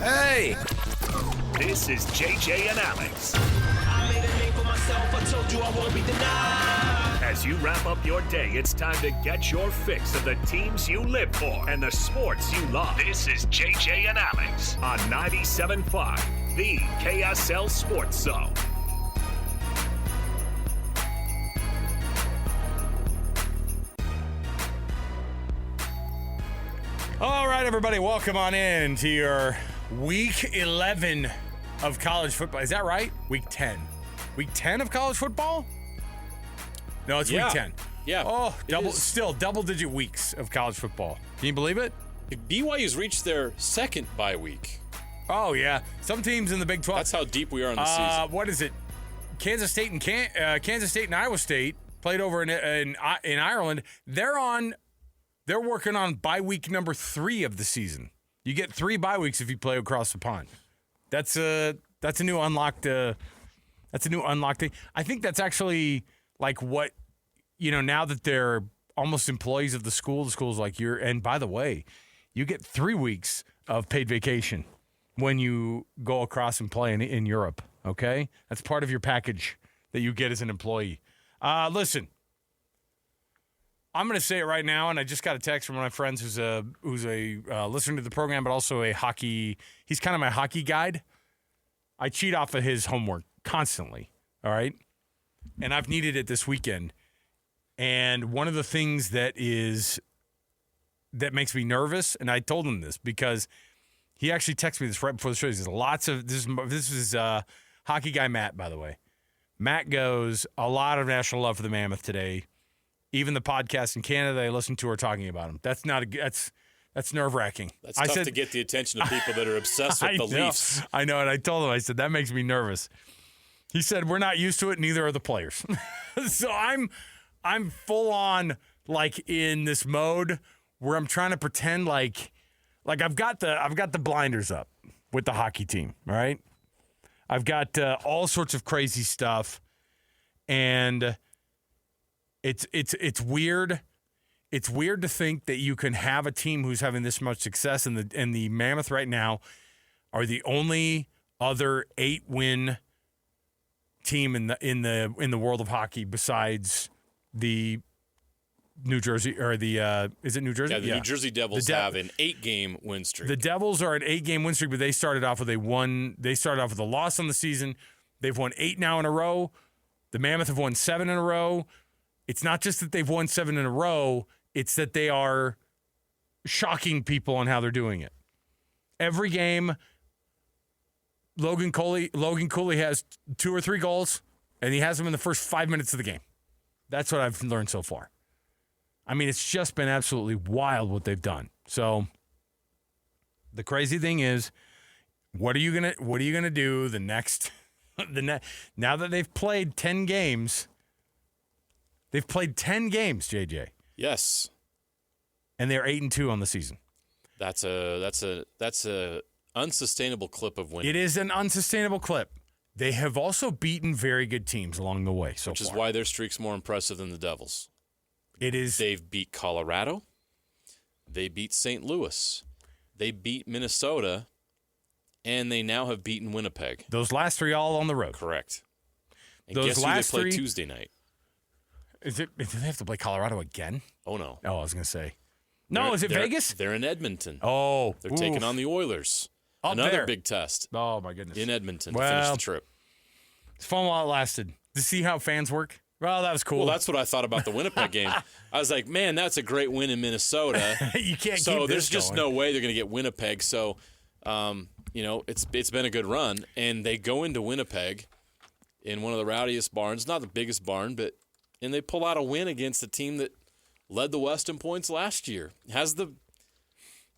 Hey! This is JJ and Alex. I made a name for myself, I told you I won't be denied. As you wrap up your day, it's time to get your fix of the teams you live for and the sports you love. This is JJ and Alex on 97.5, the KSL Sports Zone. All right, everybody, welcome on in to your Week 11 of college football. Is that right? Week 10. Week 10 of college football? No, it's Week 10. Yeah. Oh, double-digit weeks of college football. Can you believe it? BYU's reached their second bye week. Oh, yeah. Some teams in the Big 12. That's how deep we are in the season. What is it? Kansas State and Iowa State played over in Ireland. They're working on bye week number 3 of the season. You get 3 bye weeks if you play across the pond. That's a new unlocked thing. I think that's actually like what, now that they're almost employees of the school's like and by the way, you get 3 weeks of paid vacation when you go across and play in Europe, okay? That's part of your package that you get as an employee. Listen, I'm going to say it right now, and I just got a text from one of my friends who's a listener to the program, but also he's kind of my hockey guide. I cheat off of his homework constantly, all right? And I've needed it this weekend. And one of the things that makes me nervous, and I told him this because he actually texted me this right before the show. He says, this is hockey guy Matt, by the way. Matt goes, a lot of national love for the Mammoth today. Even the podcast in Canada I listen to are talking about him. That's nerve-wracking. That's tough to get the attention of people that are obsessed with the Leafs. I know, and I told him, I said, that makes me nervous. He said, we're not used to it, neither are the players. So I'm full on like in this mode where I'm trying to pretend like I've got the blinders up with the hockey team, all right? I've got all sorts of crazy stuff, and it's weird. It's weird to think that you can have a team who's having this much success, and the Mammoth right now are the only other 8-win team in the world of hockey besides the New Jersey or the is it New Jersey? Yeah, the New Jersey Devils have an 8-game win streak. The Devils are an 8-game win streak, but they started off with a loss on the season. They've won 8 now in a row. The Mammoth have won 7 in a row. It's not just that they've won 7 in a row, it's that they are shocking people on how they're doing it. Every game, Logan Cooley has 2 or 3 goals, and he has them in the first 5 minutes of the game. That's what I've learned so far. I mean, it's just been absolutely wild what they've done. So the crazy thing is, what are you gonna do the next now that they've played 10 games? They've played 10 games, JJ. Yes. And they're 8-2 on the season. That's a unsustainable clip of winning. It is an unsustainable clip. They have also beaten very good teams along the way so far. Which is why their streak's more impressive than the Devils. It is. They've beat Colorado. They beat St. Louis. They beat Minnesota. And they now have beaten Winnipeg. Those last 3 all on the road. Correct. And Those guess last who they play 3 Tuesday night? Do they have to play Colorado again? Oh, no. Oh, I was going to say. No, is it Vegas? They're in Edmonton. Oh. They're taking on the Oilers. Another big test. Oh, my goodness. In Edmonton to finish the trip. It's fun while it lasted. To see how fans work. Well, that was cool. Well, that's what I thought about the Winnipeg game. I was like, man, that's a great win in Minnesota. You can't so keep there's this just going. no way they're going to get Winnipeg. So, it's been a good run. And they go into Winnipeg in one of the rowdiest barns, not the biggest barn, and they pull out a win against a team that led the West in points last year. Has the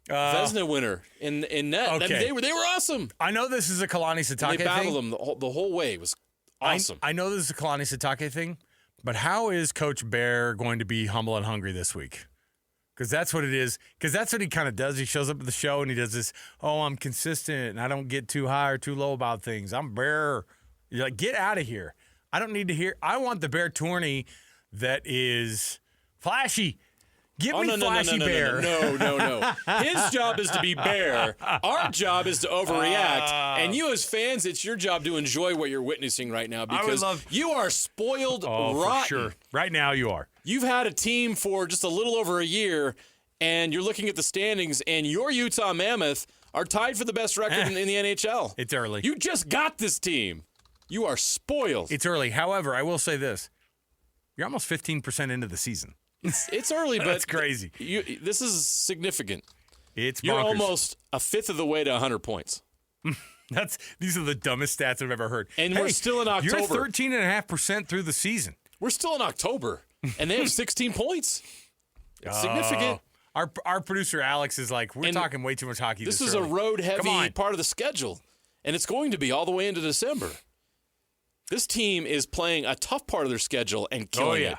Vezina winner in net. Okay. They were awesome. I know this is a Kalani Sitake thing. They battled them the whole way. It was awesome. I know this is a Kalani Sitake thing, but how is Coach Bear going to be humble and hungry this week? Because that's what it is. Because that's what he kind of does. He shows up at the show and he does this, I'm consistent and I don't get too high or too low about things. I'm Bear. You're like, get out of here. I don't need to hear. I want the Bear tourney that is flashy. Give me Flashy Bear. No. His job is to be Bear. Our job is to overreact. And you as fans, it's your job to enjoy what you're witnessing right now because you are spoiled rotten. For sure. Right now you are. You've had a team for just a little over a year, and you're looking at the standings, and your Utah Mammoth are tied for the best record in the NHL. It's early. You just got this team. You are spoiled. It's early. However, I will say this. You're almost 15% into the season. It's early, but that's crazy. This is significant. It's bonkers. You're almost a fifth of the way to 100 points. These are the dumbest stats I've ever heard. And we're still in October. You're 13.5% through the season. We're still in October, and they have 16 points. It's significant. Our producer Alex is like, we're talking way too much hockey. This is early. A road-heavy part of the schedule, and it's going to be all the way into December. This team is playing a tough part of their schedule and killing it.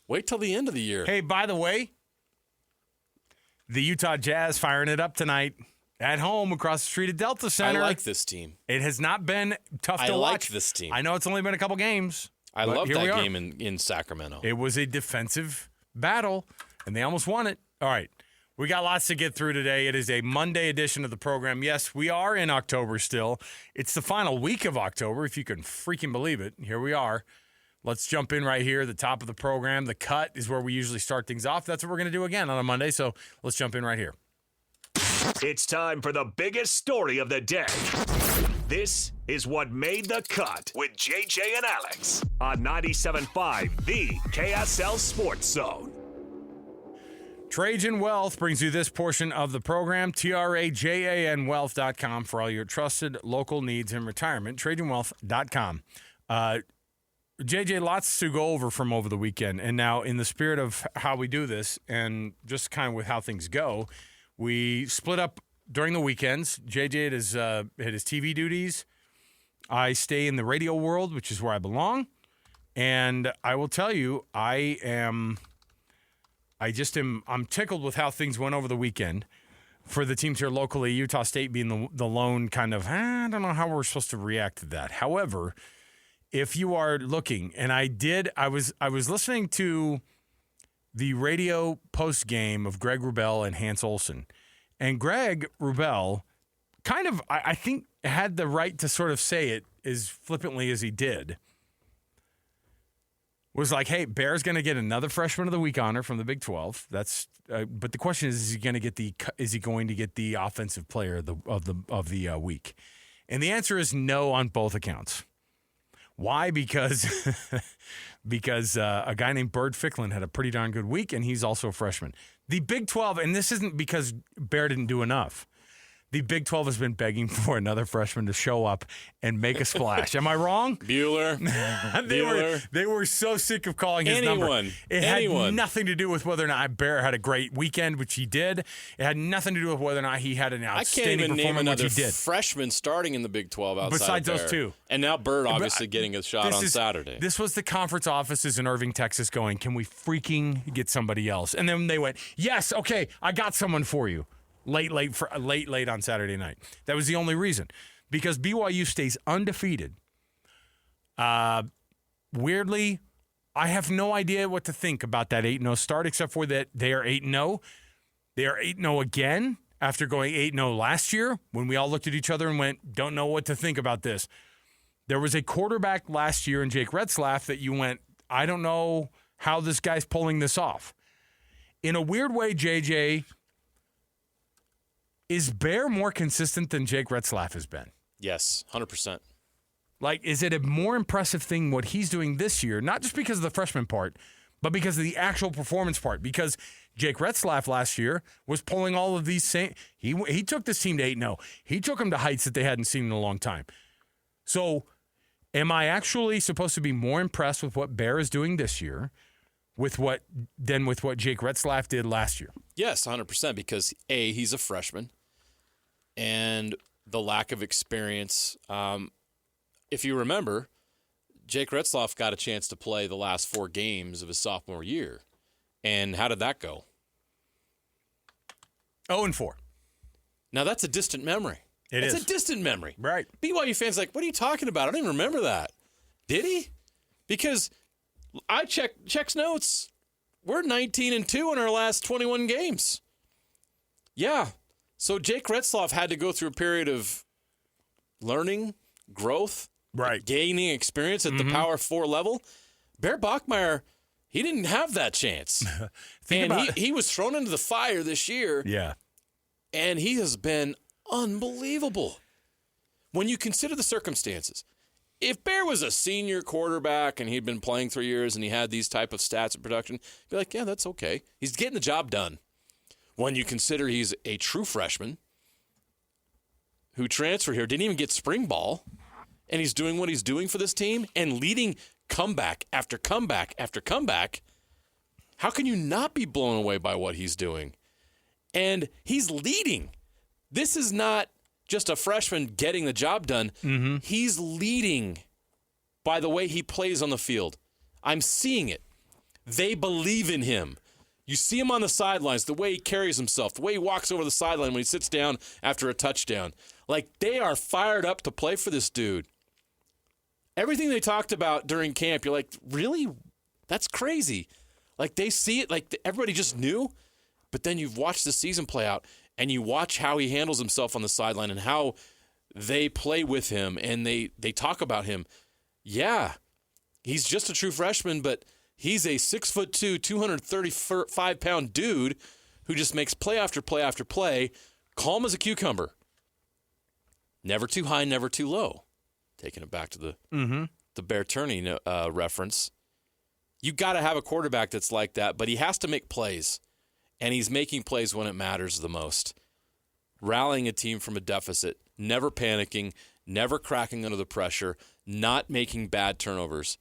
Wait till the end of the year. Hey, by the way, the Utah Jazz firing it up tonight at home across the street at Delta Center. I like this team. It has not been tough to watch. I like this team. I know it's only been a couple games. I love that game in Sacramento. It was a defensive battle, and they almost won it. All right. We got lots to get through today. It is a Monday edition of the program. Yes, we are in October still. It's the final week of October, if you can freaking believe it. Here we are. Let's jump in right here, the top of the program. The cut is where we usually start things off. That's what we're going to do again on a Monday, so let's jump in right here. It's time for the biggest story of the day. This is what made the cut with JJ and Alex on 97.5, the KSL Sports Zone. Trajan Wealth brings you this portion of the program, TRAJANwealth.com for all your trusted local needs in retirement, TrajanWealth.com. JJ, lots to go over from over the weekend. And now, in the spirit of how we do this and just kind of with how things go, we split up during the weekends. JJ had his TV duties. I stay in the radio world, which is where I belong. And I will tell you, I'm tickled with how things went over the weekend for the teams here locally, Utah State being the lone kind of, I don't know how we're supposed to react to that. However, if you are looking, and I was listening to the radio post game of Greg Wrubell and Hans Olsen, and Greg Wrubell kind of, I think, had the right to sort of say it as flippantly as he did. Was like, hey, Bear's going to get another Freshman of the Week honor from the Big 12. That's, but the question is he going to get the Offensive Player of the week? And the answer is no on both accounts. Why? Because a guy named Bird Ficklin had a pretty darn good week, and he's also a freshman. The Big 12, and this isn't because Bear didn't do enough. The Big 12 has been begging for another freshman to show up and make a splash. Am I wrong? Bueller. They were so sick of calling his number. It had nothing to do with whether or not Bear had a great weekend, which he did. It had nothing to do with whether or not he had an outstanding performance, which he did. I can't even name another freshman starting in the Big 12 outside besides of Bear. those two. And now Bird obviously getting a shot on Saturday. This was the conference offices in Irving, Texas going, can we freaking get somebody else? And then they went, yes, okay, I got someone for you. Late on Saturday night. That was the only reason. Because BYU stays undefeated. Weirdly, I have no idea what to think about that 8-0 start, except for that they are 8-0. They are 8-0 again after going 8-0 last year when we all looked at each other and went, don't know what to think about this. There was a quarterback last year in Jake Retzlaff that you went, I don't know how this guy's pulling this off. In a weird way, JJ, is Bear more consistent than Jake Retzlaff has been? Yes, 100%. Like, is it a more impressive thing what he's doing this year, not just because of the freshman part, but because of the actual performance part? Because Jake Retzlaff last year was pulling all of these same – he took this team to 8-0. He took them to heights that they hadn't seen in a long time. So am I actually supposed to be more impressed with what Bear is doing this year than with what Jake Retzlaff did last year? Yes, 100%, because, A, he's a freshman. And the lack of experience. If you remember, Jake Retzlaff got a chance to play the last 4 games of his sophomore year. And how did that go? 0-4. Now, that's a distant memory. It's a distant memory. Right. BYU fans are like, what are you talking about? I don't even remember that. Did he? Because I checks notes. We're 19-2 in our last 21 games. Yeah. So Jake Retzloff had to go through a period of learning, growth, right, gaining experience at the Power 4 level. Bear Bachmeier, he didn't have that chance. And he was thrown into the fire this year. Yeah. And he has been unbelievable. When you consider the circumstances, if Bear was a senior quarterback and he'd been playing 3 years and he had these type of stats and production, you'd be like, yeah, that's okay. He's getting the job done. When you consider he's a true freshman who transferred here, didn't even get spring ball, and he's doing what he's doing for this team and leading comeback after comeback after comeback, how can you not be blown away by what he's doing? And he's leading. This is not just a freshman getting the job done. Mm-hmm. He's leading by the way he plays on the field. I'm seeing it. They believe in him. You see him on the sidelines, the way he carries himself, the way he walks over the sideline when he sits down after a touchdown. Like, they are fired up to play for this dude. Everything they talked about during camp, you're like, really? That's crazy. Like, they see it, like everybody just knew. But then you've watched the season play out, and you watch how he handles himself on the sideline and how they play with him and they talk about him. Yeah, he's just a true freshman, but he's a 6'2", 235-pound dude who just makes play after play after play, calm as a cucumber. Never too high, never too low. Taking it back to the Bear Turney reference. You got to have a quarterback that's like that, but he has to make plays, and he's making plays when it matters the most. Rallying a team from a deficit, never panicking, never cracking under the pressure, not making bad turnovers.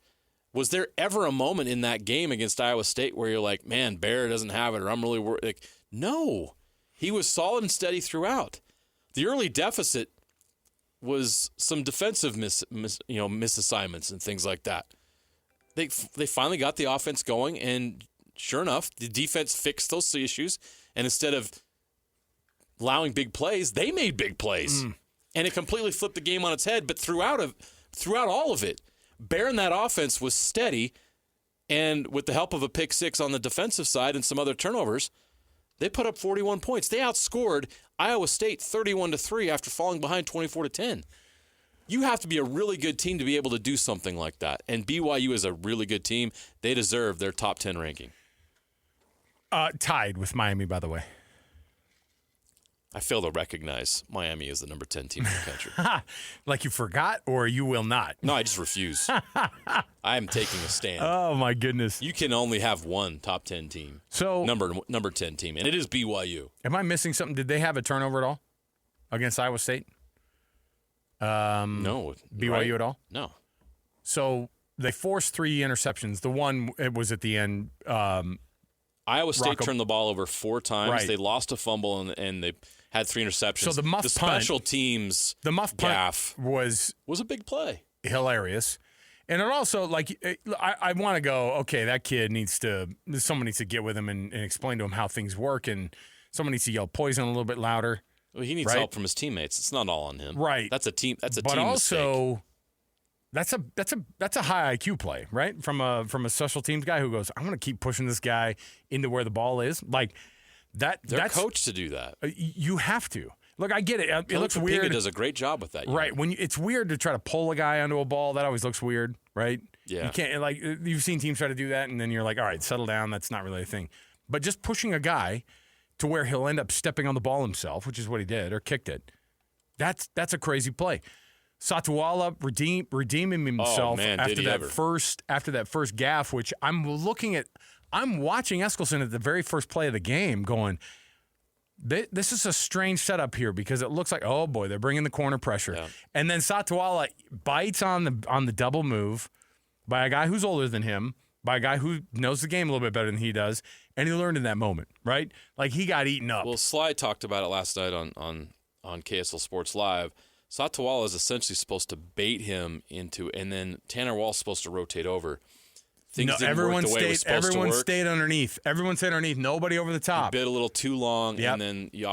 Was there ever a moment in that game against Iowa State where you're like, man, Bear doesn't have it, or I'm really worried? Like, no. He was solid and steady throughout. The early deficit was some defensive misassignments and things like that. They finally got the offense going, and sure enough, the defense fixed those issues, and instead of allowing big plays, they made big plays. And it completely flipped the game on its head. But throughout all of it, Bear in that offense was steady, and with the help of a pick six on the defensive side and some other turnovers, they put up 41 points. They outscored Iowa State 31-3 after falling behind 24-10. You have to be a really good team to be able to do something like that. And BYU is a really good team. They deserve their top 10 ranking. Tied with Miami, by the way. I fail to recognize Miami as the number 10 team in the country. Like you forgot, or you will not? No, I just refuse. I am taking a stand. Oh, my goodness. You can only have one top 10 team. So number 10 team, and it is BYU. Am I missing something? Did they have a turnover at all against Iowa State? No. BYU right? at all? No. So they forced 3 interceptions. The one, it was at the end. Iowa State turned the ball over 4 times. Right. They lost a fumble, and they had 3 interceptions. So the muff punt, special teams gaff was a big play. Hilarious. And it also, like, I want to go, okay, that kid someone needs to get with him and explain to him how things work, and someone needs to yell poison a little bit louder. Well, he needs help from his teammates. It's not all on him. Right. That's a team mistake. But also, that's a high IQ play, right? From a special teams guy who goes, I'm going to keep pushing this guy into where the ball is. Like that. They're coached to do that. You have to. Look, I get it. It looks Pinga weird. Does a great job with that. Right. It's weird to try to pull a guy onto a ball. That always looks weird, right? Yeah. You can't, like, you've seen teams try to do that, and then you're like, all right, settle down. That's not really a thing. But just pushing a guy to where he'll end up stepping on the ball himself, which is what he did, or kicked it. That's a crazy play. Satuala redeeming himself after that first gaffe, which I'm watching Eskelson at the very first play of the game going, this is a strange setup here because it looks like, oh boy, they're bringing the corner pressure. Yeah. And then Satuala bites on the double move by a guy who's older than him, by a guy who knows the game a little bit better than he does, and he learned in that moment, right? Like, he got eaten up. Well, Sly talked about it last night on KSL Sports Live. Satuala is essentially supposed to bait him into, and then Tanner Wall's supposed to rotate over. Everyone stayed underneath. Everyone stayed underneath. Nobody over the top. He bit a little too long, and then you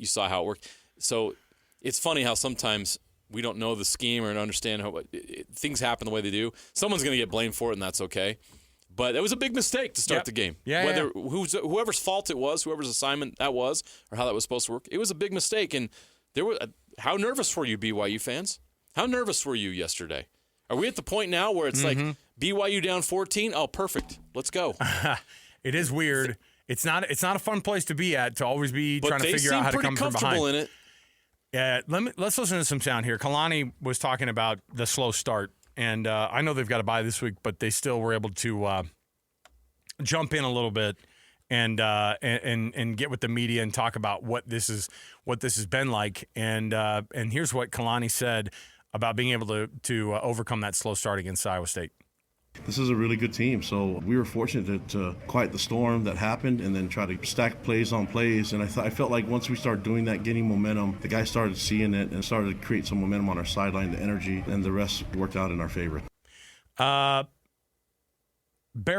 saw how it worked. So it's funny how sometimes we don't know the scheme or understand how things happen the way they do. Someone's going to get blamed for it, and that's okay. But it was a big mistake to start Yep. the game. Yeah, Whether whoever's fault it was, whoever's assignment that was, or how that was supposed to work, it was a big mistake. And there were. How nervous were you, BYU fans? How nervous were you yesterday? Are we at the point now where it's like BYU down 14? Oh, perfect. Let's go. It is weird. It's not a fun place to be at, to always be trying to figure out how to come from behind. But they seem pretty comfortable in it. Yeah, let's listen to some sound here. Kalani was talking about the slow start, and I know they've got a bye this week, but they still were able to jump in a little bit and get with the media and talk about what this has been like. And here's what Kalani said about being able to overcome that slow start against Iowa State. This is a really good team, so we were fortunate to quiet the storm that happened and then try to stack plays on plays. And I felt like once we started doing that, getting momentum, the guys started seeing it and started to create some momentum on our sideline, the energy, and the rest worked out in our favor. Bear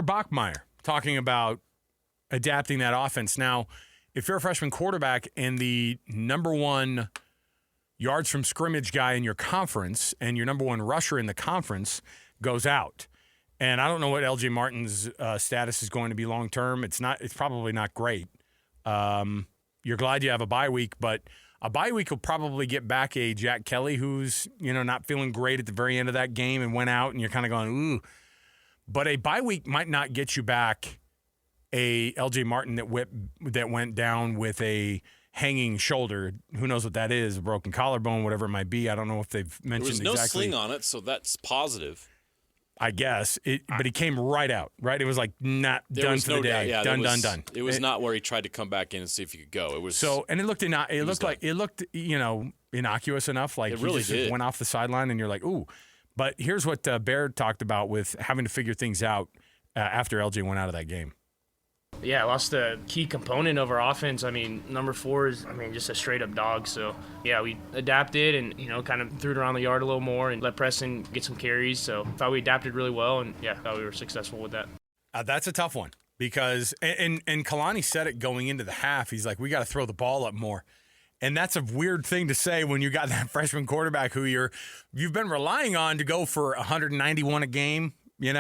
Bachmeier talking about adapting that offense. Now, if you're a freshman quarterback and the number one yards from scrimmage guy in your conference and your number one rusher in the conference goes out, and I don't know what LJ Martin's status is going to be long term. It's probably not great. You're glad you have a bye week, but a bye week will probably get back a Jack Kelly who's not feeling great at the very end of that game and went out, and you're kind of going ooh. But a bye week might not get you back a LJ Martin that went down with a hanging shoulder. Who knows what that is? A broken collarbone, whatever it might be. I don't know if they've mentioned exactly. There was no sling on it, so that's positive. I guess. But he came right out, right? It was like not done for the day. Yeah, done. It was not where he tried to come back in and see if he could go. It was and it looked innocuous enough. Like it really he just went off the sideline, and you're like, ooh. But here's what Bear talked about with having to figure things out after LJ went out of that game. Yeah, I lost a key component of our offense. I mean, number 4 is, just a straight-up dog. So, yeah, we adapted and, kind of threw it around the yard a little more and let Preston get some carries. So, I thought we adapted really well, and, yeah, I thought we were successful with that. That's a tough one because – and Kalani said it going into the half. He's like, we got to throw the ball up more. And that's a weird thing to say when you got that freshman quarterback who you've been relying on to go for 191 a game, and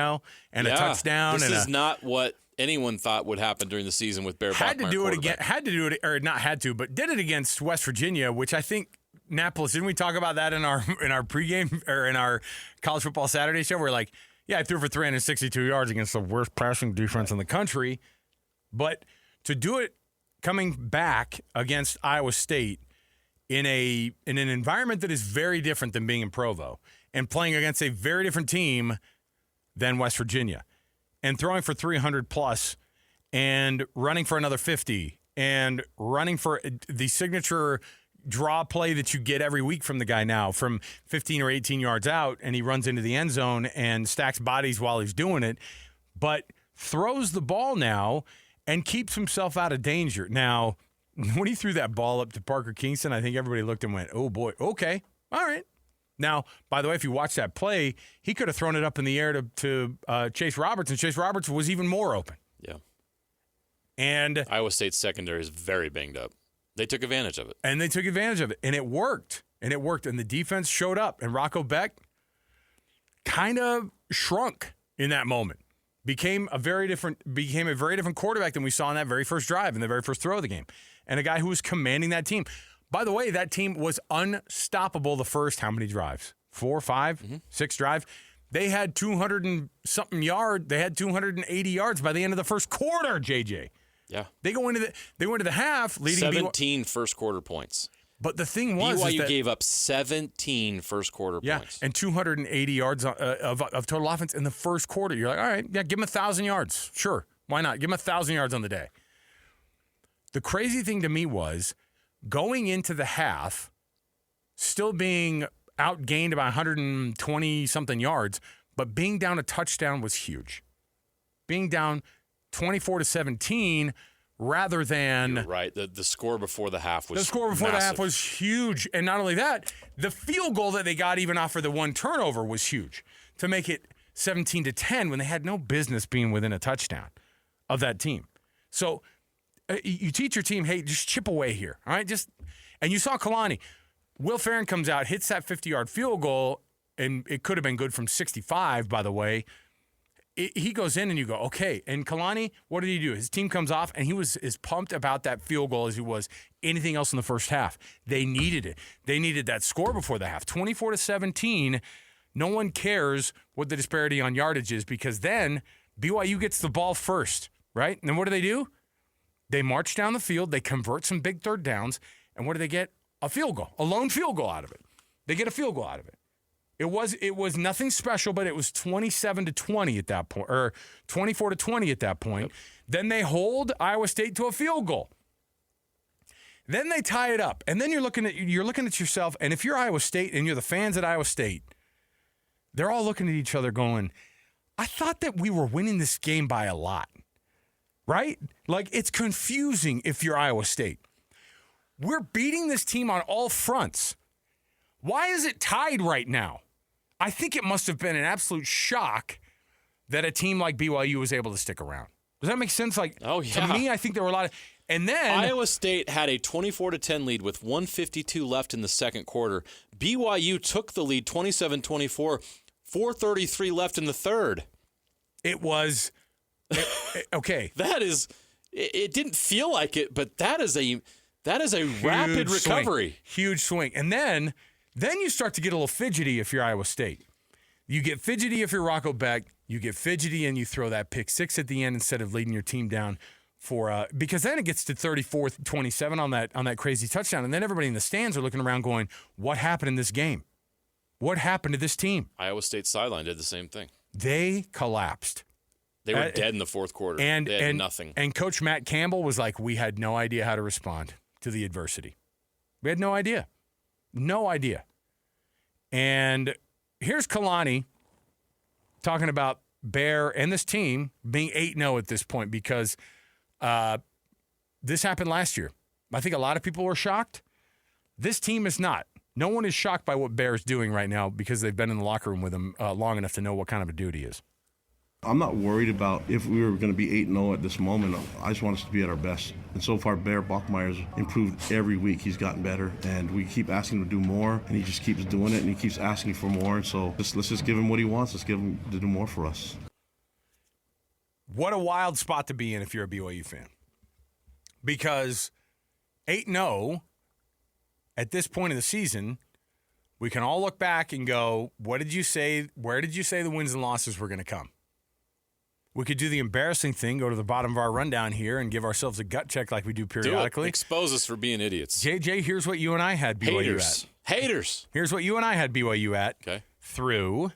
a touchdown. This is not what – anyone thought would happen during the season with Bear Bachmeier. Had to do it, but did it against West Virginia, which I think Annapolis. Didn't we talk about that in our pregame or in our College Football Saturday show? We're like, yeah, I threw for 362 yards against the worst passing defense in the country, but to do it coming back against Iowa State in an environment that is very different than being in Provo and playing against a very different team than West Virginia. And throwing for 300 plus and running for another 50 and running for the signature draw play that you get every week from the guy now from 15 or 18 yards out, and he runs into the end zone and stacks bodies while he's doing it, but throws the ball now and keeps himself out of danger. Now, when he threw that ball up to Parker Kingston, I think everybody looked and went, oh boy, okay, all right. Now, by the way, if you watch that play, he could have thrown it up in the air to Chase Roberts, and Chase Roberts was even more open. Yeah. And Iowa State's secondary is very banged up. They took advantage of it. And it worked. And the defense showed up. And Rocco Beck kind of shrunk in that moment. Became a very different quarterback than we saw in that very first drive, in the very first throw of the game. And a guy who was commanding that team. By the way, that team was unstoppable the first how many drives? 4, 5, 6 drives. They had 200 and something yards. They had 280 yards by the end of the first quarter, JJ. Yeah. They went into the half leading 17 first quarter points. But the thing was BYU gave up 17 first quarter points. And 280 yards of total offense in the first quarter. You're like, all right, yeah, give them 1,000 yards. Sure. Why not? Give them 1,000 yards on the day. The crazy thing to me was going into the half, still being outgained by 120-something yards, but being down a touchdown was huge. Being down 24-17 rather than... You're right. The score before the half was The score before massive. the half was huge. And not only that, the field goal that they got even off of the one turnover was huge to make it 17-10 when they had no business being within a touchdown of that team. So... you teach your team, hey, just chip away here, all right? And you saw Kalani. Will Farron comes out, hits that 50-yard field goal, and it could have been good from 65, by the way. he goes in and you go, okay. And Kalani, what did he do? His team comes off, and he was as pumped about that field goal as he was anything else in the first half. They needed it. They needed that score before the half. 24-17, no one cares what the disparity on yardage is because then BYU gets the ball first, right? And then what do? They march down the field. They convert some big third downs. And what do they get? A field goal, a lone field goal out of it. They get a field goal out of it. It was nothing special, but it was 27-20 at that point, or 24-20 at that point. Yep. Then they hold Iowa State to a field goal. Then they tie it up, and then you're looking at yourself. And if you're Iowa State and you're the fans at Iowa State, they're all looking at each other, going, "I thought that we were winning this game by a lot, right?" Like it's confusing if you're Iowa State. We're beating this team on all fronts. Why is it tied right now? I think it must have been an absolute shock that a team like BYU was able to stick around. Does that make sense? Like, oh, yeah. To me, I think there were a lot of... And then... Iowa State had a 24-10 lead with 1:52 left in the second quarter. BYU took the lead 27-24, 4:33 left in the third. It was... okay. That is... It didn't feel like it, but that is a rapid recovery. Huge swing. And then you start to get a little fidgety if you're Iowa State. You get fidgety if you're Rocco Beck. You get fidgety and you throw that pick six at the end instead of leading your team down for because then it gets to 34-27 on that crazy touchdown. And then everybody in the stands are looking around going, what happened in this game? What happened to this team? Iowa State sideline did the same thing. They collapsed. They were dead in the fourth quarter. They had nothing. And Coach Matt Campbell was like, we had no idea how to respond to the adversity. We had no idea. No idea. And here's Kalani talking about Bear and this team being 8-0 at this point because this happened last year. I think a lot of people were shocked. This team is not. No one is shocked by what Bear's doing right now because they've been in the locker room with him long enough to know what kind of a dude he is. I'm not worried about if we were going to be 8-0 at this moment. I just want us to be at our best. And so far, Bear Bachmeier's improved every week. He's gotten better, and we keep asking him to do more, and he just keeps doing it, and he keeps asking for more. And so let's just give him what he wants. Let's give him to do more for us. What a wild spot to be in if you're a BYU fan. Because 8-0 at this point in the season, we can all look back and go, what did you say? Where did you say the wins and losses were going to come? We could do the embarrassing thing, go to the bottom of our rundown here and give ourselves a gut check like we do periodically. Do it. Expose us for being idiots. JJ, here's what you and I had BYU at. Haters. Here's what you and I had BYU at through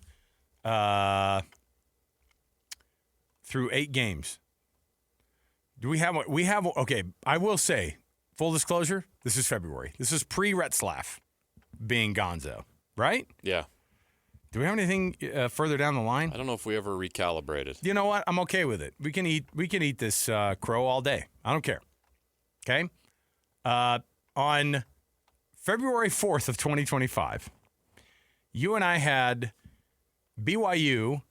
8 games. Do we have okay, I will say, full disclosure, this is February. This is pre-Retzlaff being Gonzo, right? Yeah. Do we have anything further down the line? I don't know if we ever recalibrated. You know what? I'm okay with it. We can eat this crow all day. I don't care. Okay? On February 4th of 2025, you and I had BYU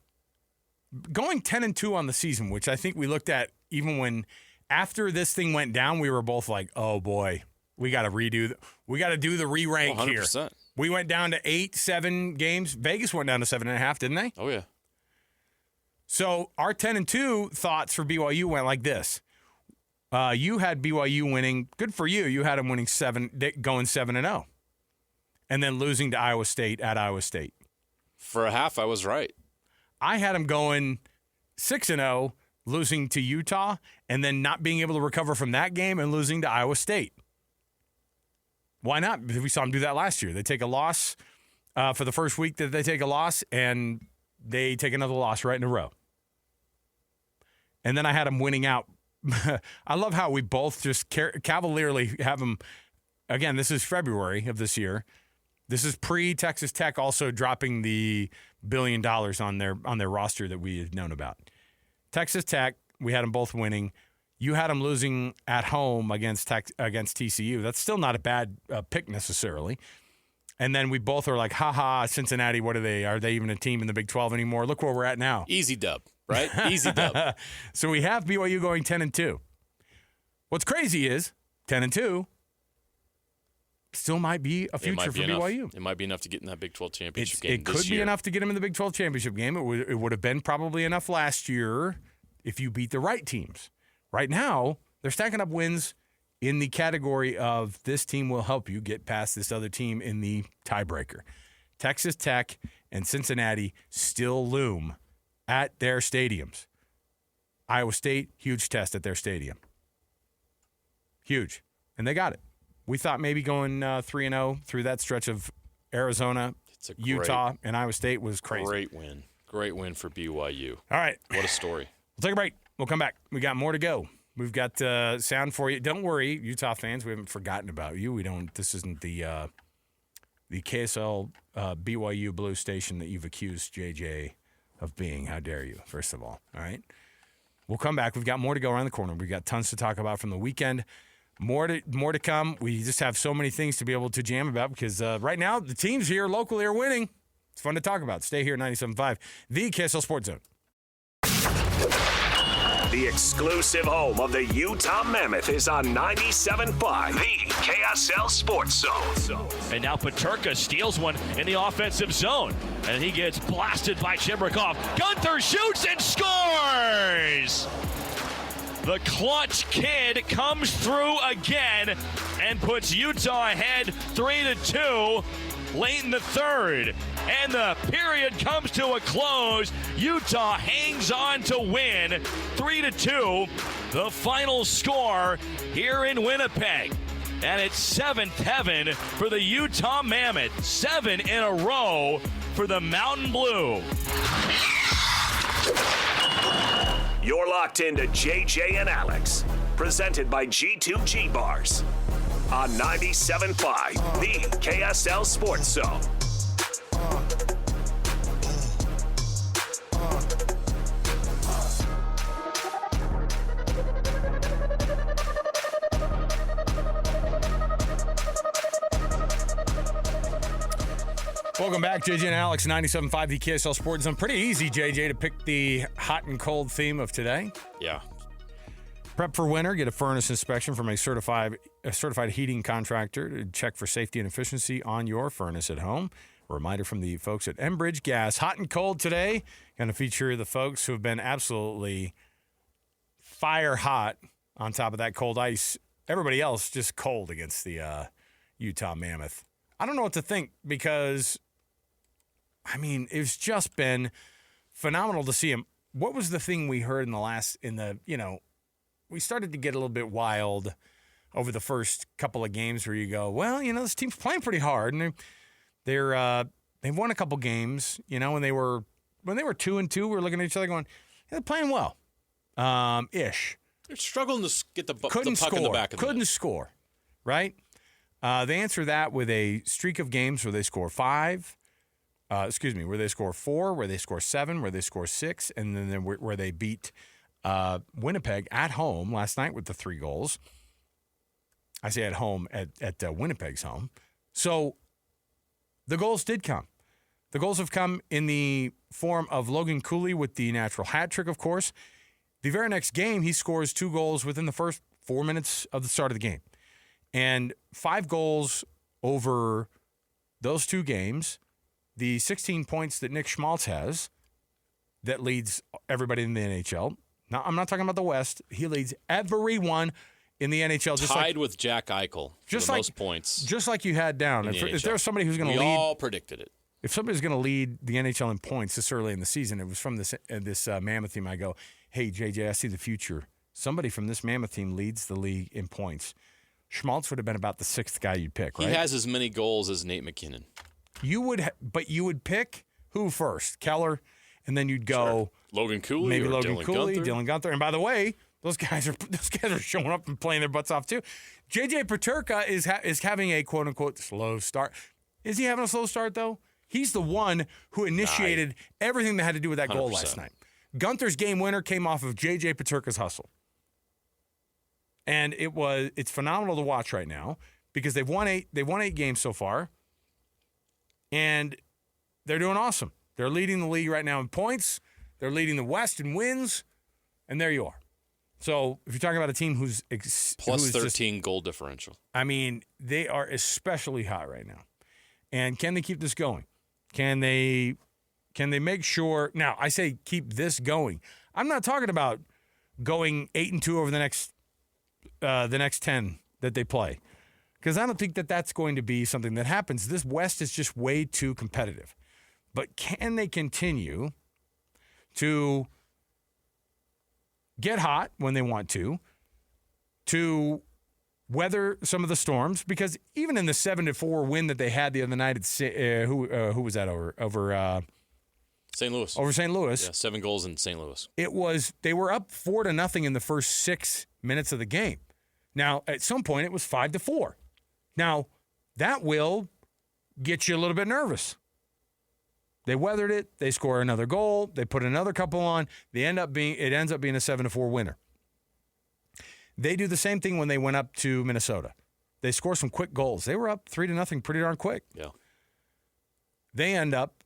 going 10-2 on the season, which I think we looked at even when after this thing went down, we were both like, oh boy, we got to do the re-rank 100%. here. We went down to 8-7 games. Vegas went down to 7.5, didn't they? Oh, yeah. So our 10-2 thoughts for BYU went like this. You had BYU winning. Good for you. You had them winning going 7-0. And then losing to Iowa State at Iowa State. For a half, I was right. I had them going 6-0, losing to Utah, and then not being able to recover from that game and losing to Iowa State. Why not? Because we saw them do that last year. They take a loss for the first week that they take a loss, and they take another loss right in a row. And then I had them winning out. I love how we both just cavalierly have them. Again, this is February of this year. This is pre-Texas Tech also dropping the $1 billion on their roster that we had known about. Texas Tech, we had them both winning. You had them losing at home against TCU. That's still not a bad pick necessarily. And then we both are like, ha, Cincinnati, what are they? Are they even a team in the Big 12 anymore? Look where we're at now. Easy dub, right? Easy dub. So we have BYU going 10-2. What's crazy is 10-2, still might be a future for BYU. It might be enough to get in that Big 12 championship game It could be enough to get them in the Big 12 championship game. It would have been probably enough last year if you beat the right teams. Right now, they're stacking up wins in the category of this team will help you get past this other team in the tiebreaker. Texas Tech and Cincinnati still loom at their stadiums. Iowa State, huge test at their stadium. Huge. And they got it. We thought maybe going 3-0 through that stretch of Arizona, Utah, and Iowa State was crazy. Great win. Great win for BYU. All right. What a story. We'll take a break. We'll come back. We got more to go. We've got sound for you. Don't worry, Utah fans. We haven't forgotten about you. We don't. This isn't the KSL BYU Blue station that you've accused JJ of being. How dare you? First of all right. We'll come back. We've got more to go around the corner. We've got tons to talk about from the weekend. More to come. We just have so many things to be able to jam about because right now the teams here locally are winning. It's fun to talk about. Stay here at 97.5, the KSL Sports Zone. The exclusive home of the Utah Mammoth is on 97.5, the KSL Sports Zone. And now Peterka steals one in the offensive zone. And he gets blasted by Chibrikov. Gunther shoots and scores! The clutch kid comes through again and puts Utah ahead 3-2 late in the third. And the period comes to a close. Utah hangs on to win 3-2. The final score here in Winnipeg. And it's seventh heaven for the Utah Mammoth. 7 in a row for the Mountain Blue. You're locked into JJ and Alex, presented by G2G Bars on 97.5, the KSL Sports Zone. Welcome back, JJ and Alex, 97.5, the KSL Sports Zone. Pretty easy, JJ, to pick the hot and cold theme of today. Yeah. Prep for winter. Get a furnace inspection from a certified heating contractor to check for safety and efficiency on your furnace at home. A reminder from the folks at Enbridge Gas. Hot and cold today. Going to feature the folks who have been absolutely fire hot on top of that cold ice. Everybody else just cold against the Utah Mammoth. I don't know what to think because, I mean, it's just been phenomenal to see him. What was the thing we heard we started to get a little bit wild over the first couple of games where you go, well, this team's playing pretty hard, and they've won a couple games, when they were 2-2, we were looking at each other going, yeah, they're playing well, ish. They're struggling to get the puck in the back of the net. Couldn't score, right? They answer that with a streak of games where they score 5, where they score 4, where they score 7, where they score 6, and then where they beat Winnipeg at home last night with the 3 goals. I say at home, at Winnipeg's home. So the goals did come. The goals have come in the form of Logan Cooley with the natural hat trick, of course. The very next game, he scores 2 goals within the first 4 minutes of the start of the game. And 5 goals over those 2 games. The 16 points that Nick Schmaltz has that leads everybody in the NHL. Now, I'm not talking about the West. He leads everyone in the NHL. Tied with Jack Eichel for the most points. Just like you had down. If there's somebody who's going to lead. We all predicted it. If somebody's going to lead the NHL in points this early in the season, it was from this Mammoth team. I go, hey, JJ, I see the future. Somebody from this Mammoth team leads the league in points. Schmaltz would have been about the 6th guy you'd pick, right? He has as many goals as Nate McKinnon. You would pick who first? Keller, and then you'd go Logan Cooley, maybe or Logan Cooley, Gunther. Dylan Gunther. And by the way, those guys are showing up and playing their butts off too. JJ Peterka is having a quote unquote slow start. Is he having a slow start though? He's the one who initiated everything that had to do with that 100%. Goal last night. Gunther's game winner came off of JJ Peterka's hustle. And it's phenomenal to watch right now because they've won 8 games so far. And they're doing awesome. They're leading the league right now in points. They're leading the West in wins. And there you are. So if you're talking about a team who's Plus who's 13 goal differential. I mean, they are especially hot right now. And can they keep this going? Can they make sure? Now, I say keep this going. I'm not talking about going 8-2 over the next 10 that they play, because I don't think that that's going to be something that happens. This West is just way too competitive. But can they continue to get hot when they want to weather some of the storms? Because even in the 7-4 win that they had the other night, who was that over St. Louis. Over St. Louis. Yeah, 7 goals in St. Louis. They were up 4-0 in the first 6 minutes of the game. Now, at some point, it was 5-4. Now, that will get you a little bit nervous. They weathered it. They score another goal. They put another couple on. It ends up being a 7-4 winner. They do the same thing when they went up to Minnesota. They score some quick goals. They were up 3-0 pretty darn quick. Yeah. They end up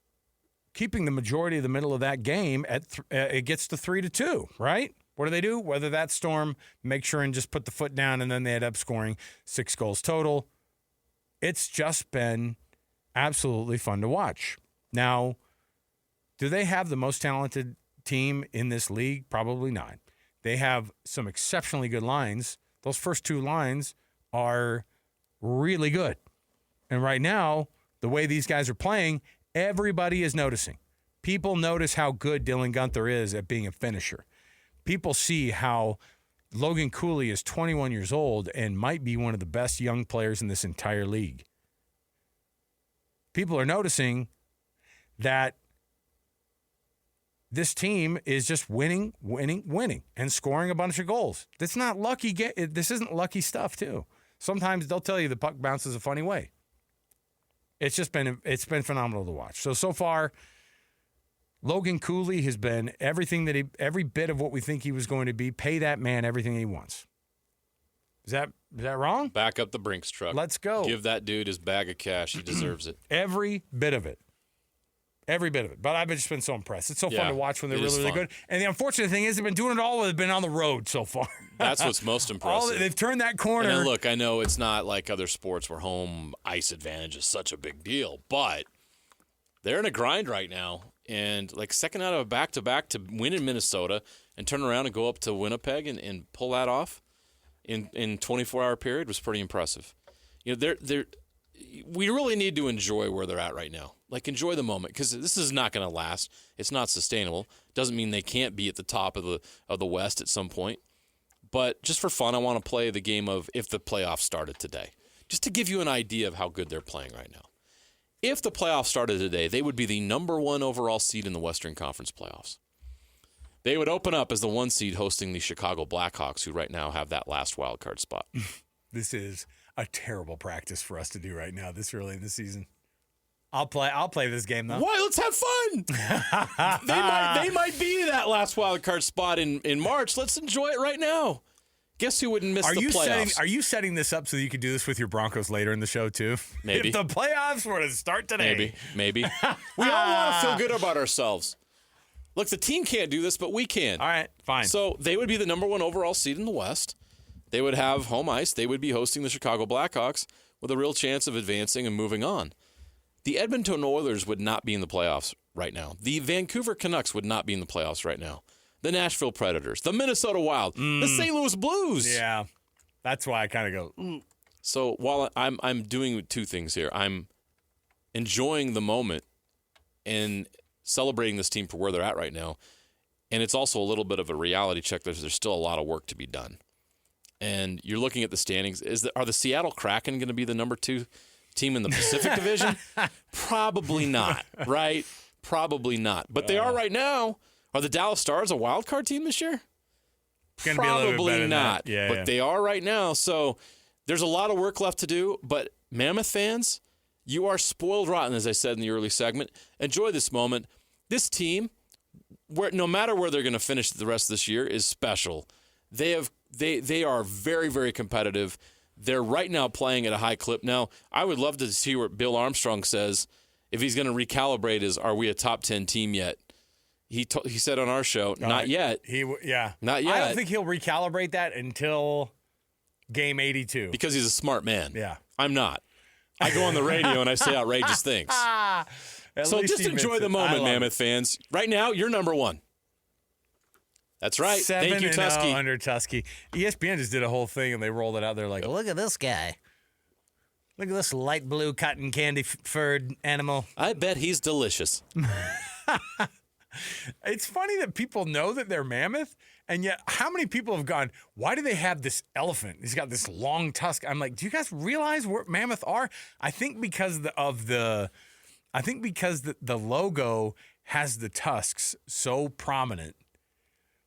keeping the majority of the middle of that game it gets to 3-2, right? What do? Weather that storm, make sure and just put the foot down, and then they end up scoring 6 goals total. It's just been absolutely fun to watch. Now, do they have the most talented team in this league? Probably not. They have some exceptionally good lines. Those first 2 lines are really good. And right now, the way these guys are playing, everybody is noticing. People notice how good Dylan Guenther is at being a finisher. People see how Logan Cooley is 21 years old and might be one of the best young players in this entire league. People are noticing that this team is just winning, and scoring a bunch of goals. That's not lucky. This isn't lucky stuff, too. Sometimes they'll tell you the puck bounces a funny way. It's been phenomenal to watch. So far, Logan Cooley has been every bit of what we think he was going to be. Pay that man everything he wants. Is that wrong? Back up the Brinks truck. Let's go. Give that dude his bag of cash. He deserves it. Every bit of it. Every bit of it. But I've just been so impressed. It's so fun to watch when they're really, really good. And the unfortunate thing is they've been doing it all. They've been on the road so far. That's what's most impressive. They've turned that corner. And look, I know it's not like other sports where home ice advantage is such a big deal, but they're in a grind right now. And like second out of a back-to-back to win in Minnesota and turn around and go up to Winnipeg and pull that off in 24-hour period was pretty impressive. You know, we really need to enjoy where they're at right now. Like, enjoy the moment, because this is not going to last. It's not sustainable. Doesn't mean they can't be at the top of the West at some point. But just for fun, I want to play the game of if the playoffs started today, just to give you an idea of how good they're playing right now. If the playoffs started today, they would be the number 1 overall seed in the Western Conference playoffs. They would open up as the 1 seed hosting the Chicago Blackhawks, who right now have that last wild card spot. This is a terrible practice for us to do right now, this early in the season. I'll play this game, though. Why? Let's have fun. They might be that last wild card spot in March. Let's enjoy it right now. Guess who wouldn't miss the playoffs? Are you setting this up so that you could do this with your Broncos later in the show, too? Maybe. If the playoffs were to start today. Maybe. We all want to feel good about ourselves. Look, the team can't do this, but we can. All right, fine. So they would be the number 1 overall seed in the West. They would have home ice. They would be hosting the Chicago Blackhawks with a real chance of advancing and moving on. The Edmonton Oilers would not be in the playoffs right now. The Vancouver Canucks would not be in the playoffs right now. The Nashville Predators, the Minnesota Wild, the St. Louis Blues. Yeah, that's why I kind of go. So while I'm doing 2 things here, I'm enjoying the moment and celebrating this team for where they're at right now, and it's also a little bit of a reality check. There's still a lot of work to be done, and you're looking at the standings. Are the Seattle Kraken going to be the number 2 team in the Pacific Division? Probably not, right? Probably not. But they are right now. Are the Dallas Stars a wild card team this year? Probably not. But they are right now. So there's a lot of work left to do. But Mammoth fans, you are spoiled rotten, as I said in the early segment. Enjoy this moment. This team, no matter where they're going to finish the rest of this year, is special. They are very, very competitive. They're right now playing at a high clip. Now, I would love to see what Bill Armstrong says if he's going to recalibrate are we a top 10 team yet He said on our show, not yet. Not yet. I don't think he'll recalibrate that until game 82. Because he's a smart man. Yeah. I'm not. I go on the radio and I say outrageous things. So just enjoy the moment, Mammoth fans. Right now, you're number one. That's right. Thank you, Tusky. 7-0 under Tusky. ESPN just did a whole thing and they rolled it out there like, look at this guy. Look at this light blue cotton candy furred animal. I bet he's delicious. It's funny that people know that they're mammoth, and yet how many people have gone, why do they have this elephant? He's got this long tusk. I'm like, do you guys realize what mammoth are? I think because the logo has the tusks so prominent,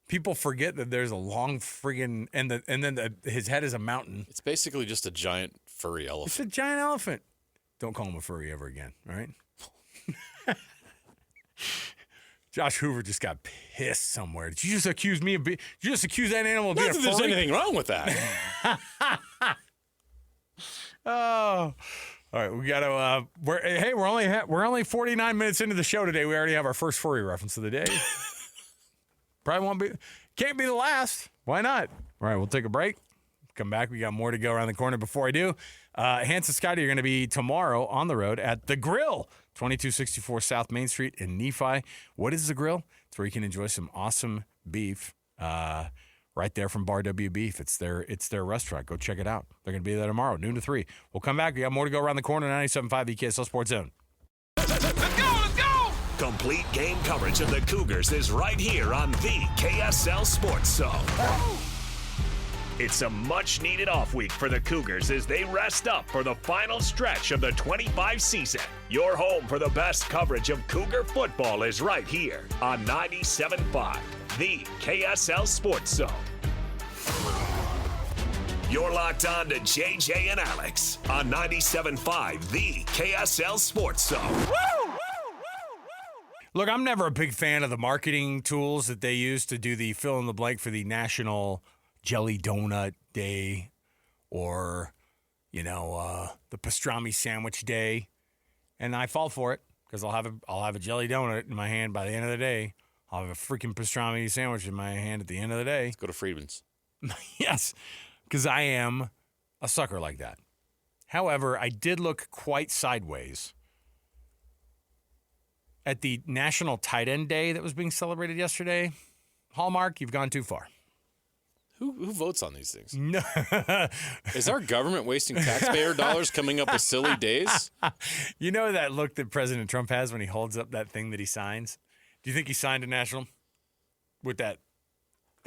people forget that there's a long friggin' and then his head is a mountain. It's basically just a giant furry elephant. It's a giant elephant. Don't call him a furry ever again, all right? Josh Hoover just got pissed somewhere. Did you just accuse me of did you just accuse that animal of being a furry? Not that there's anything wrong with that. Oh. All right, we got to we're only 49 minutes into the show today. We already have our first furry reference of the day. Can't be the last. Why not? All right, we'll take a break. Come back. We got more to go around the corner. Before I do, Hans and Scotty are going to be tomorrow on the road at The Grill, 2264 South Main Street in Nephi. What is The Grill? It's where you can enjoy some awesome beef right there from Bar W Beef. It's their restaurant. Go check it out. They're going to be there tomorrow, noon to 3. We'll come back. We got more to go around the corner. 97.5 the KSL Sports Zone. Let's go! Complete game coverage of the Cougars is right here on the KSL Sports Zone. It's a much-needed off week for the Cougars as they rest up for the final stretch of the 25 season. Your home for the best coverage of Cougar football is right here on 97.5, the KSL Sports Zone. You're locked on to JJ and Alex on 97.5, the KSL Sports Zone. Look, I'm never a big fan of the marketing tools that they use to do the fill in the blank for the National Jelly Donut Day or, the pastrami sandwich day. And I fall for it because I'll have a jelly donut in my hand by the end of the day. I'll have a freaking pastrami sandwich in my hand at the end of the day. Let's go to Friedman's. Yes, because I am a sucker like that. However, I did look quite sideways at the National Tight End Day that was being celebrated yesterday. Hallmark, you've gone too far. Who votes on these things? No. Is our government wasting taxpayer dollars coming up with silly days? You know that look that President Trump has when he holds up that thing that he signs? Do you think he signed a national with that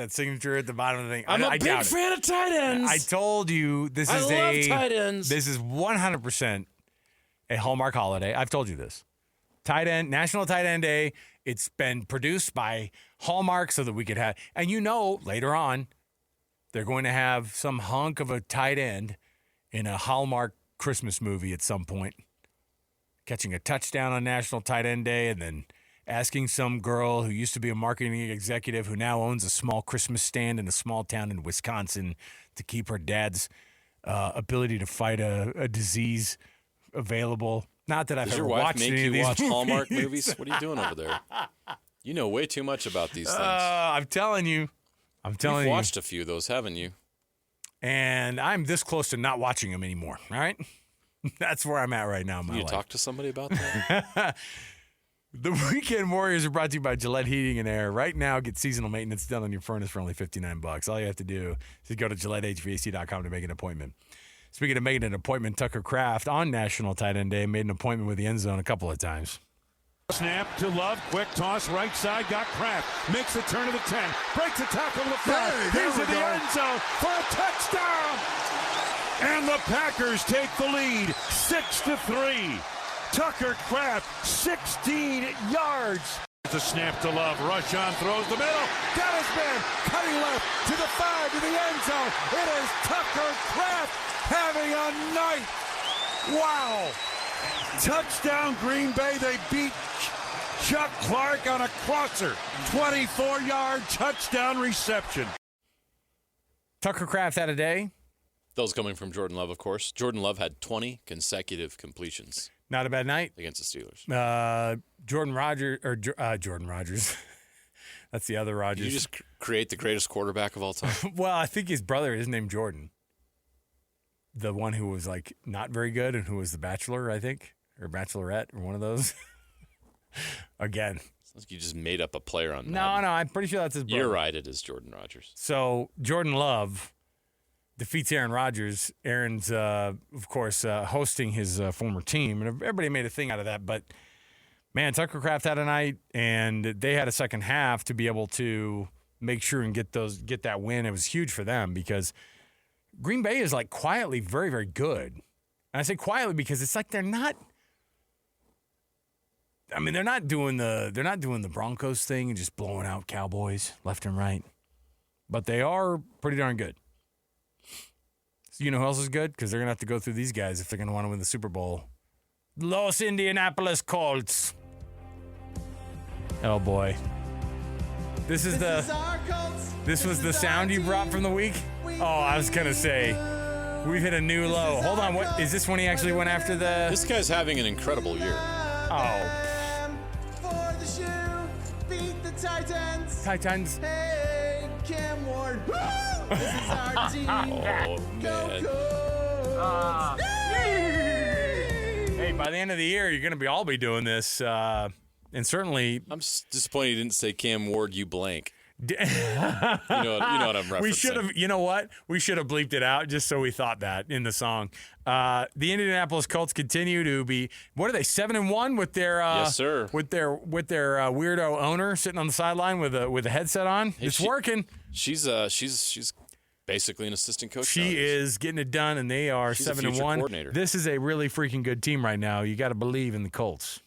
signature at the bottom of the thing? I'm a big fan of tight ends. I told you this is I love tight ends. This is 100% a Hallmark holiday. I've told you this. National Tight End Day. It's been produced by Hallmark so that we could have, and later on, they're going to have some hunk of a tight end in a Hallmark Christmas movie at some point, catching a touchdown on National Tight End Day and then asking some girl who used to be a marketing executive who now owns a small Christmas stand in a small town in Wisconsin to keep her dad's ability to fight a disease available. Not that I've ever watched any of these watch movies. Hallmark movies? What are you doing over there? You know way too much about these things. I'm telling you. You've watched a few of those, haven't you? And I'm this close to not watching them anymore, all right? That's where I'm at right now in my life. You talk to somebody about that? The Weekend Warriors are brought to you by Gillette Heating and Air. Right now, get seasonal maintenance done on your furnace for only $59. All you have to do is go to GilletteHVAC.com to make an appointment. Speaking of making an appointment, Tucker Kraft on National Tight End Day made an appointment with the end zone a couple of times. Snap to Love, quick toss, right side, got Kraft, makes the turn to the 10, breaks the tackle to the 5, he's in the end zone for a touchdown! And the Packers take the lead, 6-3. Tucker Kraft, 16 yards. It's a snap to Love, rush on, throws the middle, got his man, cutting left to the 5 to the end zone. It is Tucker Kraft having a night. Wow. Touchdown Green Bay. They beat Chuck Clark on a crosser. 24-yard touchdown reception. Tucker Kraft had a day. Those coming from Jordan Love, of course. Jordan Love had 20 consecutive completions. Not a bad night against the Steelers. Jordan Rogers. That's the other Rodgers. You just create the greatest quarterback of all time. Well, I think his brother is named Jordan. The one who was like not very good and who was the Bachelor, I think, or Bachelorette, or one of those. Again. Sounds like you just made up a player on No, I'm pretty sure that's his brother. You're right, it is Jordan Rodgers. So Jordan Love defeats Aaron Rodgers. Aaron's, of course, hosting his former team, and everybody made a thing out of that. But, man, Tucker Kraft had a night, and they had a second half to be able to make sure and get that win. It was huge for them because Green Bay is, like, quietly very, very good. And I say quietly because it's like they're not – I mean, they're not doing the Broncos thing and just blowing out Cowboys left and right. But they are pretty darn good. So you know who else is good? Because they're going to have to go through these guys if they're going to want to win the Super Bowl. Los Indianapolis Colts. Oh, boy. This was the sound you brought from the week? Oh, I was going to say, we've hit a new low. Hold on. What is this when he actually went after the... This guy's having an incredible year. Oh. Titans. Hey, Cam Ward. This is our team. Oh, man. Hey, by the end of the year, you're going to all be doing this. And certainly... I'm disappointed you didn't say Cam Ward, you blank. You know what I'm referencing. We should have, you know what? We should have bleeped it out just so we thought that in the song. The Indianapolis Colts continue to be, what are they, 7-1 with their yes, sir. with their weirdo owner sitting on the sideline with a headset on. Hey, it's working. She's basically an assistant coach. She is getting it done, and they are 7-1. This is a really freaking good team right now. You got to believe in the Colts.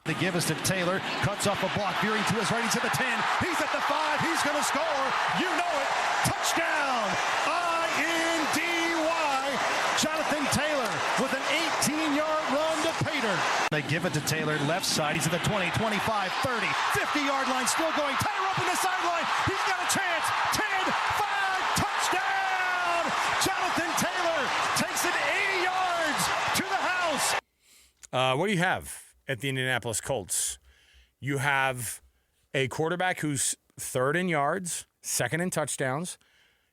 They give us to Taylor, cuts off a block, veering to his right, he's at the 10, he's at the 5, he's going to score, you know it, touchdown, I-N-D-Y, Jonathan Taylor with an 18-yard run to Pater. They give it to Taylor, left side, he's at the 20, 25, 30, 50-yard line, still going, Taylor up in the sideline, he's got a chance, 10, 5, touchdown, Jonathan Taylor takes it 80 yards to the house. What do you have at the Indianapolis Colts? You have a quarterback who's third in yards, second in touchdowns,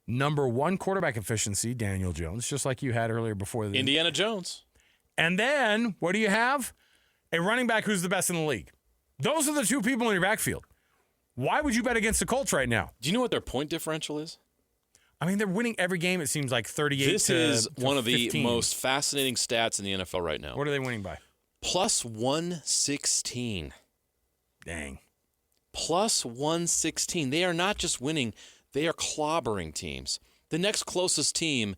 number one quarterback efficiency, Daniel Jones, just like you had earlier before the Indiana Jones. And then what do you have? A running back who's the best in the league. Those are the two people in your backfield. Why would you bet against the Colts right now? Do you know what their point differential is? I mean, they're winning every game, it seems like 38 This to is one of 15. the most fascinating stats in the NFL right now. What are they winning by? Plus 116. Dang. Plus 116. They are not just winning, they are clobbering teams. The next closest team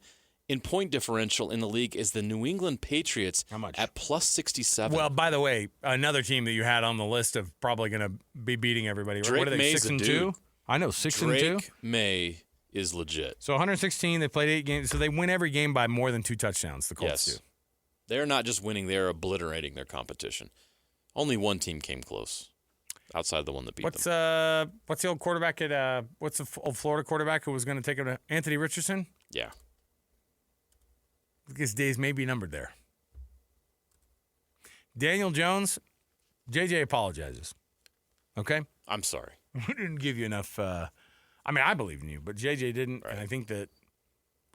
in point differential in the league is the New England Patriots. How much? At plus 67. Well, by the way, another team that you had on the list of probably going to be beating everybody. Drake what are they, May's 6-2? I know, 6-2. Drake May is legit. So 116, they played 8 games. So they win every game by more than 2 touchdowns, the Colts do. They're not just winning, they're obliterating their competition. Only one team came close outside the one that beat them. What's the old quarterback at what's the old Florida quarterback who was going to take him to Anthony Richardson? Yeah. His days may be numbered there. Daniel Jones, JJ apologizes. Okay? I'm sorry. We didn't give you enough. I mean, I believe in you, but JJ didn't, and I think that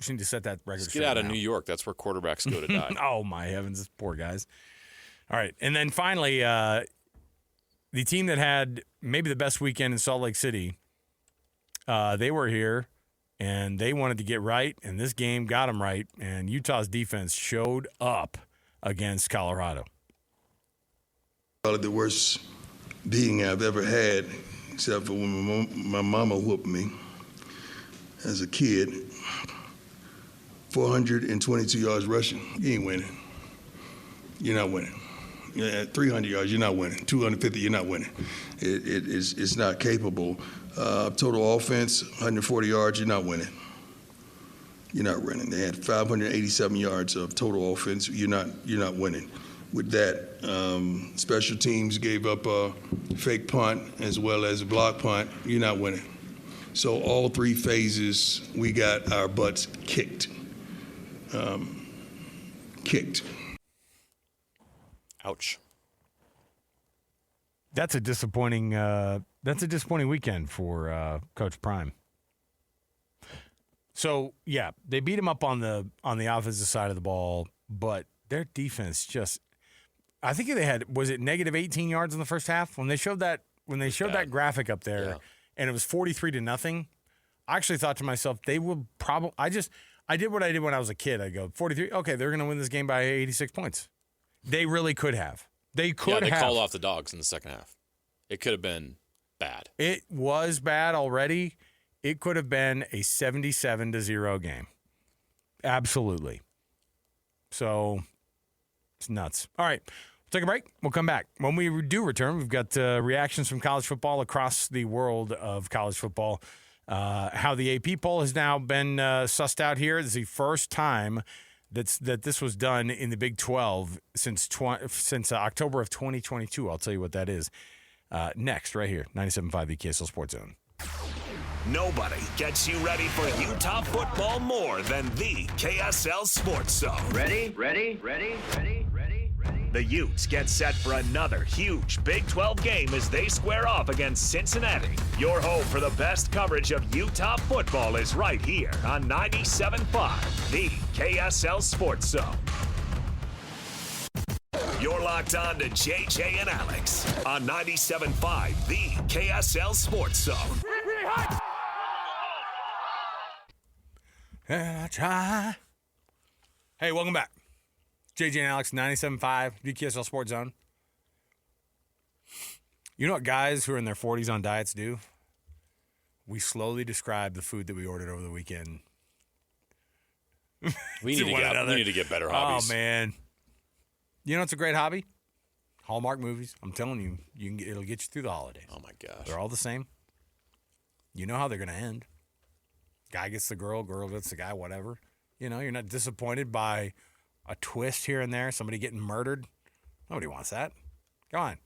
we need to set that record. Let's get out of New York. That's where quarterbacks go to die. Oh, my heavens. Poor guys. All right. And then finally, the team that had maybe the best weekend in Salt Lake City, they were here, and they wanted to get right, and this game got them right, and Utah's defense showed up against Colorado. Probably the worst beating I've ever had, except for when my mama whooped me as a kid. 422 yards rushing, you ain't winning. You're not winning. 300 yards, you're not winning. 250, you're not winning. It's not capable. Total offense, 140 yards, you're not winning. You're not winning. They had 587 yards of total offense. You're not winning. With that, special teams gave up a fake punt as well as a block punt. You're not winning. So all 3 phases, we got our butts kicked. Ouch. That's a disappointing weekend for Coach Prime. So yeah, they beat him up on the offensive side of the ball, but their defense just. I think they had, was it negative 18 yards in the first half when they showed that that graphic up there, and it was 43-0. I actually thought to myself, they will probably. I did what I did when I was a kid. I go 43. Okay, they're going to win this game by 86 points. They really could have. They could have. Yeah, they called off the dogs in the second half. It could have been bad. It was bad already. It could have been a 77-0 game. Absolutely. So it's nuts. All right. We'll take a break. We'll come back. When we do return, we've got reactions from college football across the world of college football. How the AP poll has now been sussed out here. This is the first time that this was done in the Big 12 since October of 2022. I'll tell you what that is. Next, right here, 97.5 the KSL Sports Zone. Nobody gets you ready for Utah football more than the KSL Sports Zone. Ready? The Utes get set for another huge Big 12 game as they square off against Cincinnati. Your home for the best coverage of Utah football is right here on 97.5, the KSL Sports Zone. You're locked on to JJ and Alex on 97.5, the KSL Sports Zone. And I try. Hey, welcome back. JJ and Alex, 97.5, the KSL Sports Zone. You know what guys who are in their 40s on diets do? We slowly describe the food that we ordered over the weekend. We need to get better hobbies. Oh, man. You know what's a great hobby? Hallmark movies. I'm telling you, it'll get you through the holidays. Oh, my gosh. They're all the same. You know how they're going to end. Guy gets the girl gets the guy, whatever. You know, you're not disappointed by a twist here and there, somebody getting murdered. Nobody wants that. Go on.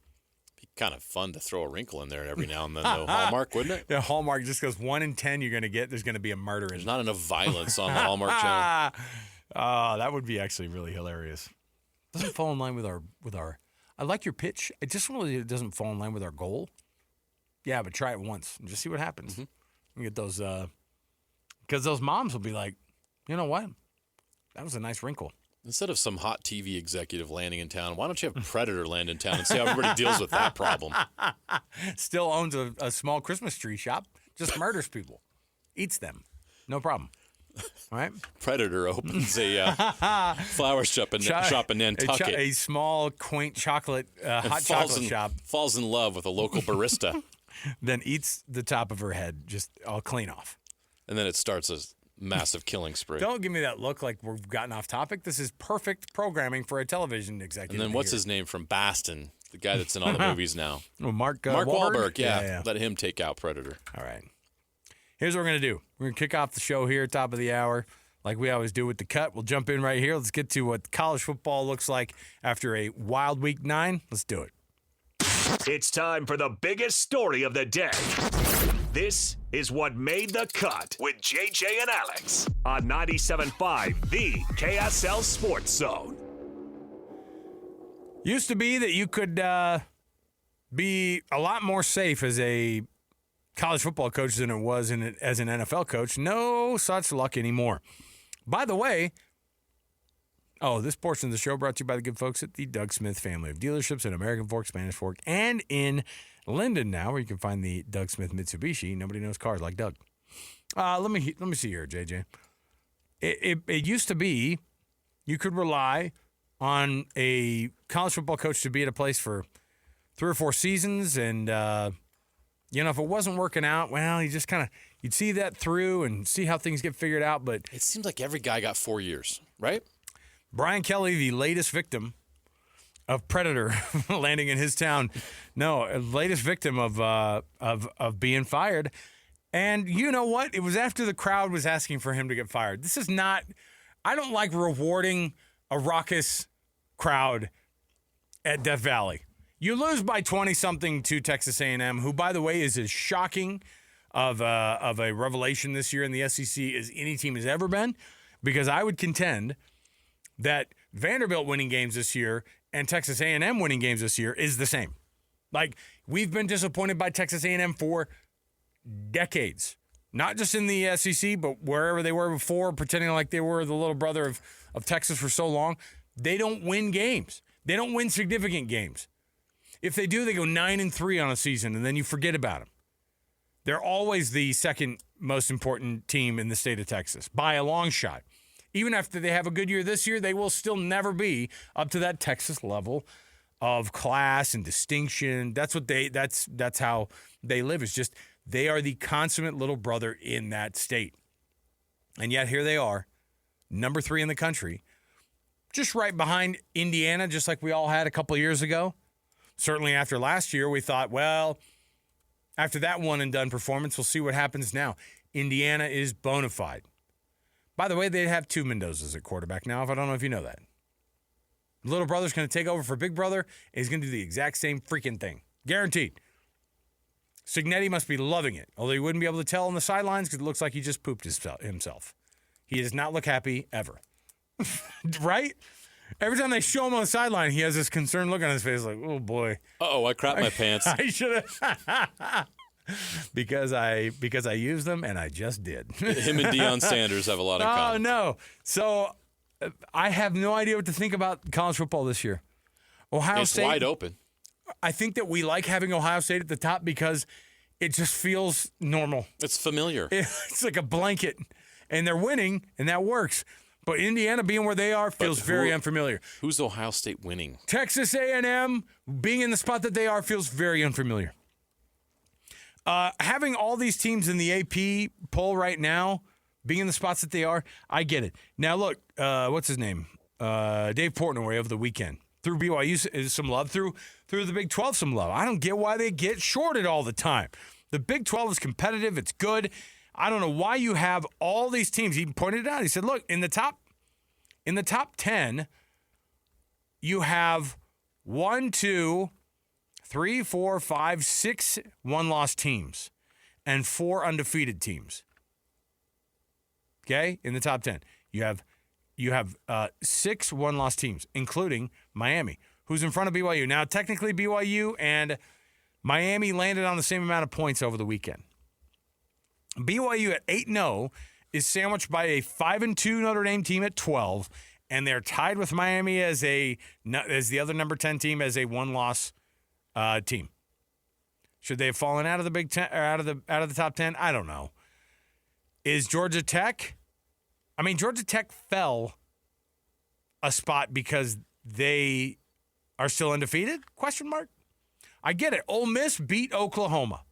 Be kind of fun to throw a wrinkle in there every now and then, though. Hallmark, wouldn't it? Yeah, Hallmark just goes 1 in 10 you're going to get. There's going to be a murder. There's not enough violence on the Hallmark channel. Oh, that would be actually really hilarious. Doesn't fall in line with our. I like your pitch. It just really doesn't fall in line with our goal. Yeah, but try it once and just see what happens. Mm-hmm. You get those, because those moms will be like, you know what? That was a nice wrinkle. Instead of some hot TV executive landing in town, why don't you have Predator land in town and see how everybody deals with that problem? Still owns a small Christmas tree shop, just murders people, eats them, no problem. All right? Predator opens a flower shop in Nantucket. A small, quaint chocolate, hot chocolate shop. Falls in love with a local barista. Then eats the top of her head, just all clean off. And then it starts a massive killing spree. Don't give me that look like we've gotten off topic. This is perfect programming for a television executive. And then what's his name from Boston? The guy that's in all the movies now. Oh, Mark Wahlberg. Yeah. Let him take out Predator. All right. Here's what we're going to do. We're going to kick off the show here, top of the hour, like we always do with the cut. We'll jump in right here. Let's get to what college football looks like after a wild week 9. Let's do it. It's time for the biggest story of the day. This is what made the cut with JJ and Alex on 97.5, the KSL Sports Zone. Used to be that you could be a lot more safe as a college football coach than it was as an NFL coach. No such luck anymore. By the way, this portion of the show brought to you by the good folks at the Doug Smith family of dealerships in American Fork, Spanish Fork, and in Linden now, where you can find the Doug Smith Mitsubishi. Nobody knows cars like Doug. Let me see here, JJ. It used to be you could rely on a college football coach to be at a place for 3 or 4 seasons, and if it wasn't working out, well, you just you'd see that through and see how things get figured out. But it seems like every guy got 4 years, right? Brian Kelly, the latest victim of Predator landing in his town. No, latest victim of being fired. And you know what? It was after the crowd was asking for him to get fired. This is not – I don't like rewarding a raucous crowd at Death Valley. You lose by 20-something to Texas A&M, who, by the way, is as shocking of a revelation this year in the SEC as any team has ever been, because I would contend that Vanderbilt winning games this year and Texas A&M winning games this year is the same. Like, we've been disappointed by Texas A&M for decades. Not just in the SEC, but wherever they were before, pretending like they were the little brother of Texas for so long. They don't win games. They don't win significant games. If they do, they go 9-3 on a season, and then you forget about them. They're always the second most important team in the state of Texas, by a long shot. Even after they have a good year this year, they will still never be up to that Texas level of class and distinction. That's how they live. It's just they are the consummate little brother in that state. And yet here they are, number 3 in the country, just right behind Indiana, just like we all had a couple of years ago. Certainly after last year, we thought, well, after that one-and-done performance, we'll see what happens now. Indiana is bona fide. By the way, they have 2 Mendozas at quarterback now, if I don't know if you know that. Little brother's going to take over for big brother, and he's going to do the exact same freaking thing. Guaranteed. Signetti must be loving it, although he wouldn't be able to tell on the sidelines because it looks like he just pooped himself. He does not look happy ever. Right? Every time they show him on the sideline, he has this concerned look on his face like, oh, boy. Uh-oh, I crapped my pants. I should have. because I used them, and I just did. Him and Deion Sanders have a lot in common. Oh, no. So I have no idea what to think about college football this year. Ohio State. It's wide open. I think that we like having Ohio State at the top because it just feels normal. It's familiar. It's like a blanket, and they're winning, and that works. But Indiana being where they are feels very unfamiliar. Who's Ohio State winning? Texas A&M being in the spot that they are feels very unfamiliar. Having all these teams in the AP poll right now, being in the spots that they are, I get it. Now, look, what's his name? Dave Portnoy over the weekend. Through BYU some love, through the Big 12 some love. I don't get why they get shorted all the time. The Big 12 is competitive. It's good. I don't know why you have all these teams. He pointed it out. He said, look, in the top 10, you have 1, 2, 3, 4, 5, 6 one-loss teams and 4 undefeated teams. Okay? In the top 10. You have 6 one-loss teams, including Miami, who's in front of BYU. Now, technically, BYU and Miami landed on the same amount of points over the weekend. BYU at 8-0 is sandwiched by a 5-2 Notre Dame team at 12, and they're tied with Miami as the other number 10 team as a one-loss team. Should they have fallen out of the Big 10 or out of the top 10? I don't know. Is Georgia Tech? I mean, Georgia Tech fell a spot because they are still undefeated? Question mark. I get it. Ole Miss beat Oklahoma.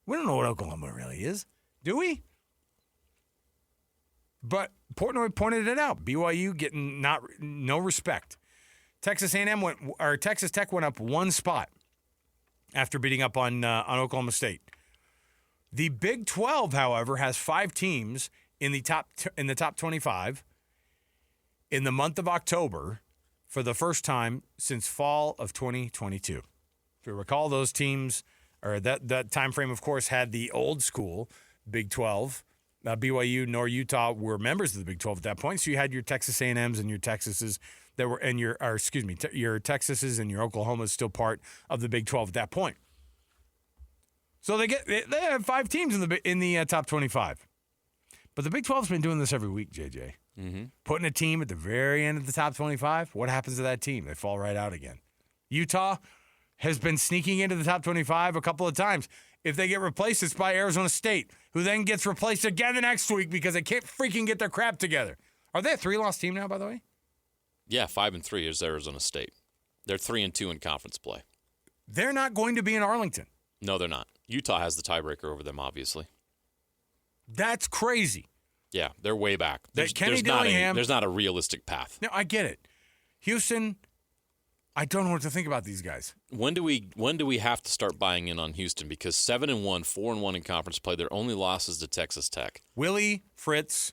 We don't know what Oklahoma really is, do we? But Portnoy pointed it out. BYU getting no respect. Texas Tech went up 1 spot after beating up on Oklahoma State. The Big 12, however, has 5 teams in the top 25 in the month of October for the first time since fall of 2022. If you recall, those teams, or that time frame, of course, had the old school Big 12. BYU nor Utah were members of the Big 12 at that point, so you had your Texas A&Ms and your Texases that were, and your Texases and your Oklahomas still part of the Big 12 at that point. So they have 5 teams in the top 25. But the Big 12's been doing this every week, JJ. Mm-hmm. Putting a team at the very end of the top 25. What happens to that team? They fall right out again. Utah has been sneaking into the top 25 a couple of times. If they get replaced, it's by Arizona State, who then gets replaced again the next week because they can't freaking get their crap together. Are they a 3-loss team now, by the way? Yeah, 5-3 is Arizona State. They're 3-2 in conference play. They're not going to be in Arlington. No, they're not. Utah has the tiebreaker over them, obviously. That's crazy. Yeah, they're way back. There's not a realistic path. No, I get it. Houston, I don't know what to think about these guys. When do we have to start buying in on Houston? Because 7-1, 4-1 in conference play. Their only loss is to Texas Tech. Willie Fritz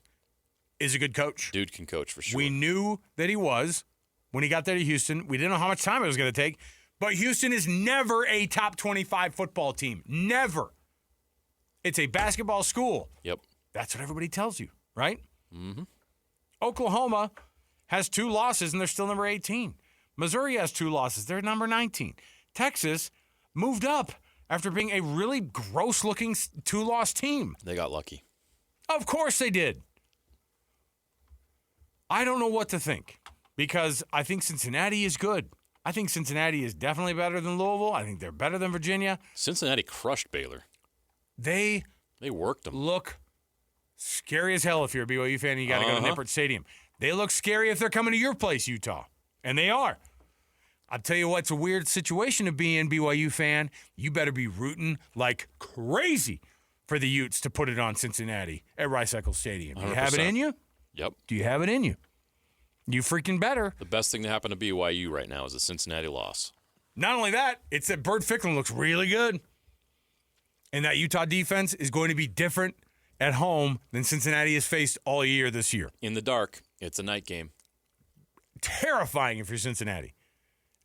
is a good coach. Dude can coach for sure. We knew that he was when he got there to Houston. We didn't know how much time it was going to take. But Houston is never a top 25 football team. Never. It's a basketball school. Yep. That's what everybody tells you, right? Mm-hmm. Oklahoma has 2 losses, and they're still number 18. Missouri has 2 losses. They're number 19. Texas, moved up after being a really gross-looking 2-loss team. They got lucky. Of course they did. I don't know what to think because I think Cincinnati is good. I think Cincinnati is definitely better than Louisville. I think they're better than Virginia. Cincinnati crushed Baylor. They worked them. Look scary as hell if you're a BYU fan and you got to go to Nippert Stadium. They look scary if they're coming to your place, Utah. And they are. I'll tell you what, it's a weird situation to be in, BYU fan. You better be rooting like crazy for the Utes to put it on Cincinnati at Rice-Eccles Stadium. Do you have it in you? Yep. Do you have it in you? You freaking better. The best thing to happen to BYU right now is a Cincinnati loss. Not only that, it's that Bert Ficklin looks really good. And that Utah defense is going to be different at home than Cincinnati has faced all year this year. In the dark, it's a night game. Terrifying if you're Cincinnati.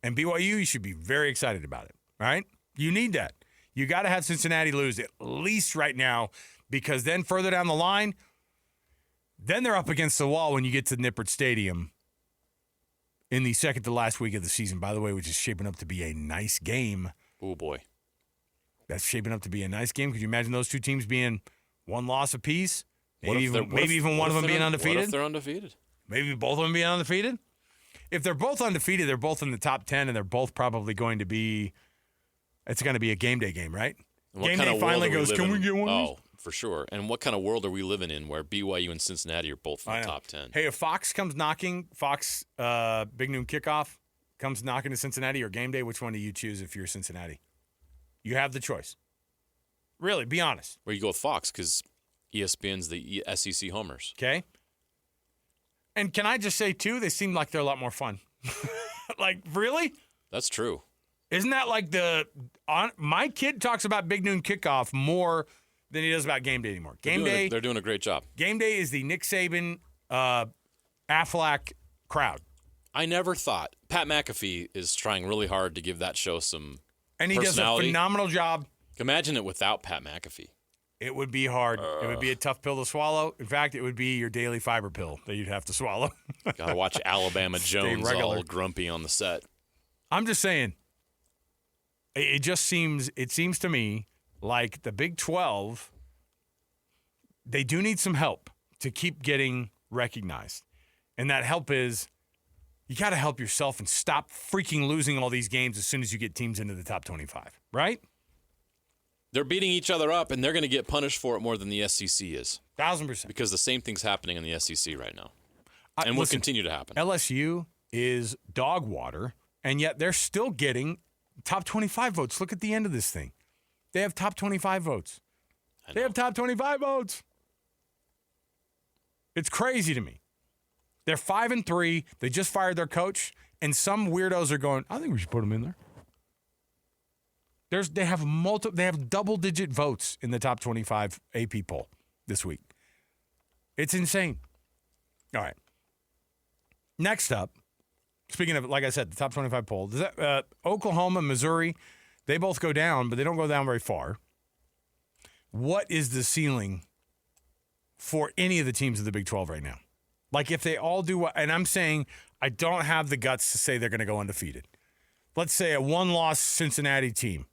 And BYU, you should be very excited about it, right? You need that. You got to have Cincinnati lose at least right now because then further down the line, then they're up against the wall when you get to Nippert Stadium in the second to last week of the season, by the way, which is shaping up to be a nice game. Oh, boy. That's shaping up to be a nice game. Could you imagine those two teams being one loss apiece? Maybe even one of them being undefeated? What if they're undefeated? Maybe both of them being undefeated? If they're both undefeated, they're both in the top 10, and they're both probably going to be – it's going to be a game day game, right? Game day finally goes, can we get one of these? Oh, for sure. And what kind of world are we living in where BYU and Cincinnati are both in the top 10? Hey, if Fox comes knocking, Big Noon Kickoff comes knocking to Cincinnati or game day, which one do you choose if you're Cincinnati? You have the choice. Really, be honest. Where you go with Fox because ESPN's the SEC homers. Okay. And can I just say, too, they seem like they're a lot more fun. Like, really? That's true. Isn't that like my kid talks about Big Noon Kickoff more than he does about game day anymore. They're doing a great job. Game day is the Nick Saban, Aflac crowd. I never thought. Pat McAfee is trying really hard to give that show some And he does a phenomenal job. Imagine it without Pat McAfee. It would be hard. It would be a tough pill to swallow. In fact, it would be your daily fiber pill that you'd have to swallow. Got to watch Alabama Jones all grumpy on the set. I'm just saying. It seems to me like the Big 12, they do need some help to keep getting recognized. And that help is you got to help yourself and stop freaking losing all these games as soon as you get teams into the top 25, right? They're beating each other up, and they're going to get punished for it more than the SEC is. 1,000%. Because the same thing's happening in the SEC right now. And will continue to happen. LSU is dog water, and yet they're still getting top 25 votes. Look at the end of this thing. They have top 25 votes. They have top 25 votes. It's crazy to me. They're 5-3. They just fired their coach, and some weirdos are going, I think we should put them in there. They have double-digit votes in the top 25 AP poll this week. It's insane. All right. Next up, speaking of, like I said, the top 25 poll, Oklahoma, Missouri, they both go down, but they don't go down very far. What is the ceiling for any of the teams of the Big 12 right now? Like if they all do, and I'm saying I don't have the guts to say they're going to go undefeated. Let's say a one-loss Cincinnati team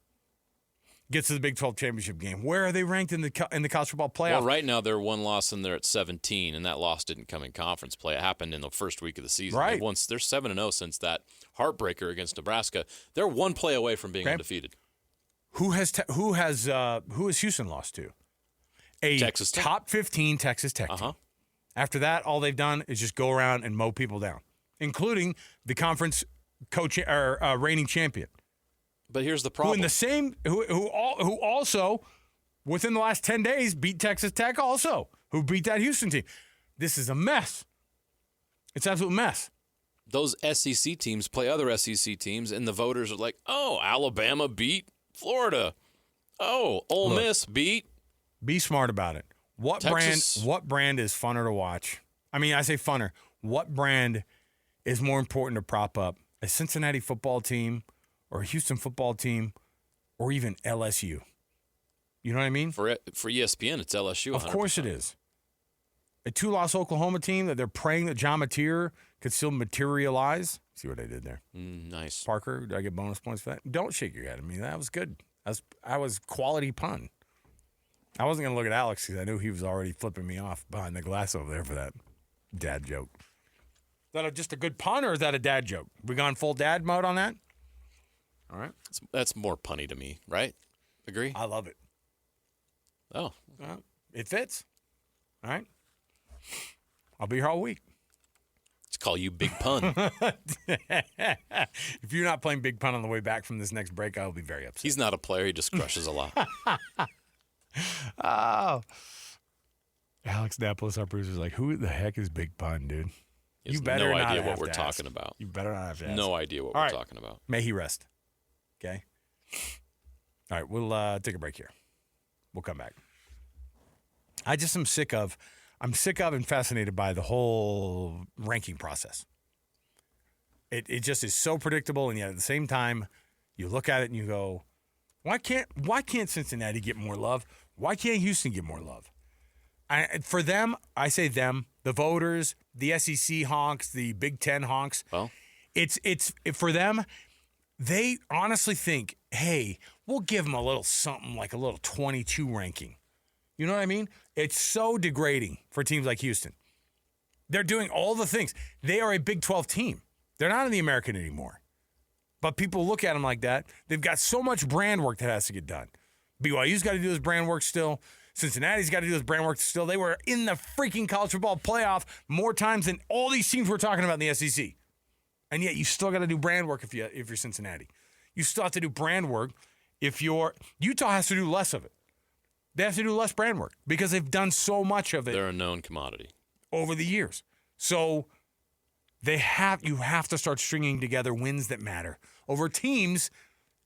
gets to the Big 12 championship game. Where are they ranked in the college football playoff? Well, right now they're one loss and they're at 17, and that loss didn't come in conference play. It happened in the first week of the season. Right. They're 7-0 since that heartbreaker against Nebraska. They're one play away from being undefeated. Who has Houston lost to? A Texas Tech. Top 15 Texas Tech team. After that, all they've done is just go around and mow people down, including the conference reigning champion. But here's the problem. Who also, within the last 10 days, beat Texas Tech also, who beat that Houston team. This is a mess. It's an absolute mess. Those SEC teams play other SEC teams, and the voters are like, oh, Alabama beat Florida. Oh, Ole Miss beat. Be smart about it. What brand is funner to watch? I mean, I say funner. What brand is more important to prop up? A Cincinnati football team or a Houston football team or even LSU? You know what I mean? For ESPN, it's LSU. 100%. Of course it is. a 2-loss Oklahoma team that they're praying that John Mateer could still materialize. See what I did there? Nice. Parker, do I get bonus points for that? Don't shake your head at me. That was good. I was quality pun. I wasn't going to look at Alex because I knew he was already flipping me off behind the glass over there for that dad joke. Is that just a good pun or is that a dad joke? We gone full dad mode on that? All right. That's more punny to me, right? Agree? I love it. Oh. It fits. All right. I'll be here all week. Let's call you Big Pun. If you're not playing Big Pun on the way back from this next break, I will be very upset. He's not a player. He just crushes a lot. Oh. Alex Napolis, our producer's like, who the heck is Big Pun, dude? You better no idea what we're talking about. You better not have to ask. No idea what we're talking about. May he rest. Okay? All right, we'll take a break here. We'll come back. I'm sick of and fascinated by the whole ranking process. It just is so predictable, and yet at the same time, you look at it and you go, why can't Cincinnati get more love? Why can't Houston get more love? For them, I say them, the voters, the SEC honks, the Big Ten honks. Well, it's for them. They honestly think, hey, we'll give them a little something like a little 22 ranking. You know what I mean? It's so degrading for teams like Houston. They're doing all the things. They are a Big 12 team. They're not in the American anymore. But people look at them like that. They've got so much brand work that has to get done. BYU's got to do this brand work still. Cincinnati's got to do this brand work still. They were in the freaking college football playoff more times than all these teams we're talking about in the SEC. And yet you still got to do brand work if you're Cincinnati. You still have to do brand work if you're – Utah has to do less of it. They have to do less brand work because they've done so much of it. They're a known commodity. Over the years. So you have to start stringing together wins that matter over teams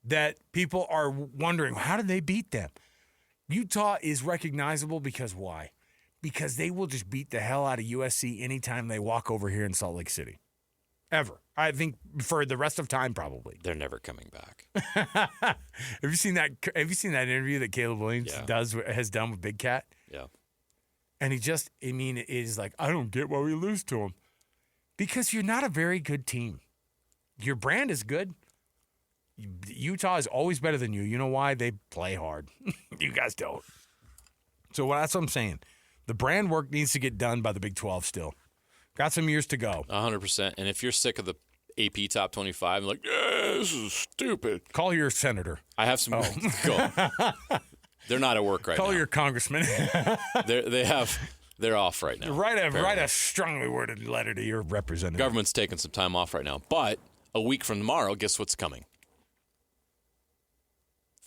that people are wondering, how did they beat them? Utah is recognizable because why? Because they will just beat the hell out of USC anytime they walk over here in Salt Lake City. Ever. I think for the rest of time, probably. They're never coming back. Have you seen that interview that Caleb Williams has done with Big Cat? Yeah. And it is like, I don't get why we lose to him. Because you're not a very good team. Your brand is good. Utah is always better than you. You know why? They play hard. You guys don't. So that's what I'm saying. The brand work needs to get done by the Big 12 still. Got some years to go. 100%. And if you're sick of the AP Top 25, like, this is stupid. Call your senator. I have some. Go. They're not at work right now. Call your congressman. They're off right now. Write a strongly worded letter to your representative. Government's taking some time off right now. But a week from tomorrow, guess what's coming?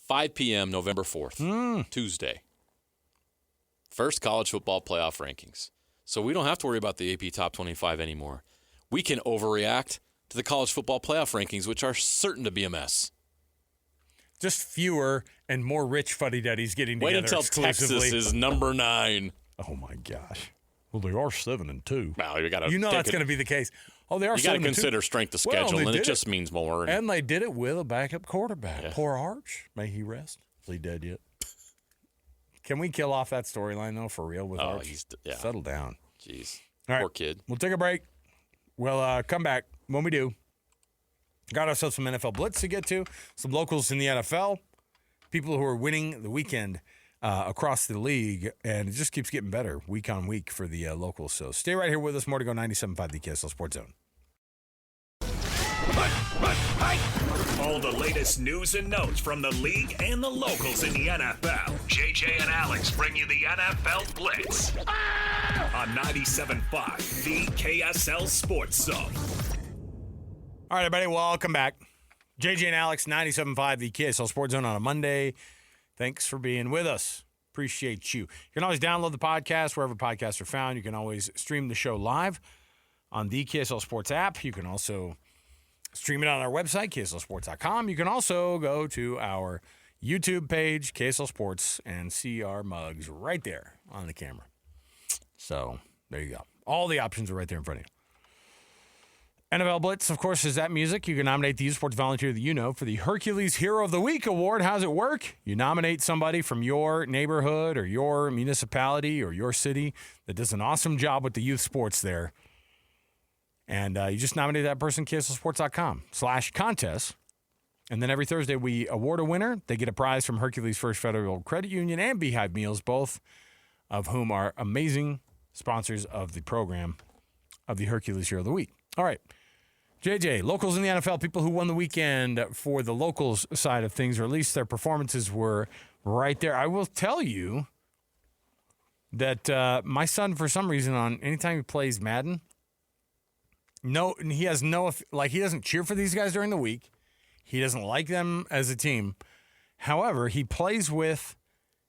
5 p.m. November 4th, Tuesday. First college football playoff rankings. So we don't have to worry about the AP Top 25 anymore. We can overreact to the college football playoff rankings, which are certain to be a mess. Just fewer and more rich fuddy-duddies getting together exclusively. Wait until Texas is number 9. Oh, my gosh. Well, they are 7-2. Well, that's going to be the case. Oh, they are 7-2. You got to consider strength of schedule, and it just means more. And they did it with a backup quarterback. Yeah. Poor Arch. May he rest. Is he dead yet? Can we kill off that storyline, though, for real with Arch? Settle down. Jeez. All right. Poor kid. We'll take a break. We'll come back. When we do, got ourselves some NFL Blitz to get to, some locals in the NFL, people who are winning the weekend across the league, and it just keeps getting better week on week for the locals. So stay right here with us. More to go. 97.5 the KSL Sports Zone. All the latest news and notes from the league and the locals in the NFL. JJ and Alex bring you the NFL Blitz on 97.5 the KSL Sports Zone. All right, everybody, welcome back. JJ and Alex, 97.5 the KSL Sports Zone on a Monday. Thanks for being with us. Appreciate you. You can always download the podcast wherever podcasts are found. You can always stream the show live on the KSL Sports app. You can also stream it on our website, KSLSports.com. You can also go to our YouTube page, KSL Sports, and see our mugs right there on the camera. So there you go. All the options are right there in front of NFL Blitz, of course, is that music. You can nominate the U Sports volunteer that you know for the Hercules Hero of the Week award. How's it work? You nominate somebody from your neighborhood or your municipality or your city that does an awesome job with the youth sports there. And you just nominate that person, KSLSports.com/contest. And then every Thursday we award a winner. They get a prize from Hercules First Federal Credit Union and Beehive Meals, both of whom are amazing sponsors of the program of the Hercules Hero of the Week. All right. JJ, locals in the NFL, people who won the weekend for the locals side of things, or at least their performances were right there. I will tell you that my son, for some reason, anytime he plays Madden, he doesn't cheer for these guys during the week. He doesn't like them as a team. However, he plays with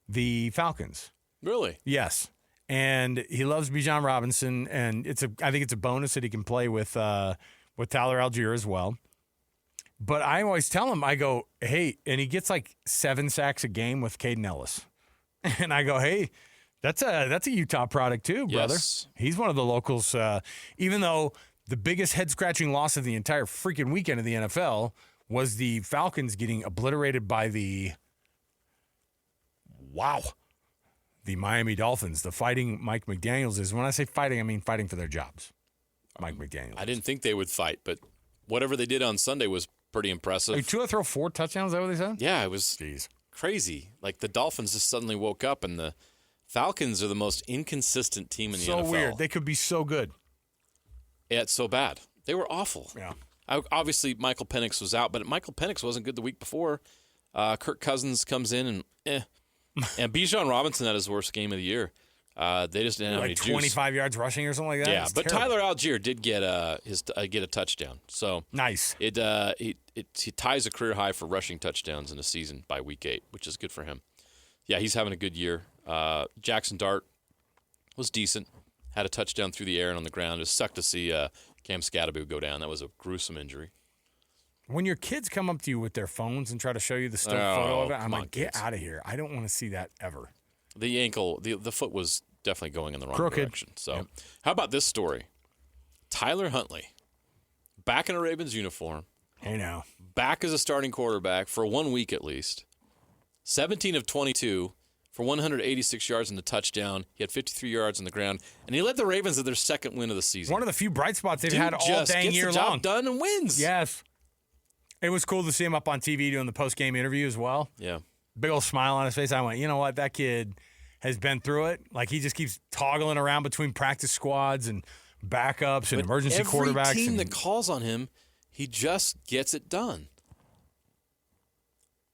the Falcons. Really? Yes. And he loves Bijan Robinson, and I think it's a bonus that he can play with Tyler Algier as well. But I always tell him, I go, hey, and he gets like 7 sacks a game with Caden Ellis. And I go, hey, that's a Utah product too, brother. Yes. He's one of the locals. Even though the biggest head-scratching loss of the entire freaking weekend of the NFL was the Falcons getting obliterated by the Miami Dolphins. The Fighting Mike McDaniels is. When I say fighting, I mean fighting for their jobs. Mike McDaniels. I didn't think they would fight, but whatever they did on Sunday was pretty impressive. Like, Tua throw 4 touchdowns, is that what they said? Yeah, it was crazy. Like, the Dolphins just suddenly woke up, and the Falcons are the most inconsistent team in the NFL. So weird. They could be so good. Yeah, it's so bad. They were awful. Yeah. Obviously, Michael Penix was out, but Michael Penix wasn't good the week before. Kirk Cousins comes in, and And Bijan Robinson had his worst game of the year. They just didn't have any juice. 25 yards rushing or something like that? Yeah, It's but terrible. Tyler Algier did get a touchdown. So nice. He ties a career high for rushing touchdowns in a season by week 8, which is good for him. Yeah, he's having a good year. Jackson Dart was decent. Had a touchdown through the air and on the ground. It sucked to see Cam Scatterby go down. That was a gruesome injury. When your kids come up to you with their phones and try to show you the still photo of it, I'm like, get out of here. I don't want to see that ever. The ankle, the foot was definitely going in the wrong Crooked. direction. So, How about this story? Tyler Huntley, back in a Ravens uniform. Hey now. Back as a starting quarterback for 1 week at least. 17 of 22 for 186 yards and a touchdown. He had 53 yards on the ground, and he led the Ravens to their second win of the season. One of the few bright spots they've had all dang year long. Gets the job done and wins. Yes. It was cool to see him up on TV doing the post-game interview as well. Yeah. Big old smile on his face. I went, you know what? That kid has been through it. Like, he just keeps toggling around between practice squads and backups and emergency quarterbacks. Every team that calls on him, he just gets it done.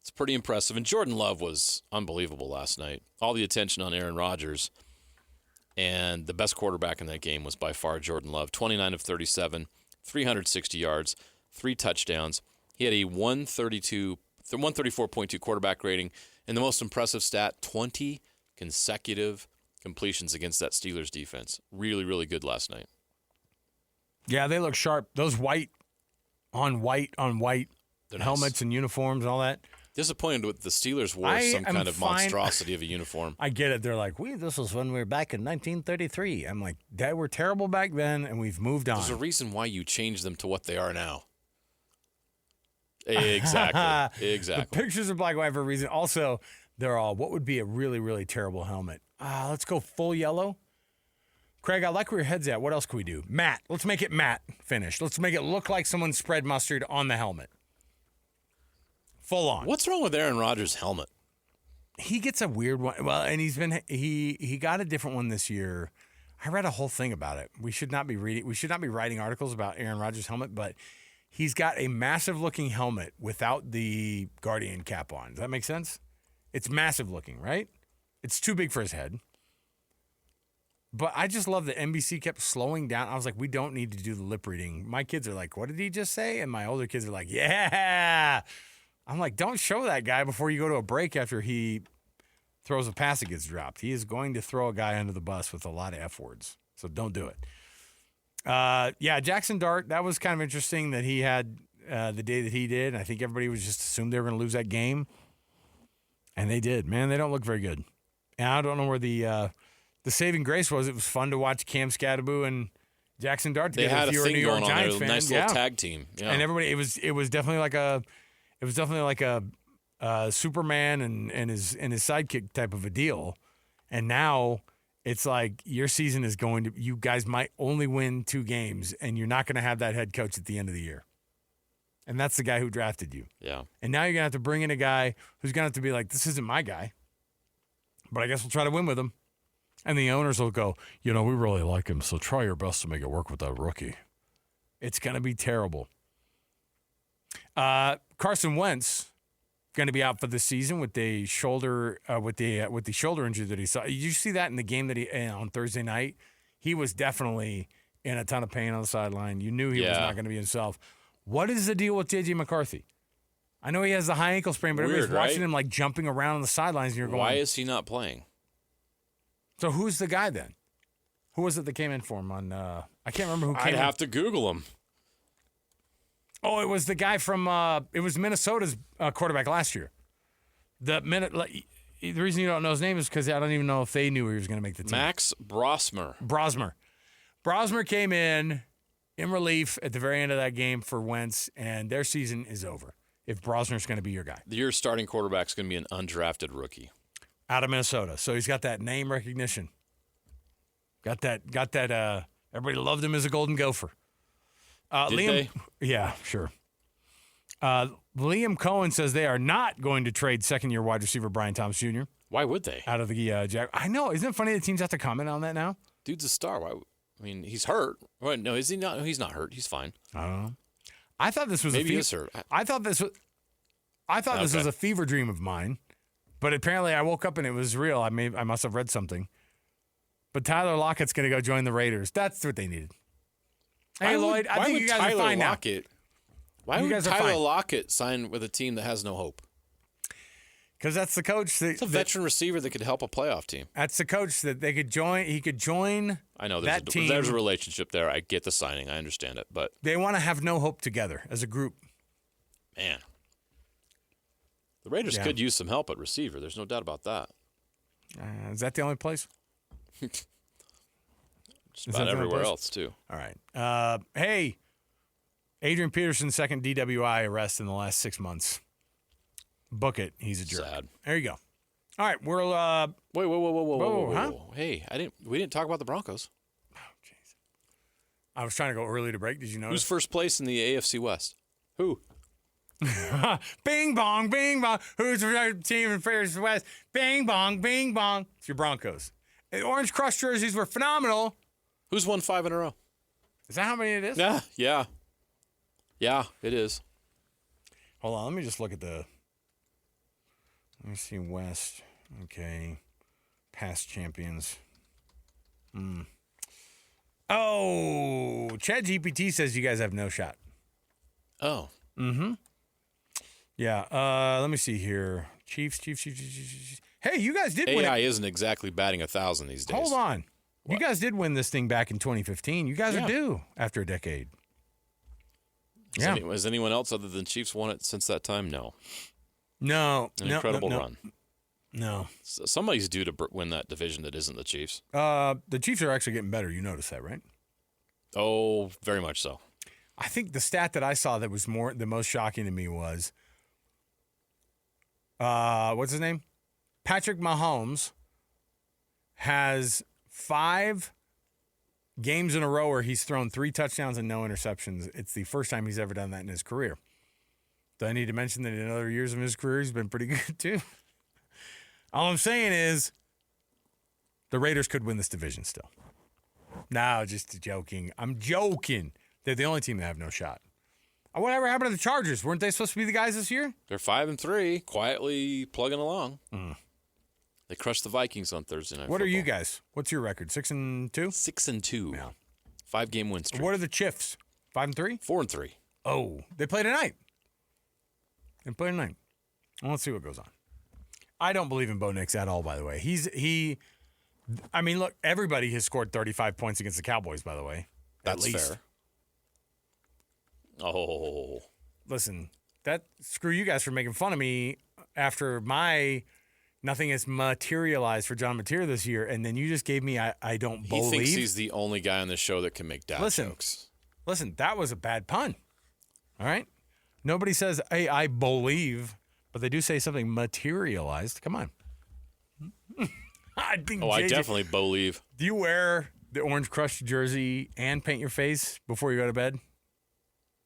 It's pretty impressive. And Jordan Love was unbelievable last night. All the attention on Aaron Rodgers. And the best quarterback in that game was by far Jordan Love. 29 of 37, 360 yards, 3 touchdowns. He had a 134.2 quarterback rating. And the most impressive stat, 20 consecutive completions against that Steelers defense. Really, really good last night. Yeah, they look sharp. Those white on white helmets and uniforms and all that. Disappointed with the Steelers wore some kind of monstrosity of a uniform. I get it. They're like, this was when we were back in 1933. I'm like, they were terrible back then, and we've moved on. There's a reason why you changed them to what they are now. Exactly. The pictures are black and white for a reason. Also, they're all, what would be a really, really terrible helmet? Let's go full yellow. Craig, I like where your head's at. What else can we do? Matte. Let's make it matte finish. Let's make it look like someone spread mustard on the helmet. Full on. What's wrong with Aaron Rodgers' helmet? He gets a weird one. Well, and he got a different one this year. I read a whole thing about it. We should not be writing articles about Aaron Rodgers' helmet, but he's got a massive looking helmet without the Guardian cap on. Does that make sense? It's massive looking, right? It's too big for his head. But I just love that NBC kept slowing down. I was like, we don't need to do the lip reading. My kids are like, what did he just say? And my older kids are like, yeah. I'm like, don't show that guy before you go to a break after he throws a pass that gets dropped. He is going to throw a guy under the bus with a lot of F words. So don't do it. Jackson Dart, that was kind of interesting that he had the day that he did. I think everybody was just assumed they were going to lose that game. And they did. Man, they don't look very good. And I don't know where the saving grace was. It was fun to watch Cam Scatterby Jackson Dart. They together, had if a you were a thing New York going on there, Giants a fan. nice little tag team. Yeah. And everybody, it was definitely like a Superman and his sidekick type of a deal. And now it's like your season is going to. You guys might only win 2 games, and you're not going to have that head coach at the end of the year. And that's the guy who drafted you. Yeah. And now you're going to have to bring in a guy who's going to have to be like, this isn't my guy, but I guess we'll try to win with him. And the owners will go, we really like him, so try your best to make it work with that rookie. It's going to be terrible. Carson Wentz going to be out for the season with the shoulder with the shoulder injury that he saw. Did you see that in the game that he on Thursday night? He was definitely in a ton of pain on the sideline. You knew he was not going to be himself. What is the deal with J.J. McCarthy? I know he has the high ankle sprain, but everybody's watching him like jumping around on the sidelines, and you're going, why is he not playing? So who's the guy then? Who was it that came in for him on? I can't remember who came. I'd have to Google him. Oh, it was the guy from. It was Minnesota's quarterback last year. The reason you don't know his name is because I don't even know if they knew he was going to make the team. Max Brosmer. Brosmer came in relief at the very end of that game for Wentz, and their season is over. If Brosmer's going to be your guy, Your starting quarterback's going to be an undrafted rookie out of Minnesota, so he's got that name recognition. Got that. Everybody loved him as a Golden Gopher. Did they? Yeah, sure. Liam Cohen says they are not going to trade second-year wide receiver Brian Thomas Jr. Why would they? Out of the Jack. I know. Isn't it funny that teams have to comment on that now? Dude's a star. He's hurt. Wait, no, is he not? He's not hurt. He's fine. I don't know. I thought this was maybe he's hurt. I thought this was a fever dream of mine, but apparently I woke up and it was real. I must have read something. But Tyler Lockett's going to go join the Raiders. That's what they needed. Hey, Lloyd, I think you guys are fine now. Why would Tyler Lockett sign with a team that has no hope? Because that's the coach. It's a veteran receiver that could help a playoff team. That's the coach that they could join. He could join. I know team. There's a relationship there. I get the signing. I understand it, but they want to have no hope together as a group. Man, the Raiders could use some help at receiver. There's no doubt about that. Is that the only place? Just about everywhere else too. All right. Hey, Adrian Peterson's second DWI arrest in the last 6 months. Book it. He's a jerk. Sad. There you go. All right, we're whoa, huh? Hey, we didn't talk about the Broncos. Oh, jeez. I was trying to go early to break. Did you notice? Who's first place in the AFC West? Who? Bing bong, bing bong. Who's the team in first West? Bing bong, bing bong. It's your Broncos. The Orange Crush jerseys were phenomenal. Who's won 5 in a row? Is that how many it is? Yeah, it is. Hold on, let me just look at the. Let me see West. Okay, past champions. Oh, ChatGPT says you guys have no shot. Oh. Mm-hmm. Yeah. Let me see here. Chiefs. Hey, you guys did win. AI isn't exactly batting 1,000 these days. Hold on. What? You guys did win this thing back in 2015. You guys are due after a decade. Has anyone else other than Chiefs won it since that time? No. No. An incredible run. No. Somebody's due to win that division that isn't the Chiefs. The Chiefs are actually getting better. You notice that, right? Oh, very much so. I think the stat that I saw that was the most shocking to me was, what's his name? Patrick Mahomes has 5 games in a row where he's thrown 3 touchdowns and no interceptions. It's the first time he's ever done that in his career. Do I need to mention that in other years of his career, he's been pretty good too? All I'm saying is the Raiders could win this division still. No, just joking. I'm joking. They're the only team that have no shot. Whatever happened to the Chargers? Weren't they supposed to be the guys this year? They're 5-3, quietly plugging along. They crushed the Vikings on Thursday night. What are you guys? What's your record? 6-2? 6-2. Yeah. 5-game win streak. What are the Chiefs? 5-3? 4-3. Oh, they play tonight. Well, let's see what goes on. I don't believe in Bo Nix at all, by the way. I mean, look, everybody has scored 35 points against the Cowboys, by the way. That's fair. Oh. Listen, screw you guys for making fun of me after my Nothing has materialized for John Mateer this year, and then you just gave me I don't believe. He thinks he's the only guy on this show that can make dad jokes. Listen, that was a bad pun. All right? Nobody says, hey, I believe, but they do say something materialized. Come on. I think I definitely believe. Do you wear the Orange Crush jersey and paint your face before you go to bed?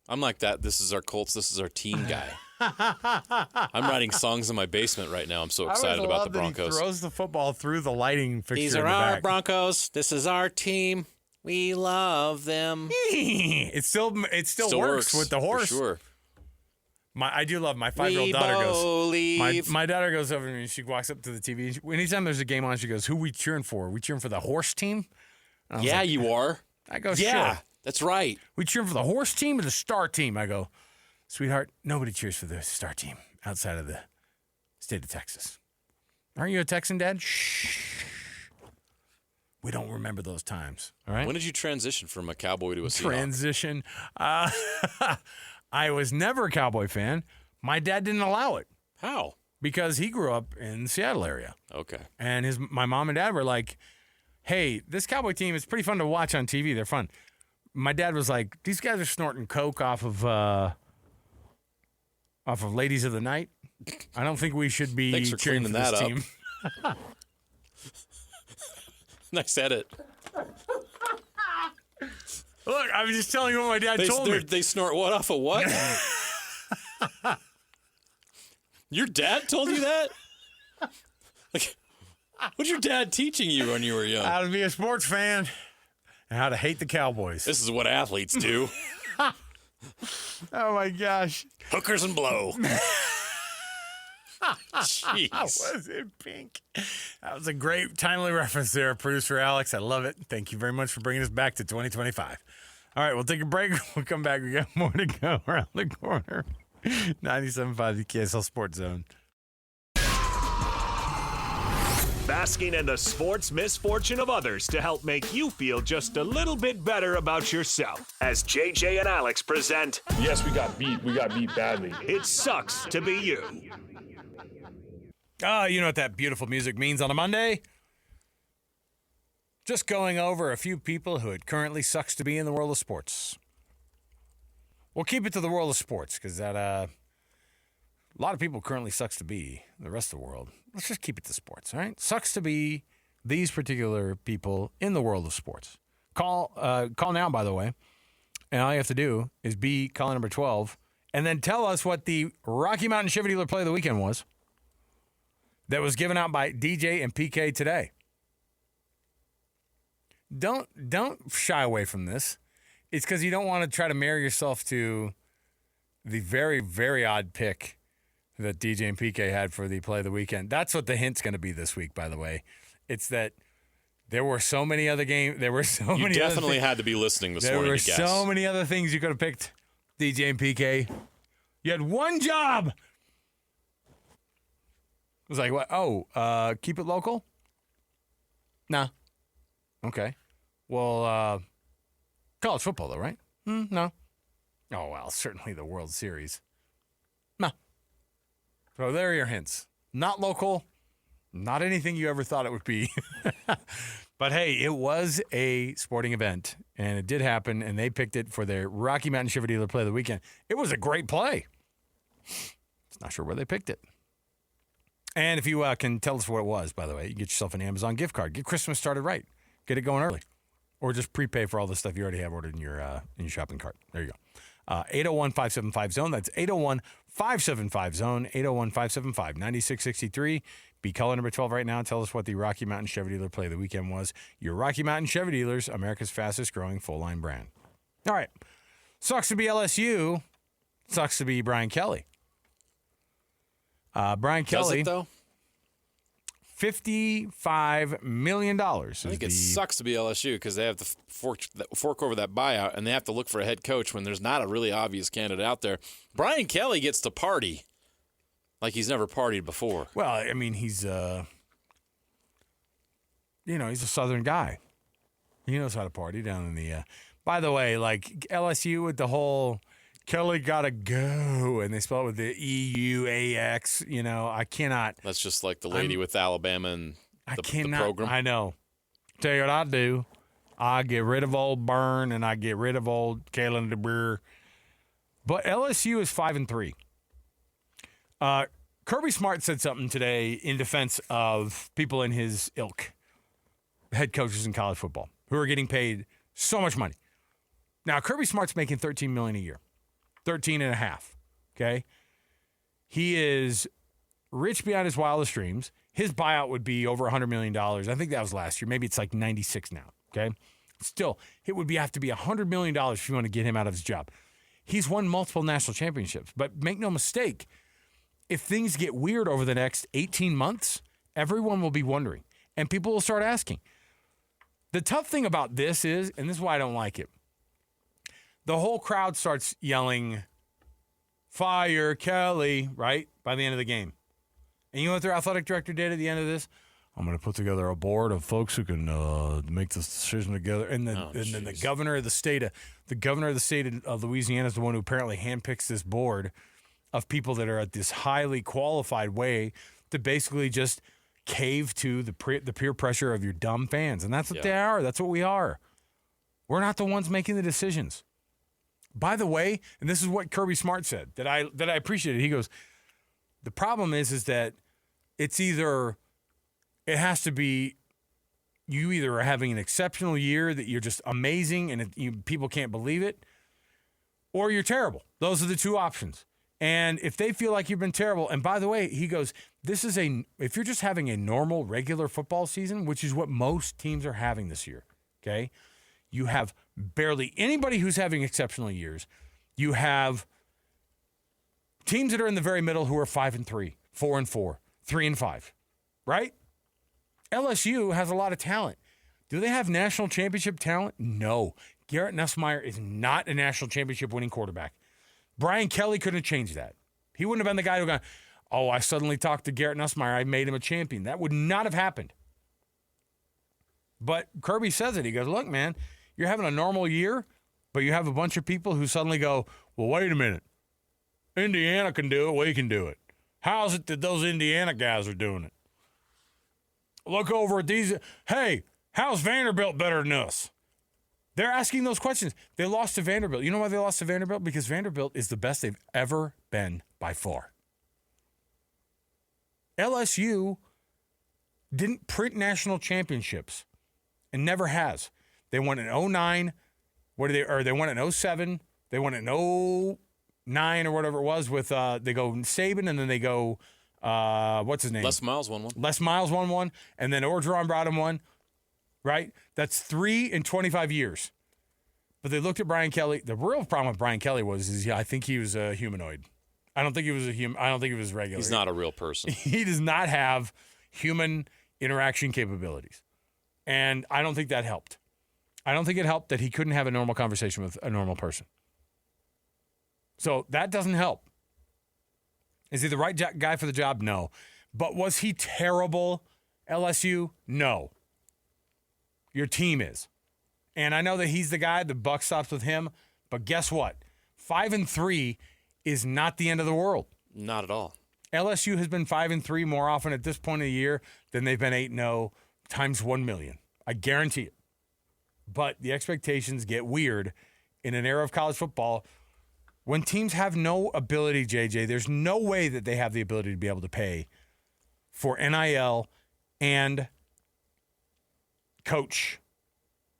I'm like that. This is our Colts. This is our team guy. I'm writing songs in my basement right now. I'm so excited about the Broncos. He throws the football through the lighting fixture. These are our Broncos. This is our team. We love them. It still works with the horse. For sure. I do love my 5-year-old daughter goes. My daughter goes over to me and she walks up to the TV. Anytime there's a game on, she goes, "Who we cheering for? We cheering for the horse team?" Yeah, like, you are. I go, yeah, sure. That's right. We cheering for the horse team or the star team? I go, sweetheart, nobody cheers for the star team outside of the state of Texas. Aren't you a Texan, Dad? Shh. We don't remember those times. All right. When did you transition from a Cowboy to a Seahawk? Transition. I was never a Cowboy fan. My dad didn't allow it. How? Because he grew up in the Seattle area. Okay. And my mom and dad were like, hey, this Cowboy team is pretty fun to watch on TV. They're fun. My dad was like, these guys are snorting coke off of Ladies of the Night. I don't think we should be Thanks for cheering for cleaning this that team. up. Nice edit. Look, I was just telling you what my dad told me. They snort what off of what? Your dad told you that? Like, what's your dad teaching you when you were young? How to be a sports fan and how to hate the Cowboys. This is what athletes do. Oh, my gosh. Hookers and blow. Jeez. Was it pink? That was a great, timely reference there, producer Alex. I love it. Thank you very much for bringing us back to 2025. All right, we'll take a break. We'll come back. We got more to go around the corner. 97.5, the KSL Sports Zone. Basking in the sports misfortune of others to help make you feel just a little bit better about yourself. As JJ and Alex present, yes, we got beat. We got beat badly. It Sucks to Be You. You know what that beautiful music means on a Monday? Just going over a few people who it currently sucks to be in the world of sports. We'll keep it to the world of sports because that a lot of people currently sucks to be the rest of the world. Let's just keep it to sports, all right? Sucks to be these particular people in the world of sports. Call now, by the way, and all you have to do is be caller number 12 and then tell us what the Rocky Mountain Chevy Dealer Play of the Weekend was. That was given out by DJ and PK today. Don't shy away from this. It's because you don't want to try to marry yourself to the very, very odd pick that DJ and PK had for the play of the weekend. That's what the hint's going to be this week, by the way. It's that there were so many other games. There were so many. You definitely had to be listening this morning to guess. There were so many other things you could have picked, DJ and PK. You had one job. It was like, what? Oh, keep it local? Nah. Okay. Well, college football, though, right? No. Oh, well, certainly the World Series. No. So there are your hints. Not local. Not anything you ever thought it would be. But, hey, it was a sporting event, and it did happen, and they picked it for their Rocky Mountain Chevy Dealer Play of the Weekend. It was a great play. Not sure where they picked it. And if you can tell us what it was, by the way, you get yourself an Amazon gift card. Get Christmas started right. Get it going early. Or just prepay for all the stuff you already have ordered in your shopping cart. There you go. 801-575-ZONE. That's 801-575-ZONE. 801-575-9663. Be caller number 12 right now. Tell us what the Rocky Mountain Chevy Dealer Play of the Weekend was. Your Rocky Mountain Chevy Dealers, America's fastest growing full-line brand. All right. Sucks to be LSU. Sucks to be Brian Kelly. Brian Kelly. Does it, though? $55 million. I think it sucks to be LSU because they have to fork over that buyout, and they have to look for a head coach when there's not a really obvious candidate out there. Brian Kelly gets to party like he's never partied before. Well, I mean, he's he's a Southern guy. He knows how to party down in the by the way, like LSU with the whole Kelly gotta go, and they spell it with the EUAX. I cannot. That's just like the lady with Alabama and the program. I know. Tell you what I do. I get rid of old Byrne, and I get rid of old Kalen DeBoer. But LSU is 5-3. Kirby Smart said something today in defense of people in his ilk, head coaches in college football, who are getting paid so much money. Now, Kirby Smart's making $13 million a year, 13.5. Okay, he is rich beyond his wildest dreams. His buyout would be over $100 million. I think that was last year. Maybe it's like 96 now. Okay, still, it would have to be $100 million if you want to get him out of his job. He's won multiple national championships, but make no mistake. If things get weird over the next 18 months, everyone will be wondering, and people will start asking. The tough thing about this is, and this is why I don't like it, the whole crowd starts yelling, "Fire Kelly," right, by the end of the game. And you know what their athletic director did at the end of this? I'm going to put together a board of folks who can make this decision together. And then, then the governor of the state of Louisiana is the one who apparently handpicks this board of people that are at this highly qualified way to basically just cave to the peer pressure of your dumb fans. And that's what they are. That's what we are. We're not the ones making the decisions. By the way, and this is what Kirby Smart said that I appreciated. He goes, the problem is that it has to be you either are having an exceptional year that you're just amazing and people can't believe it, or you're terrible. Those are the two options. And if they feel like you've been terrible, and by the way, he goes, if you're just having a normal, regular football season, which is what most teams are having this year, okay, you have barely anybody who's having exceptional years. You have teams that are in the very middle who are 5-3, 4-4, 3-5, right? LSU has a lot of talent. Do they have national championship talent? No. Garrett Nussmeier is not a national championship winning quarterback. Brian Kelly couldn't have changed that. He wouldn't have been the guy who gone, oh, I suddenly talked to Garrett Nussmeier. I made him a champion. That would not have happened. But Kirby says it. He goes, look, man, you're having a normal year, but you have a bunch of people who suddenly go, well, wait a minute. Indiana can do it. We can do it. How's it that those Indiana guys are doing it? Look over at these. Hey, how's Vanderbilt better than us? They're asking those questions. They lost to Vanderbilt. You know why they lost to Vanderbilt? Because Vanderbilt is the best they've ever been by far. LSU didn't print national championships and never has. They won in 09. They won in 07. They won in 09 or whatever it was with they go Saban and then they go what's his name? Les Miles won one. Les Miles won one, and then Orgeron brought him one. Right? That's 3 in 25 years. But they looked at Brian Kelly. The real problem with Brian Kelly I think he was a humanoid. I don't think he was I don't think he was regular. He's not a real person. He does not have human interaction capabilities. And I don't think that helped. I don't think it helped that he couldn't have a normal conversation with a normal person. So that doesn't help. Is he the right guy for the job? No. But was he terrible, LSU? No. Your team is. And I know that he's the guy, the buck stops with him, but guess what? 5-3 is not the end of the world. Not at all. LSU has been 5-3 more often at this point of the year than they've been 8-0 times 1 million. I guarantee it. But the expectations get weird in an era of college football when teams have no ability, JJ. There's no way that they have the ability to be able to pay for NIL and coach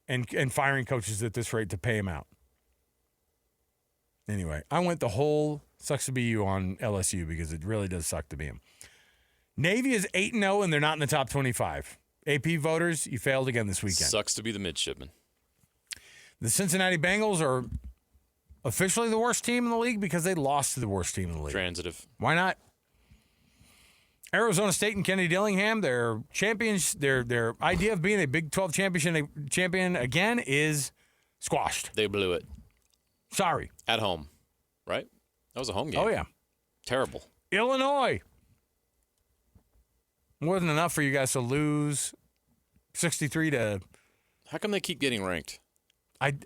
and firing coaches at this rate to pay him out. Anyway, I went the whole sucks to be you on LSU because it really does suck to be him. Navy is 8-0 and they're not in the top 25. AP voters, you failed again this weekend. Sucks to be the midshipman. The Cincinnati Bengals are officially the worst team in the league because they lost to the worst team in the league. Transitive. Why not? Arizona State and Kennedy Dillingham, their champions, their idea of being a Big 12 champion again is squashed. They blew it. Sorry. At home, right? That was a home game. Oh, yeah. Terrible. Illinois. More than enough for you guys to lose 63 to... How come they keep getting ranked?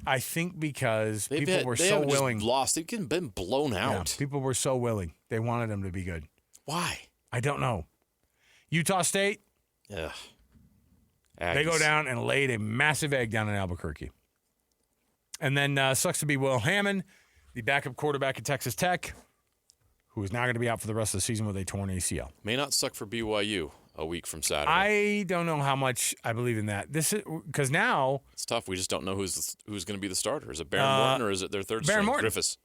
I think because people were they so haven't just willing. lost. They've been blown out. Yeah, people were so willing. They wanted them to be good. Why? I don't know. Utah State, Ugh. they go Aggies. down and laid a massive egg down in Albuquerque. And then sucks to be Will Hammond, the backup quarterback at Texas Tech, who is now going to be out for the rest of the season with a torn ACL. May not suck for BYU a week from Saturday. I don't know how much I believe in that. This is because now It's tough. We just don't know who's going to be the starter. Is it Baron Morton or is it their third Baron string, Morton. Griffiths?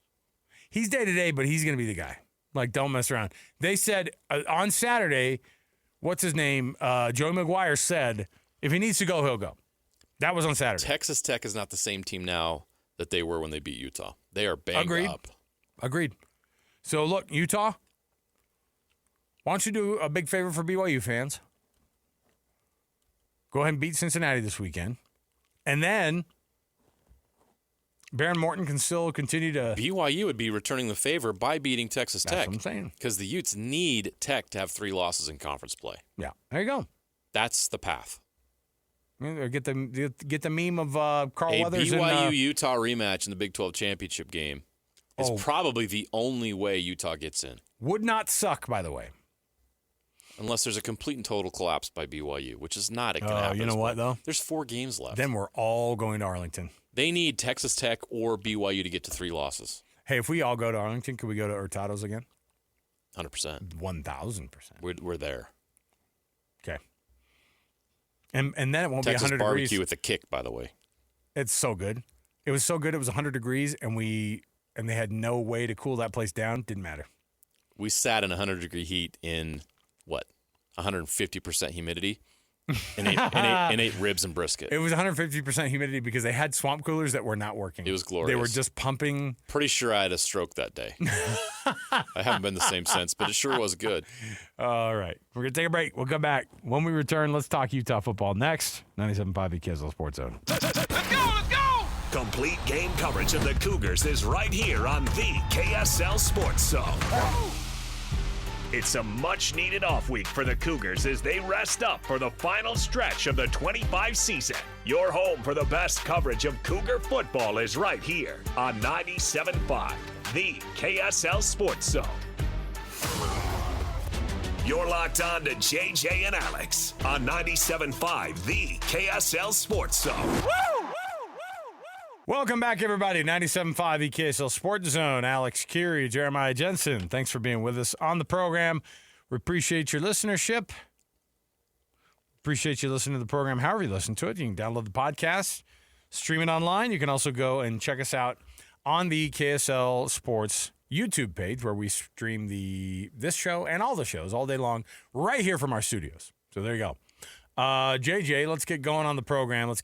he's day-to-day, but he's going to be the guy. Like, don't mess around. They said on Saturday, what's his name? Joey McGuire said, if he needs to go, he'll go. That was on Saturday. Texas Tech is not the same team now that they were when they beat Utah. They are banged up. Agreed. So, look, Utah, why don't you do a big favor for BYU fans? Go ahead and beat Cincinnati this weekend. And then Baron Morton can still continue to... BYU would be returning the favor by beating Texas Tech. That's what I'm saying. Because the Utes need Tech to have 3 losses in conference play. Yeah, there you go. That's the path. Get the meme of Carl A Weathers BYU-Utah rematch in the Big 12 championship game is probably the only way Utah gets in. Would not suck, by the way. Unless there's a complete and total collapse by BYU, which is not going to happen. You know what, though? There's 4 games left. Then we're all going to Arlington. They need Texas Tech or BYU to get to 3 losses. Hey, if we all go to Arlington, could we go to Hurtado's again? 100%. 1,000%. We're there. Okay. And then it won't Texas be 100 barbecue degrees. with a kick, by the way. It's so good. It was so good. It was 100 degrees, and they had no way to cool that place down. Didn't matter. We sat in 100-degree heat in, 150% humidity and ate ribs and brisket. It was 150% humidity because they had swamp coolers that were not working. It was glorious. They were just pumping. Pretty sure I had a stroke that day. I haven't been the same since, but it sure was good. All right. We're going to take a break. We'll come back. When we return, let's talk Utah football next. 97.5 KSL Sports Zone. Let's go! Complete game coverage of the Cougars is right here on the KSL Sports Zone. It's a much-needed off week for the Cougars as they rest up for the final stretch of the 25 season. Your home for the best coverage of Cougar football is right here on 97.5, the KSL Sports Zone. You're locked on to JJ and Alex on 97.5, the KSL Sports Zone. Welcome back, everybody. 97.5 the KSL Sports Zone. Alex Kirry, Jeremiah Jensen. Thanks for being with us on the program. We appreciate your listenership. Appreciate you listening to the program. However you listen to it, you can download the podcast, stream it online. You can also go and check us out on the KSL Sports YouTube page where we stream this show and all the shows all day long right here from our studios. So there you go. JJ, let's get going on the program. Let's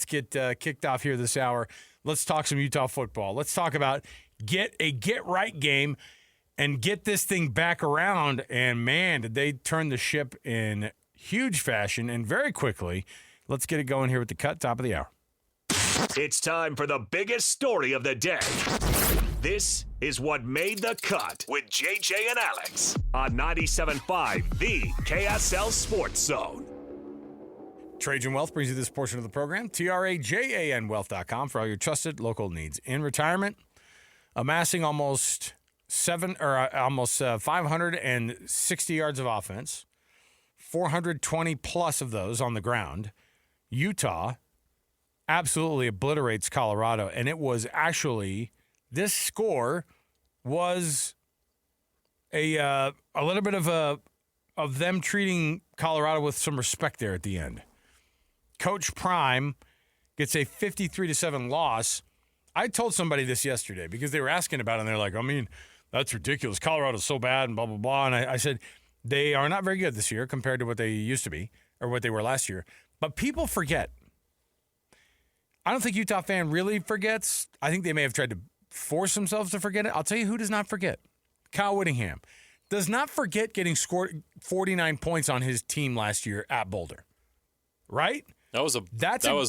get kicked off here this hour. Let's talk some Utah football. Let's talk about get right game and get this thing back around. And man, did they turn the ship in huge fashion and very quickly. Let's get it going here with the cut, top of the hour. It's time for the biggest story of the day. This is what made the cut with JJ and Alex on 97.5, the KSL Sports Zone. Trajan Wealth brings you this portion of the program. TRAJANwealth.com for all your trusted local needs in retirement. Amassing almost 560 yards of offense, 420 plus of those on the ground. Utah absolutely obliterates Colorado, and it was actually this score was a little bit of them treating Colorado with some respect there at the end. Coach Prime gets a 53-7 loss. I told somebody this yesterday because they were asking about it, and they're like, I mean, that's ridiculous. Colorado's so bad and blah, blah, blah. And I said, they are not very good this year compared to what they used to be or what they were last year. But people forget. I don't think Utah fan really forgets. I think they may have tried to force themselves to forget it. I'll tell you who does not forget. Kyle Whittingham does not forget getting scored 49 points on his team last year at Boulder. Right? That was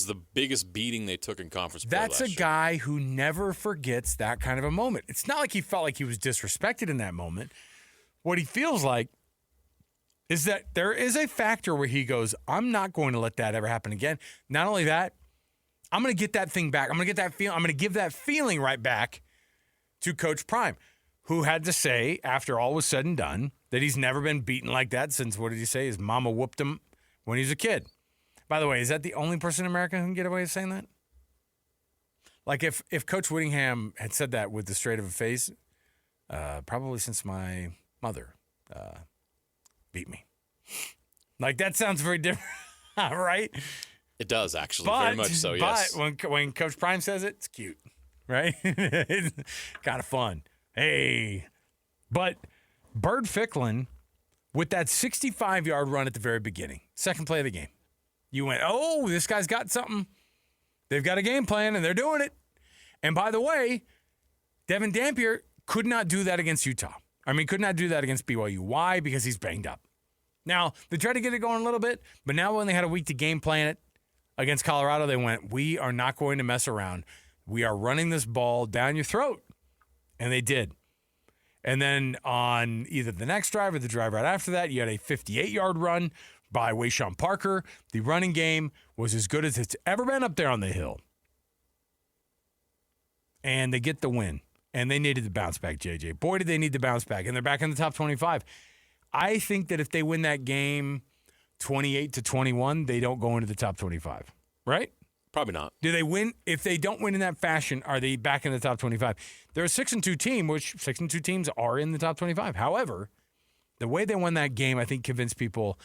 the biggest beating they took in conference play That's last a year. guy who never forgets that kind of a moment. It's not like he felt like he was disrespected in that moment. What he feels like is that there is a factor where he goes, I'm not going to let that ever happen again. Not only that, I'm going to get that thing back. I'm going to get that feeling. I'm going to give that feeling right back to Coach Prime, who had to say, after all was said and done, that he's never been beaten like that since, what did he say? His mama whooped him when he was a kid. By the way, is that the only person in America who can get away with saying that? Like if Coach Whittingham had said that with the straight of a face, probably since my mother beat me. Like that sounds very different, right? It does, actually, very much so, yes. But when Coach Prime says it, it's cute, right? It's kind of fun. Hey. But Bird Ficklin, with that 65-yard run at the very beginning, second play of the game, you went, oh, this guy's got something. They've got a game plan, and they're doing it. And by the way, Devin Dampier could not do that against Utah. I mean, could not do that against BYU. Why? Because he's banged up. Now, they tried to get it going a little bit, but now when they had a week to game plan it against Colorado, they went, we are not going to mess around. We are running this ball down your throat. And they did. And then on either the next drive or the drive right after that, you had a 58-yard run by Wayshawn Parker. The running game was as good as it's ever been up there on the hill. And they get the win. And they needed to bounce back, JJ. Boy, did they need to bounce back. And they're back in the top 25. I think that if they win that game 28-21, they don't go into the top 25. Right? Probably not. Do they win? If they don't win in that fashion, are they back in the top 25? They're a 6-2 team, which 6-2 teams are in the top 25. However, the way they won that game, I think, convinced people,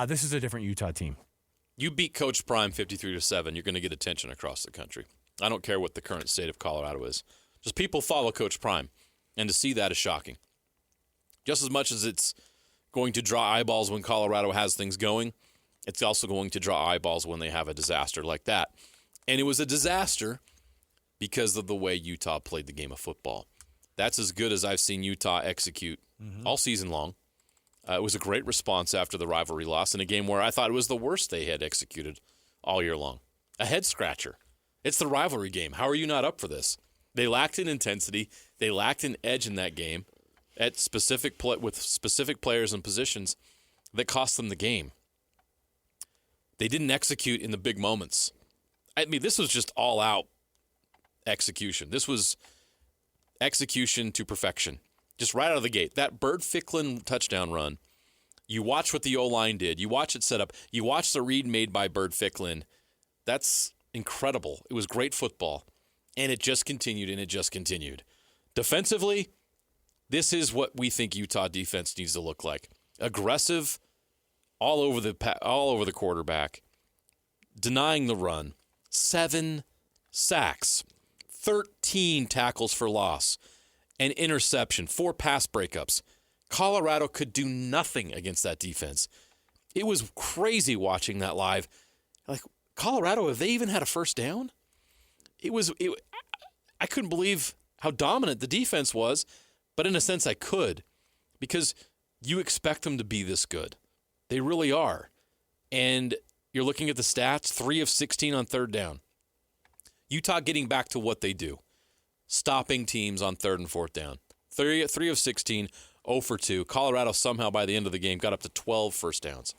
this is a different Utah team. You beat Coach Prime 53-7, you're going to get attention across the country. I don't care what the current state of Colorado is. Just people follow Coach Prime, and to see that is shocking. Just as much as it's going to draw eyeballs when Colorado has things going, it's also going to draw eyeballs when they have a disaster like that. And it was a disaster because of the way Utah played the game of football. That's as good as I've seen Utah execute all season long. It was a great response after the rivalry loss in a game where I thought it was the worst they had executed all year long. A head-scratcher. It's the rivalry game. How are you not up for this? They lacked an intensity. They lacked an edge in that game at with specific players and positions that cost them the game. They didn't execute in the big moments. I mean, this was just all-out execution. This was execution to perfection. Just right out of the gate. That Bird Ficklin touchdown run, you watch what the O-line did. You watch it set up. You watch the read made by Bird Ficklin. That's incredible. It was great football. And it just continued, and it just continued. Defensively, this is what we think Utah defense needs to look like. Aggressive, all over the quarterback, denying the run, 7 sacks, 13 tackles for loss, an interception, 4 pass breakups. Colorado could do nothing against that defense. It was crazy watching that live. Like, Colorado, have they even had a first down? I couldn't believe how dominant the defense was, but in a sense I could, because you expect them to be this good. They really are. And you're looking at the stats, 3 of 16 on third down. Utah getting back to what they do, stopping teams on third and fourth down. 3 of 16, 0 for 2. Colorado somehow by the end of the game got up to 12 first downs.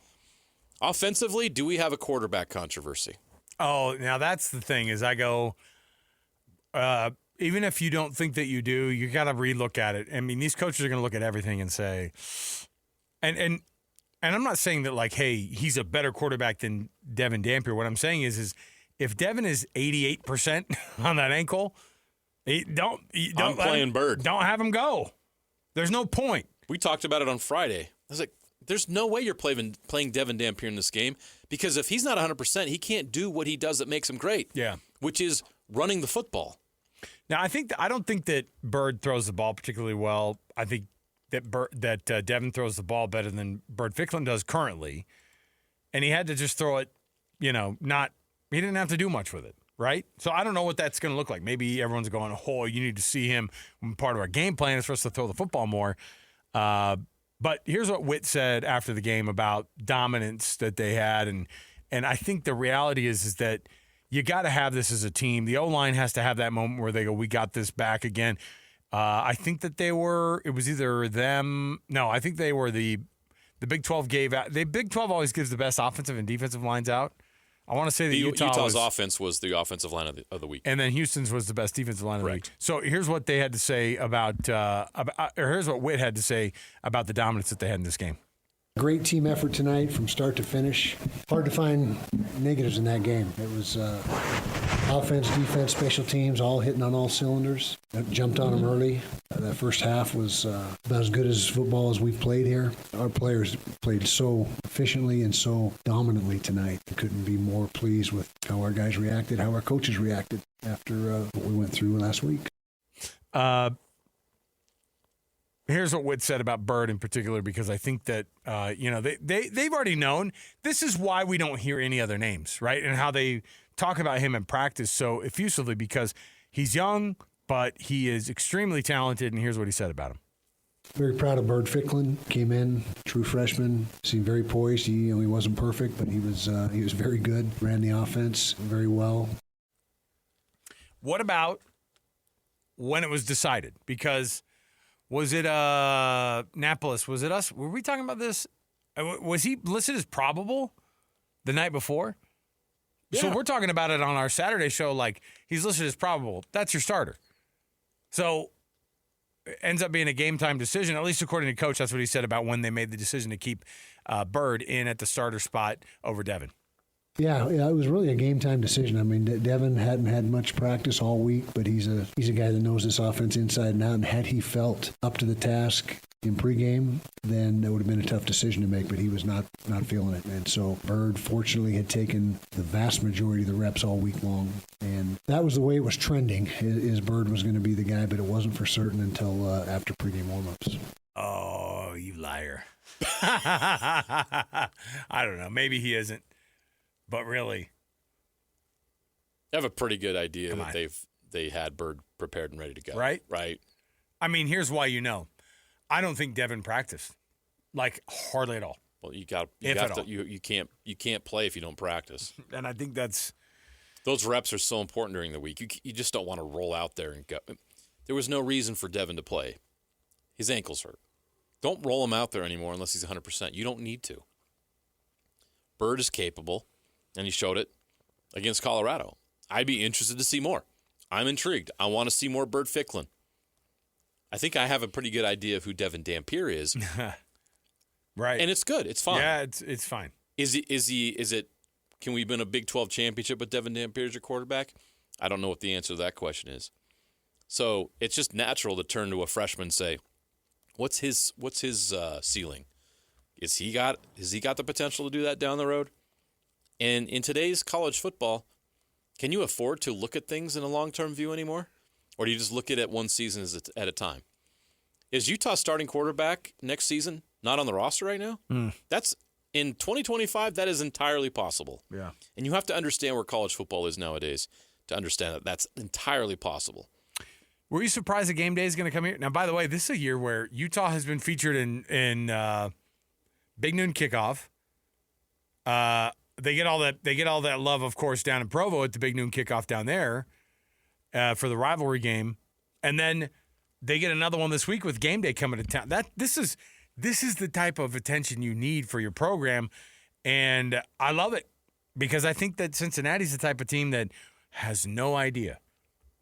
Offensively, do we have a quarterback controversy? Oh, now that's the thing is I go, even if you don't think that you do, you got to relook at it. I mean, these coaches are going to look at everything and say, and I'm not saying that like, hey, he's a better quarterback than Devin Dampier. What I'm saying is if Devin is 88% on that ankle, don't I'm playing Bird. Don't have him go. There's no point. We talked about it on Friday. I was like, there's no way you're playing Devin Dampier in this game, because if he's not 100%, he can't do what he does that makes him great. Yeah, which is running the football. Now, I don't think that Bird throws the ball particularly well. I think that Devin throws the ball better than Bird Ficklin does currently, and he had to just throw it. He didn't have to do much with it, right? So I don't know what that's going to look like. Maybe everyone's going, "Oh, you need to see him." Part of our game plan is for us to throw the football more. But here's what Witt said after the game about dominance that they had, and I think the reality is that you got to have this as a team. The O-line has to have that moment where they go, we got this back again. I think that it was either them. No, I think they were the Big 12 gave out. The Big 12 always gives the best offensive and defensive lines out. I want to say that Utah's offense was the offensive line of the week. And then Houston's was the best defensive line of the week. So here's what they had to say about here's what Witt had to say about the dominance that they had in this game. Great team effort tonight from start to finish. Hard to find negatives in that game. It was offense, defense, special teams, all hitting on all cylinders. Jumped on them early. That first half was about as good as football as we've played here. Our players played so efficiently and so dominantly tonight. I couldn't be more pleased with how our guys reacted, how our coaches reacted after what we went through last week. Here's what Witt said about Bird in particular, because I think that, they've already known. This is why we don't hear any other names, right? And how they talk about him in practice so effusively, because he's young, but he is extremely talented, and here's what he said about him. Very proud of Bird Ficklin. Came in, true freshman, seemed very poised. He wasn't perfect, but he was very good. Ran the offense very well. What about when it was decided? Because was it Annapolis? Was it us? Were we talking about this? Was he listed as probable the night before? Yeah. So we're talking about it on our Saturday show like he's listed as probable. That's your starter. So it ends up being a game-time decision, at least according to Coach. That's what he said about when they made the decision to keep Bird in at the starter spot over Devin. Yeah, it was really a game-time decision. I mean, Devin hadn't had much practice all week, but he's a guy that knows this offense inside and out. And had he felt up to the task in pregame, then it would have been a tough decision to make. But he was not feeling it, and so Bird fortunately had taken the vast majority of the reps all week long, and that was the way it was trending. Is Bird was going to be the guy, but it wasn't for certain until after pregame warmups. Oh, you liar! I don't know. Maybe he isn't. But really, I have a pretty good idea that they had Bird prepared and ready to go. Right? Right. I mean, here's why you know. I don't think Devin practiced, like hardly at all. Well, you can't play if you don't practice. And I think those reps are so important during the week. You just don't want to roll out there and go. There was no reason for Devin to play. His ankle's hurt. Don't roll him out there anymore unless he's 100%. You don't need to. Bird is capable. And he showed it against Colorado. I'd be interested to see more. I'm intrigued. I want to see more Bird Ficklin. I think I have a pretty good idea of who Devin Dampier is. Right. And it's good. It's fine. Yeah, it's fine. Is it can we win a Big 12 championship with Devin Dampier as your quarterback? I don't know what the answer to that question is. So it's just natural to turn to a freshman and say, what's his ceiling? Has he got the potential to do that down the road? And in today's college football, can you afford to look at things in a long-term view anymore? Or do you just look at it one season at a time? Is Utah's starting quarterback next season not on the roster right now? That's in 2025, that is entirely possible. Yeah. And you have to understand where college football is nowadays to understand that that's entirely possible. Were you surprised that game day is going to come here? Now, by the way, this is a year where Utah has been featured in Big Noon Kickoff. They get all that love, of course, down in Provo at the Big Noon Kickoff down there for the rivalry game, and then they get another one this week with game day coming to town. This is the type of attention you need for your program, and I love it because I think that Cincinnati's the type of team that has no idea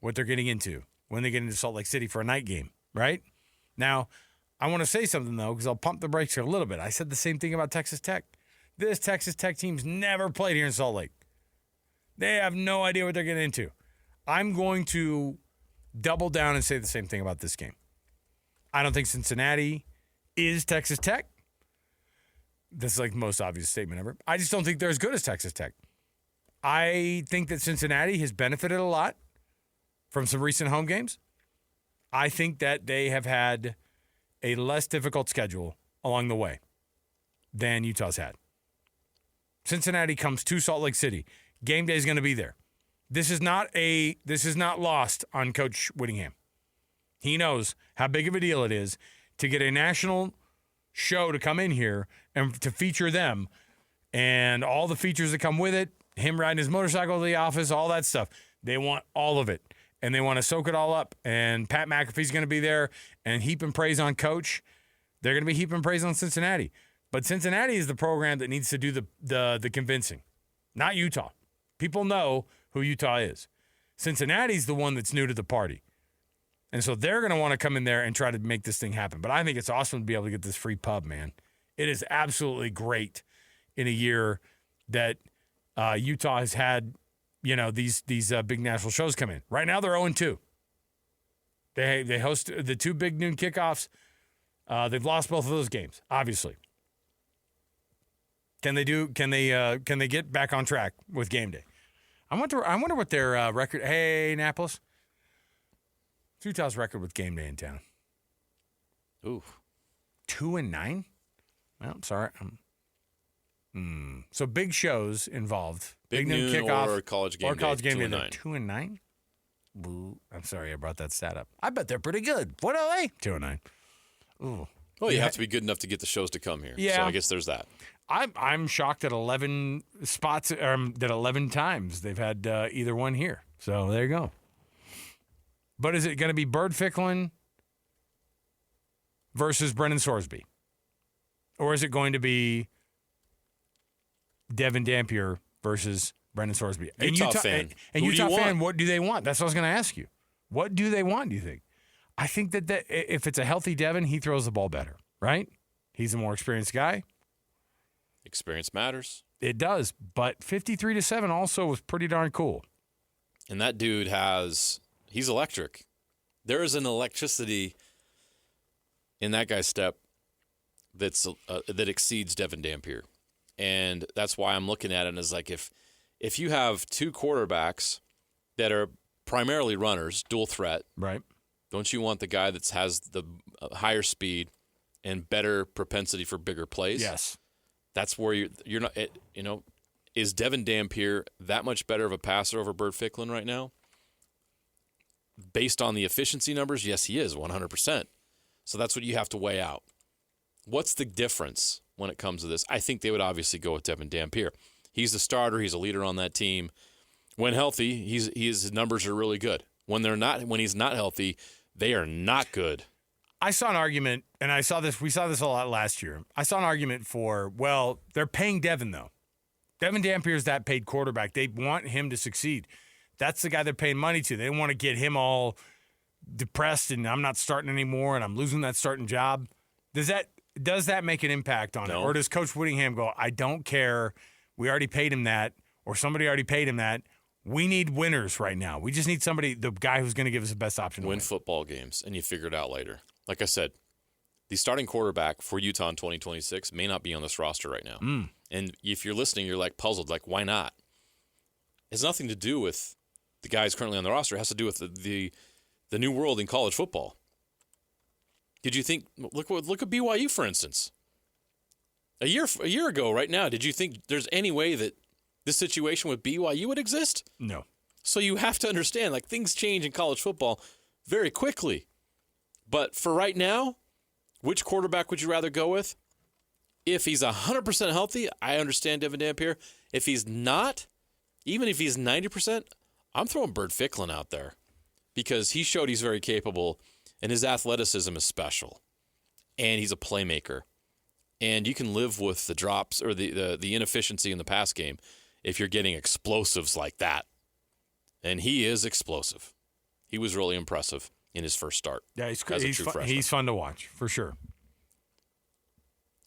what they're getting into when they get into Salt Lake City for a night game. Right now, I want to say something though because I'll pump the brakes here a little bit. I said the same thing about Texas Tech. This Texas Tech team's never played here in Salt Lake. They have no idea what they're getting into. I'm going to double down and say the same thing about this game. I don't think Cincinnati is Texas Tech. This is like the most obvious statement ever. I just don't think they're as good as Texas Tech. I think that Cincinnati has benefited a lot from some recent home games. I think that they have had a less difficult schedule along the way than Utah's had. Cincinnati comes to Salt Lake City. Game day is going to be there. This is not lost on Coach Whittingham. He knows how big of a deal it is to get a national show to come in here and to feature them and all the features that come with it, him riding his motorcycle to the office, all that stuff. They want all of it, and they want to soak it all up. And Pat McAfee's going to be there and heaping praise on Coach. They're going to be heaping praise on Cincinnati. But Cincinnati is the program that needs to do the convincing. not Utah. People know who Utah is. Cincinnati's the one that's new to the party. And so they're going to want to come in there and try to make this thing happen. But I think it's awesome to be able to get this free pub, man. It is absolutely great in a year that Utah has had, these big national shows come in. Right now they're 0-2. They host the 2 big noon kickoffs. They've lost both of those games, obviously. Can they get back on track with game day? I wonder what their record. Hey, Annapolis. Utah's record with game day in town. Ooh. 2-9? Well, sorry. So big shows involved. Big noon kickoff or college game day. 2-9. Boo. I'm sorry I brought that stat up. I bet they're pretty good. What are they? 2-9. Ooh. Well, you have to be good enough to get the shows to come here. Yeah. So I guess there's that. I'm shocked at 11 spots, that 11 times they've had either one here. So there you go. But is it going to be Bird Ficklin versus Brendan Sorsby? Or is it going to be Devin Dampier versus Brendan Sorsby? Utah fan. What do they want? That's what I was going to ask you. What do they want, do you think? I think that if it's a healthy Devin, he throws the ball better, right? He's a more experienced guy. Experience matters. It does, but 53-7 also was pretty darn cool. And that dude he's electric. There is an electricity in that guy's step that exceeds Devin Dampier. And that's why I'm looking at it as like if you have 2 quarterbacks that are primarily runners, dual threat, right? Don't you want the guy that has the higher speed and better propensity for bigger plays? Yes. That's where you're not. Is Devin Dampier that much better of a passer over Bird Ficklin right now? Based on the efficiency numbers, yes, he is 100%. So that's what you have to weigh out. What's the difference when it comes to this? I think they would obviously go with Devin Dampier. He's the starter. He's a leader on that team. When healthy, his numbers are really good. When he's not healthy, they are not good. I saw an argument, and we saw this a lot last year. I saw an argument for, well, they're paying Devin, though. Devin Dampier's that paid quarterback. They want him to succeed. That's the guy they're paying money to. They don't want to get him all depressed and I'm not starting anymore and I'm losing that starting job. Does that make an impact on it? Or does Coach Whittingham go, I don't care. We already paid him that, or somebody already paid him that. We need winners right now. We just need the guy who's going to give us the best option. Win football games, and you figure it out later. Like I said, the starting quarterback for Utah in 2026 may not be on this roster right now. And if you're listening, you're like puzzled, like why not? It has nothing to do with the guys currently on the roster. It has to do with the new world in college football. Did you think? Look at BYU, for instance. A year ago, right now, did you think there's any way that this situation with BYU would exist? No. So you have to understand, like, things change in college football very quickly. But for right now, which quarterback would you rather go with? If he's 100% healthy, I understand Devin Dampier. If he's not, even if he's 90%, I'm throwing Bird Ficklin out there because he showed he's very capable and his athleticism is special. And he's a playmaker. And you can live with the drops or the inefficiency in the pass game if you're getting explosives like that. And he is explosive. He was really impressive in his first start. Yeah, he's fun to watch, for sure.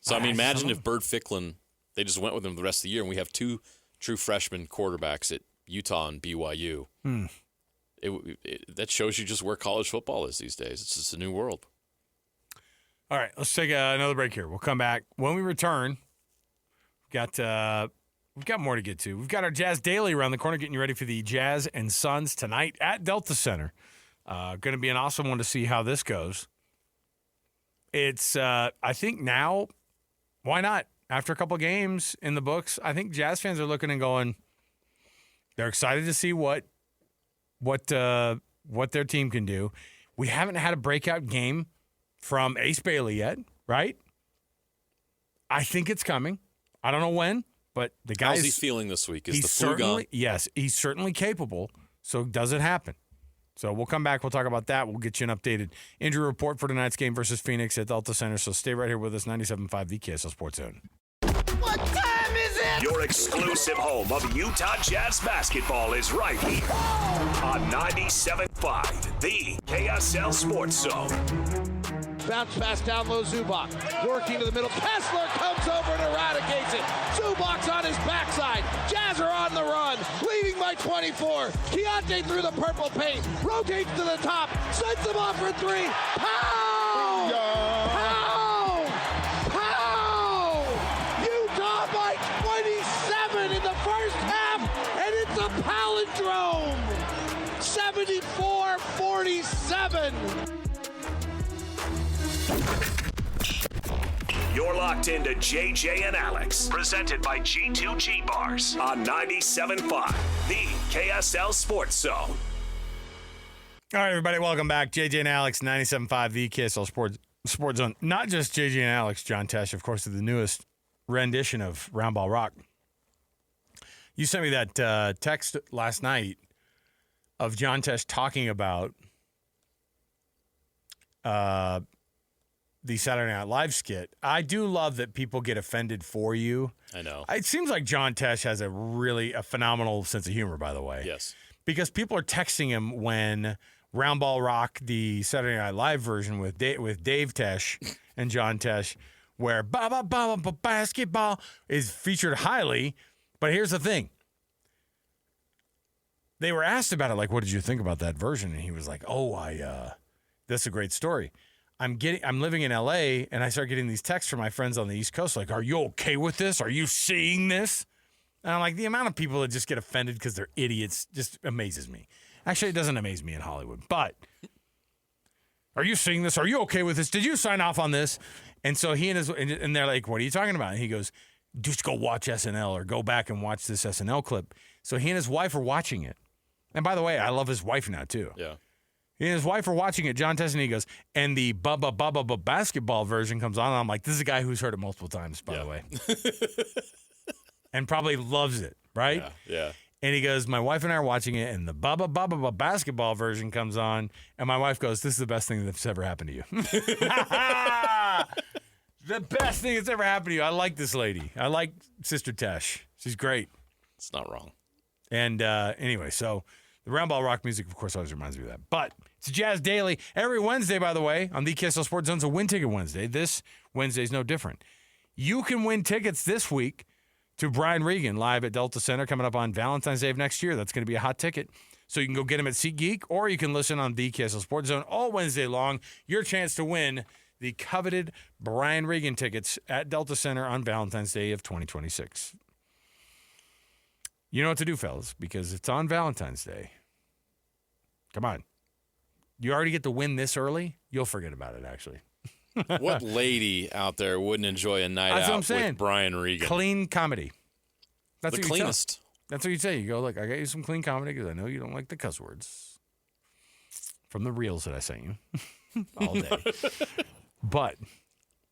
So, I mean, imagine if Bird Ficklin, they just went with him the rest of the year, and we have 2 true freshman quarterbacks at Utah and BYU. That shows you just where college football is these days. It's just a new world. All right, let's take another break here. We'll come back. When we return, we've got more to get to. We've got our Jazz Daily around the corner, getting you ready for the Jazz and Suns tonight at Delta Center. Going to be an awesome one to see how this goes. It's, I think now, why not? After a couple games in the books, I think Jazz fans are looking and going, they're excited to see what their team can do. We haven't had a breakout game from Ace Bailey yet, right? I think it's coming. I don't know when, but the guy's... How's he feeling this week? Is the flu gone? Yes, he's certainly capable, so does it happen? So we'll come back. We'll talk about that. We'll get you an updated injury report for tonight's game versus Phoenix at Delta Center, so stay right here with us, 97.5, the KSL Sports Zone. What time is it? Your exclusive home of Utah Jazz basketball is right here on 97.5, the KSL Sports Zone. Bounce pass down low, Zubac. Working to the middle. Kessler comes over and eradicates it. Zubac's on his backside. Jazz are on the run. Leading by 24. Keontae through the purple paint. Rotates to the top. Sends them off for three. Pow! Pow! Pow! Utah by 27 in the first half, and it's a palindrome. 74-47. You're locked into JJ and Alex, presented by G2G Bars on 97.5, the KSL Sports Zone. All right, everybody, welcome back. JJ and Alex, 97.5, the KSL Sports Zone. Not just JJ and Alex, John Tesh, of course, is the newest rendition of Roundball Rock. You sent me that text last night of John Tesh talking about the Saturday Night Live skit. I do love that people get offended for you. I know. It seems like John Tesh has a phenomenal sense of humor, by the way. Yes. Because people are texting him when Roundball Rock, the Saturday Night Live version with Dave Tesh and John Tesh, where basketball is featured highly. But here's the thing. They were asked about it, like, what did you think about that version? And he was like, that's a great story. I'm living in LA, and I start getting these texts from my friends on the East Coast, like, are you okay with this? Are you seeing this? And I'm like, the amount of people that just get offended because they're idiots just amazes me. Actually, it doesn't amaze me in Hollywood, but are you seeing this? Are you okay with this? Did you sign off on this? And so and they're like, what are you talking about? And he goes, just go watch SNL or go back and watch this SNL clip. So he and his wife are watching it. And by the way, I love his wife now too. Yeah. He and his wife are watching it. John Tesson, he goes, and the basketball version comes on. And I'm like, this is a guy who's heard it multiple times, by the way. And probably loves it, right? Yeah. And he goes, my wife and I are watching it, and the basketball version comes on. And my wife goes, this is the best thing that's ever happened to you. The best thing that's ever happened to you. I like this lady. I like Sister Tesh. She's great. It's not wrong. And anyway, so the Roundball Rock music, of course, always reminds me of that. But it's Jazz Daily. Every Wednesday, by the way, on the KSL Sports Zone's a Win Ticket Wednesday. This Wednesday's no different. You can win tickets this week to Brian Regan live at Delta Center coming up on Valentine's Day of next year. That's going to be a hot ticket. So you can go get him at SeatGeek, or you can listen on the KSL Sports Zone all Wednesday long. Your chance to win the coveted Brian Regan tickets at Delta Center on Valentine's Day of 2026. You know what to do, fellas, because it's on Valentine's Day. Come on. You already get to win this early? You'll forget about it, actually. What lady out there wouldn't enjoy a night That's out what I'm saying. with Brian Regan? Clean comedy. That's the what cleanest. That's what you say. You go, look, I got you some clean comedy because I know you don't like the cuss words from the reels that I sent you all day. But,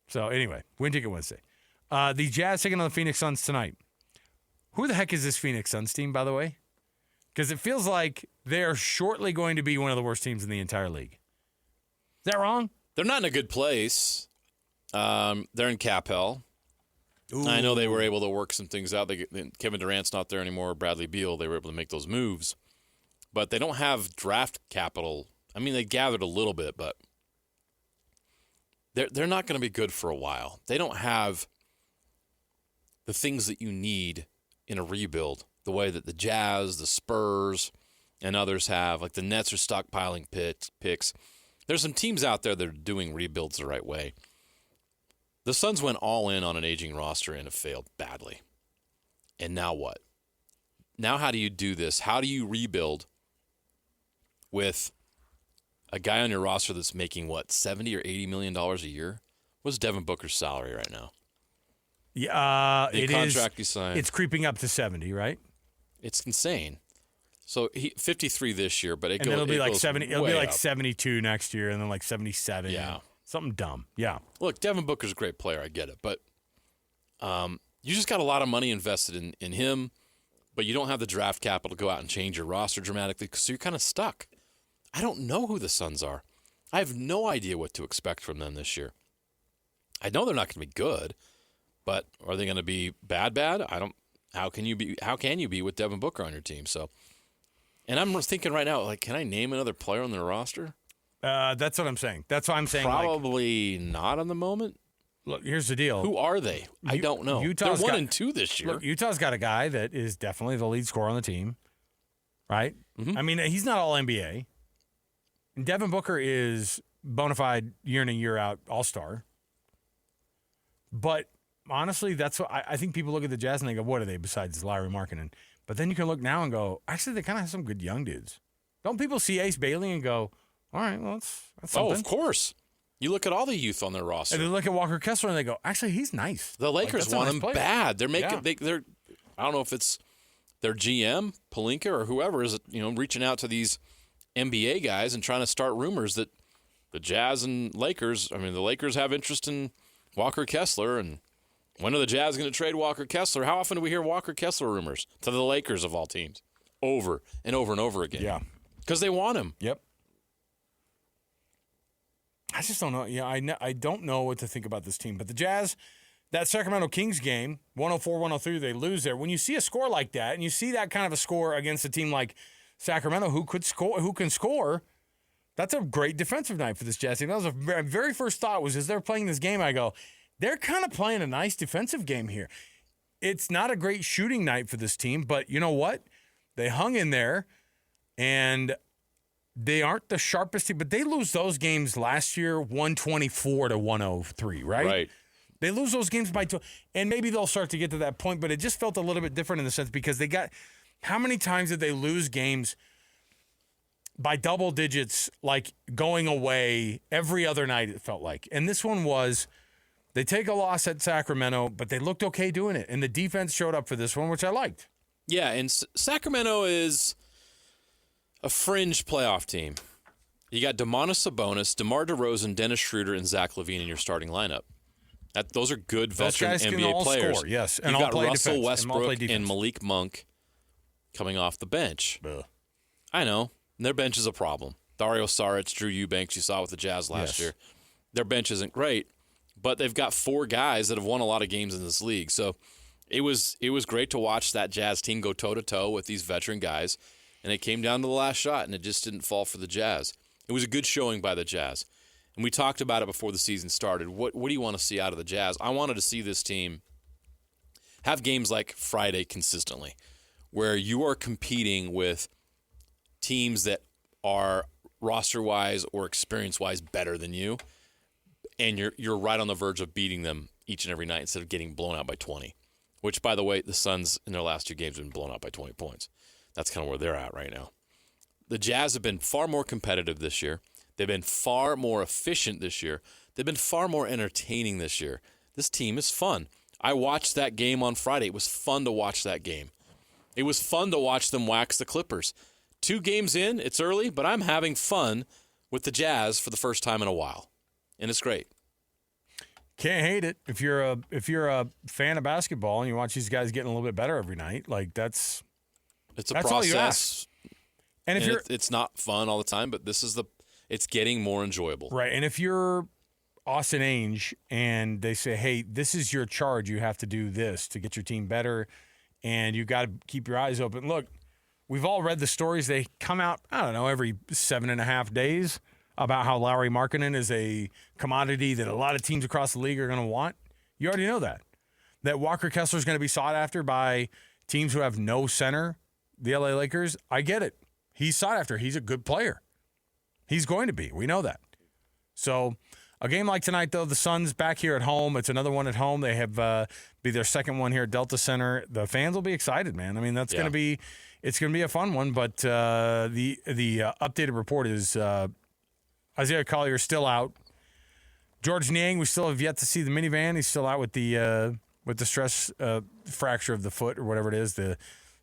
so anyway, Win Ticket Wednesday. The Jazz taking on the Phoenix Suns tonight. Who the heck is this Phoenix Suns team, by the way? Because it feels like they're shortly going to be one of the worst teams in the entire league. Is that wrong? They're not in a good place. They're in cap hell. I know they were able to work some things out. Kevin Durant's not there anymore. Bradley Beal, they were able to make those moves. But they don't have draft capital. I mean, they gathered a little bit, but they're not going to be good for a while. They don't have the things that you need in a rebuild the way that the Jazz, the Spurs, and others have. Like the Nets are stockpiling picks. There's some teams out there that are doing rebuilds the right way. The Suns went all in on an aging roster and have failed badly. And now what? Now how do you do this? How do you rebuild with a guy on your roster that's making, what, $70 or $80 million a year? What's Devin Booker's salary right now? Yeah, the contract he signed. It's creeping up to 70, right? It's insane. So 53 this year, but it'll be like 70. It'll be like up. 72 next year, and then like 77. Yeah, something dumb. Yeah. Look, Devin Booker's a great player. I get it, but you just got a lot of money invested in him, but you don't have the draft capital to go out and change your roster dramatically, so you're kind of stuck. I don't know who the Suns are. I have no idea what to expect from them this year. I know they're not going to be good, but are they going to be bad? how can you be with Devin Booker on your team? So, and I'm thinking right now, like, can I name another player on their roster? That's what I'm saying. That's what I'm saying. Probably not on the moment. Look, here's the deal. Who are they? I don't know. They're 1-2 this year. Look, Utah's got a guy that is definitely the lead scorer on the team, right? Mm-hmm. I mean, he's not all NBA. And Devin Booker is bona fide year in and year out all-star. But honestly, that's what I think people look at the Jazz and they go, what are they besides Larry Markkinen? But then you can look now and go, actually, they kind of have some good young dudes. Don't people see Ace Bailey and go, all right, well, that's something? Oh, of course. You look at all the youth on their roster. And they look at Walker Kessler and they go, actually, he's nice. The Lakers want him bad. They're making they're I don't know if it's their GM, Pelinka, or whoever is reaching out to these NBA guys and trying to start rumors that the Jazz and Lakers, the Lakers have interest in Walker Kessler, and when are the Jazz going to trade Walker Kessler? How often do we hear Walker Kessler rumors to the Lakers of all teams? Over and over and over again. Yeah. Because they want him. Yep. I just don't know. Yeah, I don't know what to think about this team. But the Jazz, that Sacramento Kings game, 104-103, they lose there. When you see a score like that, and you see that kind of a score against a team like Sacramento who can score, that's a great defensive night for this Jazz team. That was my very first thought was as they're playing this game, I go, they're kind of playing a nice defensive game here. It's not a great shooting night for this team, but you know what? They hung in there, and they aren't the sharpest team, but they lose those games last year 124-103, right? Right. They lose those games by 2, and maybe they'll start to get to that point, but it just felt a little bit different in the sense because they got – how many times did they lose games by double digits, like going away every other night it felt like? And this one was they take a loss at Sacramento, but they looked okay doing it, and the defense showed up for this one, which I liked. Yeah, and Sacramento is – a fringe playoff team. You got Domantas Sabonis, DeMar DeRozan, Dennis Schroeder, and Zach LaVine in your starting lineup. Those are good veteran NBA players. Score, yes, and you've got Russell Westbrook and Malik Monk coming off the bench. Ugh. I know. Their bench is a problem. Dario Saric, Drew Eubanks, you saw with the Jazz last year. Their bench isn't great, but they've got 4 guys that have won a lot of games in this league. So it was great to watch that Jazz team go toe-to-toe with these veteran guys. And it came down to the last shot, and it just didn't fall for the Jazz. It was a good showing by the Jazz. And we talked about it before the season started. What do you want to see out of the Jazz? I wanted to see this team have games like Friday consistently, where you are competing with teams that are roster-wise or experience-wise better than you, and you're right on the verge of beating them each and every night instead of getting blown out by 20, which, by the way, the Suns in their last 2 games have been blown out by 20 points. That's kind of where they're at right now. The Jazz have been far more competitive this year. They've been far more efficient this year. They've been far more entertaining this year. This team is fun. I watched that game on Friday. It was fun to watch that game. It was fun to watch them wax the Clippers. 2 games in, it's early, but I'm having fun with the Jazz for the first time in a while, and it's great. Can't hate it. If you're a fan of basketball and you watch these guys getting a little bit better every night, like that's a process. All you ask. And if it's not fun all the time, but it's getting more enjoyable. Right. And if you're Austin Ainge and they say, hey, this is your charge, you have to do this to get your team better, and you got to keep your eyes open. Look, we've all read the stories. They come out, I don't know, every 7.5 days about how Lauri Markkinen is a commodity that a lot of teams across the league are going to want. You already know that. That Walker Kessler is going to be sought after by teams who have no center. The LA Lakers, I get it. He's sought after. He's a good player. He's going to be. We know that. So a game like tonight, though, the Suns back here at home. It's another one at home. They have be their second one here at Delta Center. The fans will be excited, man. I mean, it's going to be a fun one. But the updated report is Isaiah Collier still out. George Niang, we still have yet to see the minivan. He's still out with the stress fracture of the foot or whatever it is, the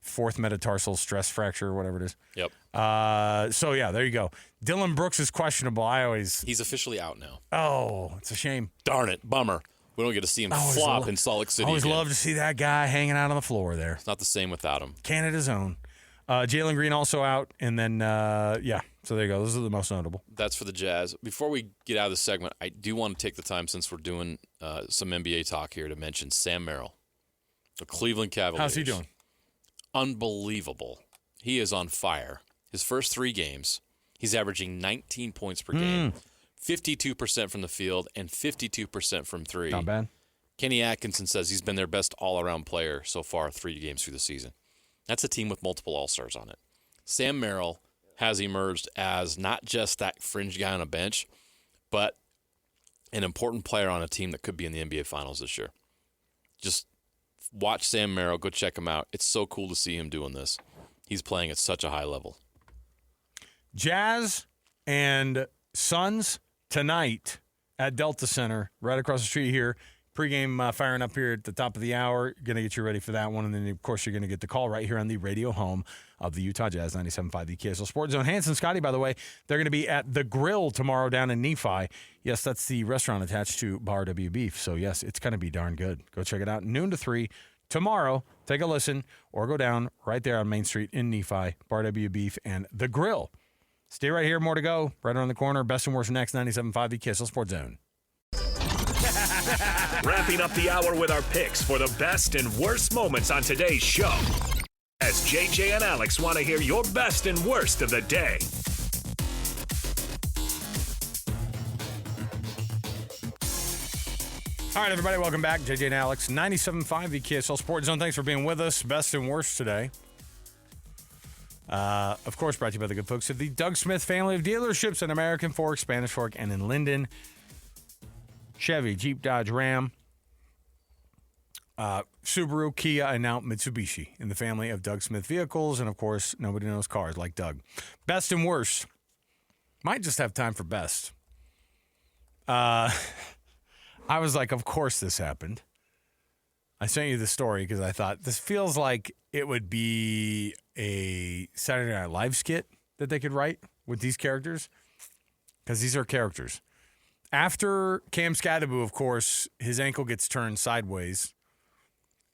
4th metatarsal stress fracture or whatever it is. Yep. So, yeah, there you go. Dylan Brooks is questionable. He's officially out now. Oh, it's a shame. Darn it. Bummer. We don't get to see him flop in Salt Lake City. I always again. love to see that guy hanging out on the floor there. It's not the same without him. Canada's own. Jalen Green also out. And then, so there you go. Those are the most notable. That's for the Jazz. Before we get out of the segment, I do want to take the time, since we're doing some NBA talk here, to mention Sam Merrill. The Cleveland Cavaliers. How's he doing? Unbelievable. He is on fire. His first 3 games, he's averaging 19 points per game, 52% from the field, and 52% from 3. Not bad. Kenny Atkinson says he's been their best all-around player so far 3 games through the season. That's a team with multiple all-stars on it. Sam Merrill has emerged as not just that fringe guy on a bench, but an important player on a team that could be in the NBA Finals this year. Just watch Sam Merrill. Go check him out. It's so cool to see him doing this. He's playing at such a high level. Jazz and Suns tonight at Delta Center, right across the street here. Pregame firing up here at the top of the hour. Going to get you ready for that one. And then, of course, you're going to get the call right here on the radio home of the Utah Jazz, 97.5 the KSL Sports Zone. Hanson, Scotty, by the way, they're going to be at The Grill tomorrow down in Nephi. Yes, that's the restaurant attached to Bar W Beef. So, yes, it's going to be darn good. Go check it out. Noon to 3 tomorrow. Take a listen or go down right there on Main Street in Nephi, Bar W Beef and The Grill. Stay right here. More to go. Right around the corner. Best and worst next, 97.5 the KSL Sports Zone. Wrapping up the hour with our picks for the best and worst moments on today's show. As JJ and Alex want to hear your best and worst of the day. All right, everybody, welcome back. JJ and Alex, 97.5 the KSL Sports Zone. Thanks for being with us. Best and worst today. Of course, brought to you by the good folks of the Doug Smith family of dealerships in American Fork, Spanish Fork, and in Linden. Chevy, Jeep, Dodge, Ram, Subaru, Kia, and now Mitsubishi in the family of Doug Smith vehicles. And, of course, nobody knows cars like Doug. Best and worst. Might just have time for best. I was like, of course this happened. I sent you the story because I thought this feels like it would be a Saturday Night Live skit that they could write with these characters, because these are characters. After Cam Scadaboo, of course, his ankle gets turned sideways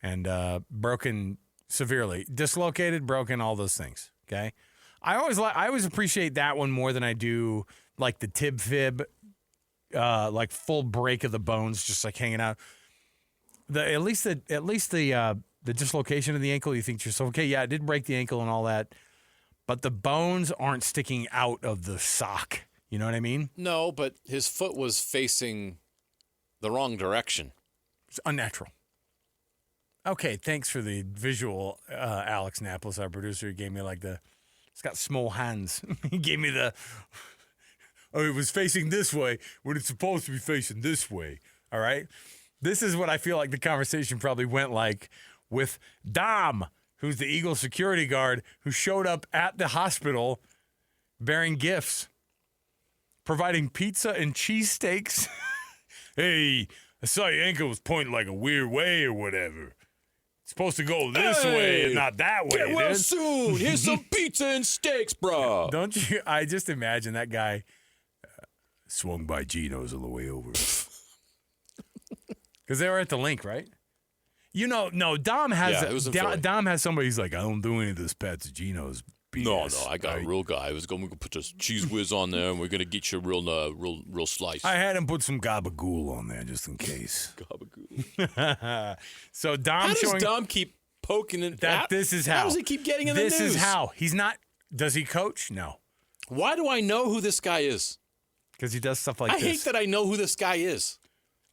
and broken severely. Dislocated, broken, all those things, okay? I always appreciate that one more than I do like the tib fib, like full break of the bones, just like hanging out. At least the dislocation of the ankle, you think to yourself, okay, yeah, it did break the ankle and all that, but the bones aren't sticking out of the sock. You know what I mean? No, but his foot was facing the wrong direction. It's unnatural. Okay, thanks for the visual, Alex Napolis, our producer. He gave me it's got small hands. He gave me it was facing this way when it's supposed to be facing this way. All right? This is what I feel like the conversation probably went like with Dom, who's the Eagle security guard who showed up at the hospital bearing gifts, providing pizza and cheesesteaks. Hey, I saw your ankle was pointing like a weird way or whatever. It's supposed to go this way and not that way. Get well dude. soon. Here's some pizza and steaks, bro. Don't you? I just imagine that guy swung by Geno's on the way over. Because they were at the link, right? You know, no, Dom has Dom has somebody who's like, I don't do any of this Pats Geno's. No, I got a real guy. We're going to put this cheese whiz on there, and we're going to get you a real slice. I had him put some gabagool on there just in case. Gabagool. So Dom how does Dom keep poking it? This is how. How does he keep getting in the news? This is how. He's not. Does he coach? No. Why do I know who this guy is? Because he does stuff like this. I hate that I know who this guy is.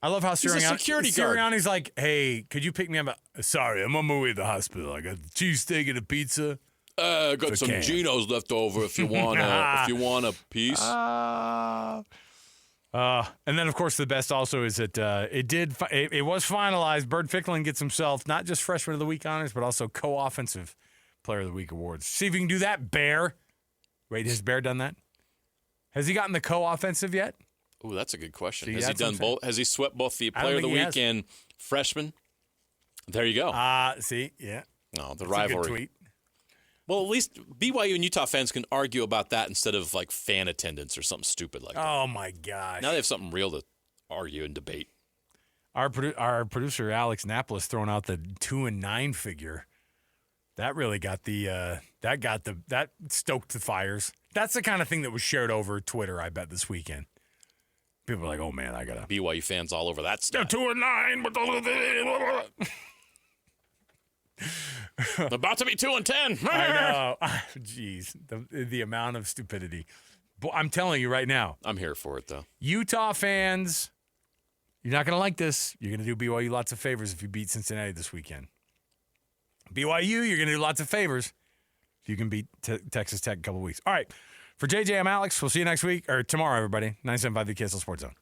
I love how He's a security guard. Sirianni's like, hey, could you pick me up? Sorry, I'm on my way to the hospital. I got the cheesesteak and a pizza. I got some Geno's left over if you want a piece. And then, of course, the best also is that it was finalized. Bird Ficklen gets himself not just Freshman of the Week honors, but also co-offensive Player of the Week awards. See if you can do that, Bear. Wait, has Bear done that? Has he gotten the co-offensive yet? Ooh, that's a good question. See, has he done both? Has he swept both the Player of the Week and Freshman? There you go. See, yeah. No, the that's rivalry. A good tweet. Well, at least BYU and Utah fans can argue about that instead of like fan attendance or something stupid like that. Oh my gosh! Now they have something real to argue and debate. Our producer Alex Napolis throwing out the 2 and 9 figure. That really got that stoked the fires. That's the kind of thing that was shared over Twitter, I bet, this weekend. People are like, "Oh man, I gotta." BYU fans all over that stuff. 2 and 9, but About to be 2-10. I know. Jeez, the amount of stupidity. I'm telling you right now. I'm here for it, though. Utah fans, you're not going to like this. You're going to do BYU lots of favors if you beat Cincinnati this weekend. BYU, you're going to do lots of favors if you can beat Texas Tech in a couple weeks. All right. For JJ, I'm Alex. We'll see you next week or tomorrow, everybody. 975 the KSL Sports Zone.